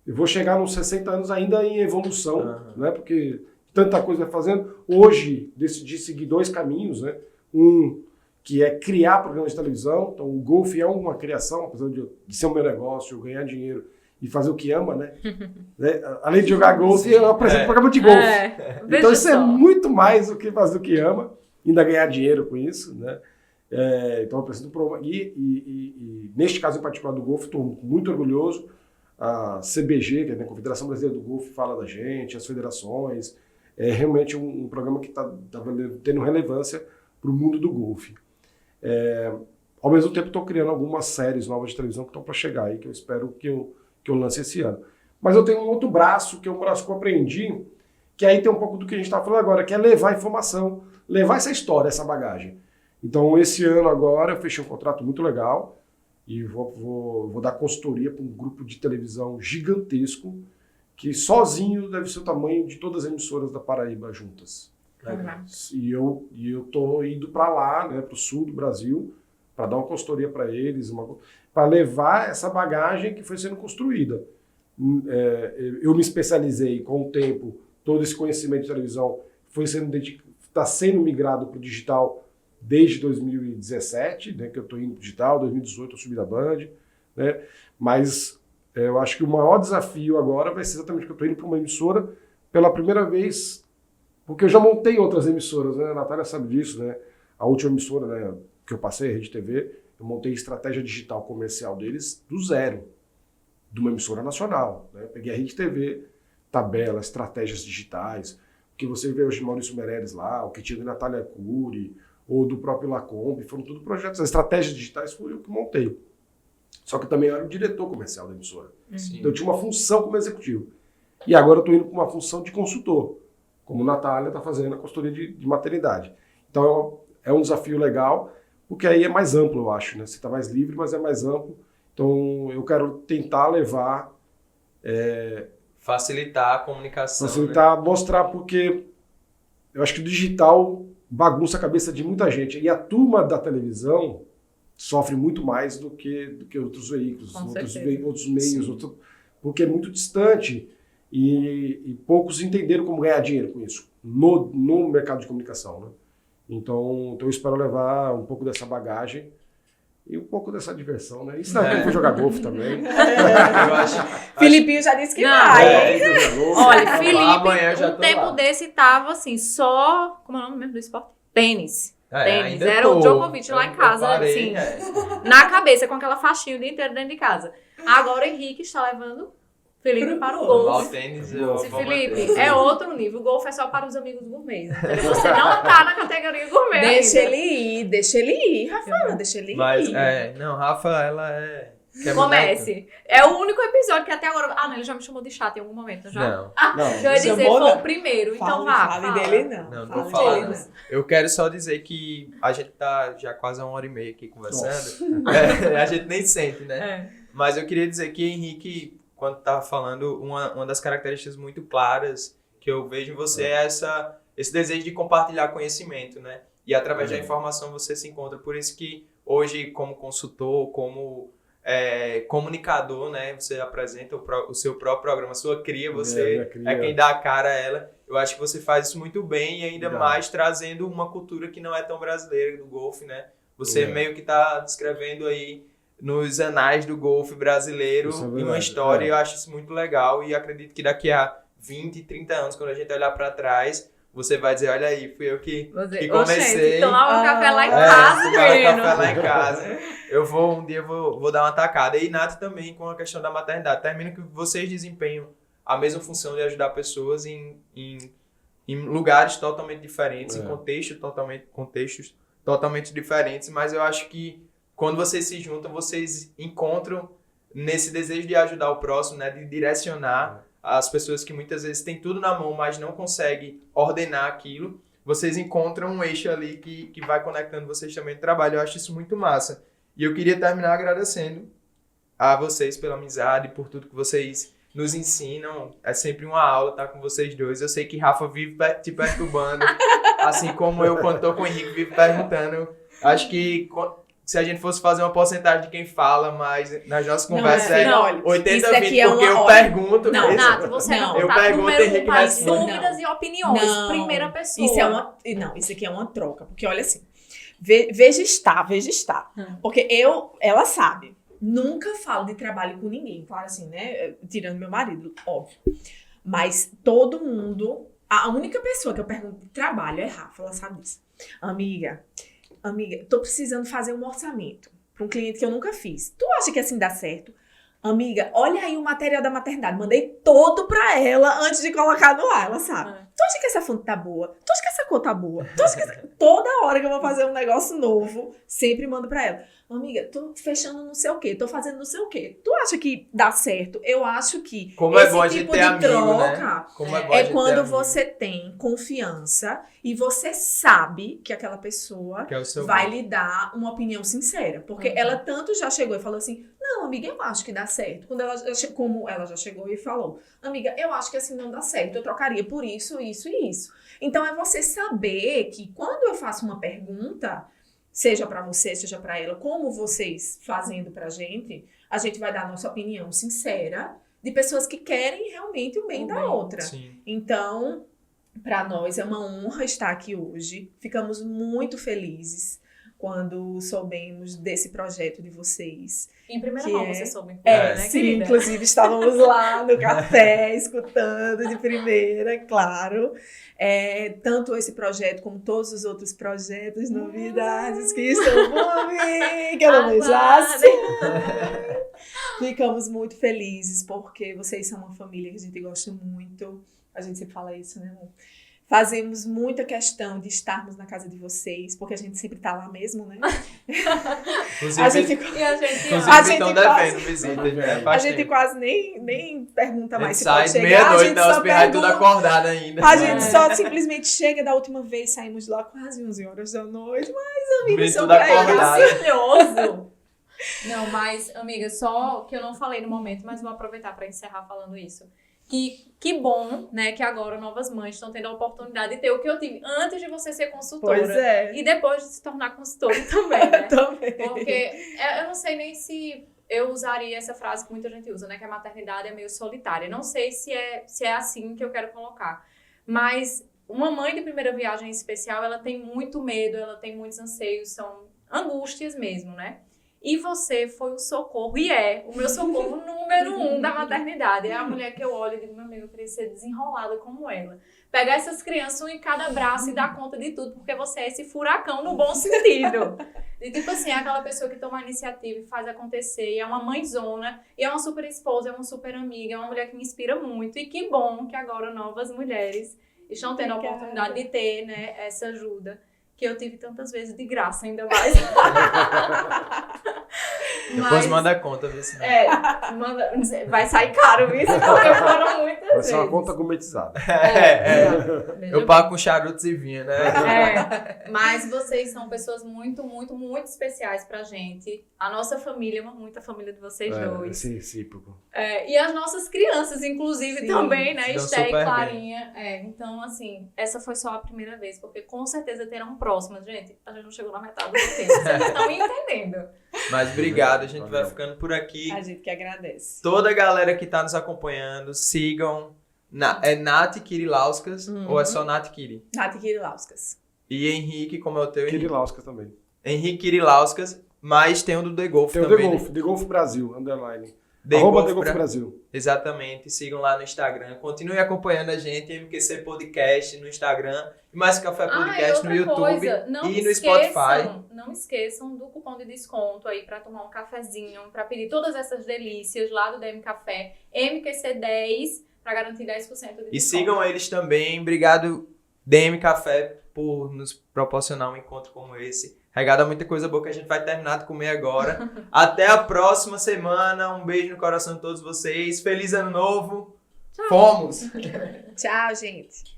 Speaker 4: Eu vou chegar nos 60 anos ainda em evolução, né? Porque tanta coisa vai fazendo. Hoje, decidi seguir 2 caminhos, né? Um que é criar programas de televisão. Então, o golfe é uma criação, apesar de ser o meu negócio, eu ganhar dinheiro e fazer o que ama, né? Além de jogar golfe, eu apresento programa de golfe. Então, isso é muito mais do que fazer o que ama, ainda ganhar dinheiro com isso, né? Então, eu apresento um programa. E neste caso em particular do golfe, estou muito orgulhoso. A CBG, que é a Confederação Brasileira do Golfe, fala da gente, as federações. É realmente um programa que está tendo relevância para o mundo do golfe. Ao mesmo tempo, estou criando algumas séries novas de televisão que estão para chegar aí, que eu espero que eu lance esse ano. Mas eu tenho um outro braço, que é um braço que eu aprendi, que aí tem um pouco do que a gente está falando agora, que é levar informação, levar essa história, essa bagagem. Então, esse ano agora, eu fechei um contrato muito legal e vou dar consultoria para um grupo de televisão gigantesco, que sozinho deve ser o tamanho de todas as emissoras da Paraíba juntas.
Speaker 2: Legal.
Speaker 4: E eu tô indo para lá, né, para o sul do Brasil, para dar uma consultoria para eles, para levar essa bagagem que foi sendo construída. Eu me especializei com o tempo, todo esse conhecimento de televisão está sendo migrado para o digital desde 2017, né, que eu estou indo para o digital, 2018 eu subi da Band, né, mas eu acho que o maior desafio agora vai ser exatamente que eu estou indo para uma emissora pela primeira vez, porque eu já montei outras emissoras, né, a Natália sabe disso, né, a última emissora, né, que eu passei, a Rede TV, eu montei a estratégia digital comercial deles do zero, de uma emissora nacional, né, peguei a Rede TV, tabela, estratégias digitais, o que você vê hoje de Maurício Meirelles lá, o que tinha de Natália Cury, ou do próprio Lacombe, foram tudo projetos, as estratégias digitais fui eu que montei. Só que também eu era o diretor comercial da emissora.
Speaker 1: Sim.
Speaker 4: Então eu tinha uma função como executivo. E agora eu estou indo para uma função de consultor, como a Natália está fazendo a consultoria de maternidade. Então é um desafio legal, porque aí é mais amplo, eu acho, né? Você está mais livre, mas é mais amplo. Então eu quero tentar levar...
Speaker 1: Facilitar a comunicação.
Speaker 4: Facilitar, né? Mostrar, porque eu acho que o digital bagunça a cabeça de muita gente. E a turma da televisão sofre muito mais do que outros veículos, outros meios, porque é muito distante e poucos entenderam como ganhar dinheiro com isso no mercado de comunicação, né? Então eu espero levar um pouco dessa bagagem e um pouco dessa diversão, né? Isso daqui eu vou jogar golfe também.
Speaker 1: Eu acho,
Speaker 3: Filipinho já disse que
Speaker 2: Não,
Speaker 3: vai.
Speaker 2: Olha,
Speaker 1: Amanhã
Speaker 2: Felipe,
Speaker 1: já
Speaker 2: um
Speaker 1: tô
Speaker 2: tempo
Speaker 1: lá.
Speaker 2: desse tava assim, só... Como é o nome mesmo do esporte? Tênis. Tênis.
Speaker 1: ainda
Speaker 2: Era o Djokovic lá em casa,
Speaker 1: parei,
Speaker 2: assim, na cabeça, com aquela faixinha o dia inteiro dentro de casa. Agora o Henrique está levando Felipe para o
Speaker 1: O
Speaker 2: golfe.
Speaker 1: tênis,
Speaker 2: Felipe, é outro nível. O golfe é só para os amigos gourmets. Entendeu? Você não tá na categoria gourmet
Speaker 3: Deixa
Speaker 2: ainda.
Speaker 3: ele ir, Rafael, deixa ele
Speaker 1: Mas,
Speaker 3: ir.
Speaker 1: não, Rafa, ela é... quer
Speaker 2: Comece. É o único episódio que até agora... Ah, não, ele já me chamou de chato em algum momento, não já?
Speaker 1: Não,
Speaker 2: Eu ia dizer,
Speaker 3: Chamou,
Speaker 2: foi
Speaker 3: não.
Speaker 2: o primeiro, então
Speaker 3: Fale
Speaker 2: vá.
Speaker 3: dele não.
Speaker 1: não
Speaker 3: Fale
Speaker 1: vou falar
Speaker 3: dele,
Speaker 1: não. Eu quero só dizer que a gente tá já quase 1h30 aqui conversando. A gente nem sente, né? Mas eu queria dizer que Henrique, quando tava falando, uma das características muito claras que eu vejo em você é esse desejo de compartilhar conhecimento, né? E através da informação você se encontra. Por isso que hoje, como consultor, como comunicador, né? Você apresenta o seu próprio programa, a sua cria, você é quem dá a cara a ela. Eu acho que você faz isso muito bem e ainda mais trazendo uma cultura que não é tão brasileira do golfe, né? Você meio que tá descrevendo aí nos anais do golfe brasileiro e uma história, eu acho isso muito legal e acredito que daqui a 20, 30 anos, quando a gente olhar para trás, você vai dizer, olha aí, fui eu que comecei.
Speaker 2: Tomar um café lá em casa,
Speaker 1: tomar
Speaker 2: menino.
Speaker 1: café lá em casa. Um dia vou dar uma tacada. E Nath também, com a questão da maternidade. Termina que vocês desempenham a mesma função de ajudar pessoas em lugares totalmente diferentes, em contextos totalmente diferentes, mas eu acho que quando vocês se juntam, vocês encontram nesse desejo de ajudar o próximo, né, de direcionar as pessoas que muitas vezes têm tudo na mão, mas não conseguem ordenar aquilo. Vocês encontram um eixo ali que vai conectando vocês também no trabalho. Eu acho isso muito massa. E eu queria terminar agradecendo a vocês pela amizade, por tudo que vocês nos ensinam. É sempre uma aula estar com vocês dois. Eu sei que Rafa vive te perturbando, assim como eu, quando estou com o Henrique, vivo perguntando. Acho que se a gente fosse fazer uma porcentagem de quem fala, mas nas nossas
Speaker 3: Não,
Speaker 1: conversas
Speaker 3: é,
Speaker 1: é
Speaker 3: olha,
Speaker 1: 80-20,
Speaker 3: isso aqui é
Speaker 1: porque
Speaker 3: uma
Speaker 1: eu
Speaker 3: hora.
Speaker 1: pergunto.
Speaker 3: Não,
Speaker 2: Nath, você é
Speaker 3: Não.
Speaker 2: meu
Speaker 1: Eu
Speaker 2: contato
Speaker 1: pergunto,
Speaker 2: número 1
Speaker 1: Henrique
Speaker 2: para
Speaker 1: responde.
Speaker 2: dúvidas e opiniões.
Speaker 3: Não.
Speaker 2: Primeira pessoa.
Speaker 3: Isso aqui é uma troca, porque olha assim, veja estar. Porque ela sabe, nunca falo de trabalho com ninguém, claro assim, né, tirando meu marido, óbvio. Mas todo mundo, a única pessoa que eu pergunto de trabalho é Rafa, ela sabe disso. Amiga, tô precisando fazer um orçamento para um cliente que eu nunca fiz. Tu acha que assim dá certo? Amiga, olha aí o material da maternidade. Mandei todo pra ela antes de colocar no ar, ela sabe. Tu acha que essa fonte tá boa? Tu acha que essa cor tá boa? Tu acha que toda hora que eu vou fazer um negócio novo, sempre mando pra ela. Amiga, tô fechando não sei o quê, tô fazendo não sei o quê. Tu acha que dá certo? Eu acho que
Speaker 1: Como é
Speaker 3: esse
Speaker 1: bom a gente
Speaker 3: tipo
Speaker 1: ter
Speaker 3: de
Speaker 1: amigo,
Speaker 3: troca
Speaker 1: né? Como é bom a
Speaker 3: é
Speaker 1: gente
Speaker 3: quando
Speaker 1: ter amigo,
Speaker 3: você tem confiança e você sabe que aquela pessoa
Speaker 1: que é o seu
Speaker 3: vai
Speaker 1: grupo.
Speaker 3: lhe dar uma opinião sincera. Porque ela tanto já chegou e falou assim, não, amiga, eu acho que dá certo. Como ela já chegou e falou, amiga, eu acho que assim não dá certo, eu trocaria por isso, isso e isso. Então é você saber que quando eu faço uma pergunta, seja pra você, seja pra ela, como vocês fazendo pra gente, a gente vai dar a nossa opinião sincera de pessoas que querem realmente o bem da outra.
Speaker 1: Sim.
Speaker 3: Então, para nós é uma honra estar aqui hoje. Ficamos muito felizes quando soubemos desse projeto de vocês.
Speaker 2: Em primeira
Speaker 3: que
Speaker 2: mão
Speaker 3: é-
Speaker 2: você soube,
Speaker 1: É,
Speaker 2: né,
Speaker 3: Sim,
Speaker 2: querida?
Speaker 3: inclusive estávamos lá no café, escutando de primeira, claro. Tanto esse projeto como todos os outros projetos, novidades que estão por vir, que eu não deixasse. Ficamos muito felizes porque vocês são uma família que a gente gosta muito. A gente sempre fala isso, né, amor? Fazemos muita questão de estarmos na casa de vocês, porque a gente sempre tá lá mesmo, né?
Speaker 1: Inclusive,
Speaker 3: A gente,
Speaker 2: E a gente
Speaker 1: inclusive
Speaker 3: a gente
Speaker 1: estão
Speaker 3: quase-
Speaker 1: devendo visita, né?
Speaker 3: a
Speaker 1: Faz
Speaker 3: gente
Speaker 1: tempo.
Speaker 3: quase nem pergunta
Speaker 1: A
Speaker 3: mais
Speaker 1: gente
Speaker 3: se pode
Speaker 1: sai
Speaker 3: chegar. A
Speaker 1: meia-noite
Speaker 3: gente
Speaker 1: da
Speaker 3: só
Speaker 1: hospedagem toda
Speaker 3: pergunta.
Speaker 1: acordada ainda.
Speaker 3: A gente só simplesmente chega da última vez, saímos de lá quase 11 horas da noite, mas amiga,
Speaker 1: Meio
Speaker 3: são
Speaker 1: tudo
Speaker 3: pra
Speaker 1: acordado.
Speaker 3: isso.
Speaker 2: maravilhoso. Não, mas, amiga, só que eu não falei no momento, mas vou aproveitar para encerrar falando isso. Que bom, né, que agora novas mães estão tendo a oportunidade de ter o que eu tive antes de você ser consultora.
Speaker 3: Pois é.
Speaker 2: E depois de se tornar consultora também, né?
Speaker 3: Também.
Speaker 2: Porque eu não sei nem se eu usaria essa frase que muita gente usa, né? Que a maternidade é meio solitária. Não sei se é assim que eu quero colocar. Mas uma mãe de primeira viagem em especial, ela tem muito medo, ela tem muitos anseios, são angústias mesmo, né? E você foi o socorro, e é o meu socorro número 1 da maternidade. É a mulher que eu olho e digo, meu amigo, eu queria ser desenrolada como ela. Pegar essas crianças um em cada braço e dar conta de tudo, porque você é esse furacão no bom sentido. E tipo assim, é aquela pessoa que toma a iniciativa e faz acontecer, e é uma mãezona, e é uma super esposa, é uma super amiga, é uma mulher que me inspira muito. E que bom que agora novas mulheres estão tendo a oportunidade de ter, né, essa ajuda que eu tive tantas vezes de graça, ainda mais.
Speaker 1: Depois manda a conta, vê se não.
Speaker 2: Vai sair caro isso, porque foram muitas
Speaker 4: Vai
Speaker 2: vezes.
Speaker 4: ser uma conta gourmetizada.
Speaker 1: Eu pago com charutos e vinho, né?
Speaker 2: Mas vocês são pessoas muito, muito, muito especiais pra gente. A nossa família ama muito a família de vocês dois.
Speaker 4: Esse recíproco.
Speaker 2: E as nossas crianças, inclusive,
Speaker 3: Sim,
Speaker 2: também, né?
Speaker 1: se dão
Speaker 2: Esté e
Speaker 1: super
Speaker 2: Clarinha. Então, assim, essa foi só a primeira vez, porque com certeza terão próximas. Gente, a gente não chegou na metade do tempo. Vocês estão entendendo.
Speaker 1: Mas obrigado, a gente vai ficando por aqui.
Speaker 3: A gente que agradece.
Speaker 1: Toda a galera que tá nos acompanhando, sigam. É Nath Kirilauskas ou é só Nath Kiri?
Speaker 3: Nath Kirilauskas.
Speaker 1: E Henrique, como é o teu? Henrique?
Speaker 4: Kirilauskas também.
Speaker 1: Henrique Kirilauskas, mas tem o do The Golf
Speaker 4: Tem o
Speaker 1: também.
Speaker 4: The
Speaker 1: né?
Speaker 4: Golf, The Golf Brasil, underline.
Speaker 1: The
Speaker 4: Arroba
Speaker 1: Golf
Speaker 4: The Golf
Speaker 1: Bra-
Speaker 4: Brasil.
Speaker 1: Exatamente, sigam lá no Instagram. Continue acompanhando a gente, MQC Podcast no Instagram, e Mais Café Podcast no YouTube e no Spotify.
Speaker 2: Não esqueçam do cupom de desconto aí pra tomar um cafezinho, pra pedir todas essas delícias lá do DM Café, MQC10, pra garantir 10% de desconto.
Speaker 1: E sigam eles também. Obrigado, DM Café, por nos proporcionar um encontro como esse. Regada muita coisa boa que a gente vai terminar de comer agora. Até a próxima semana. Um beijo no coração de todos vocês. Feliz Ano Novo. Fomos!
Speaker 3: Tchau, gente.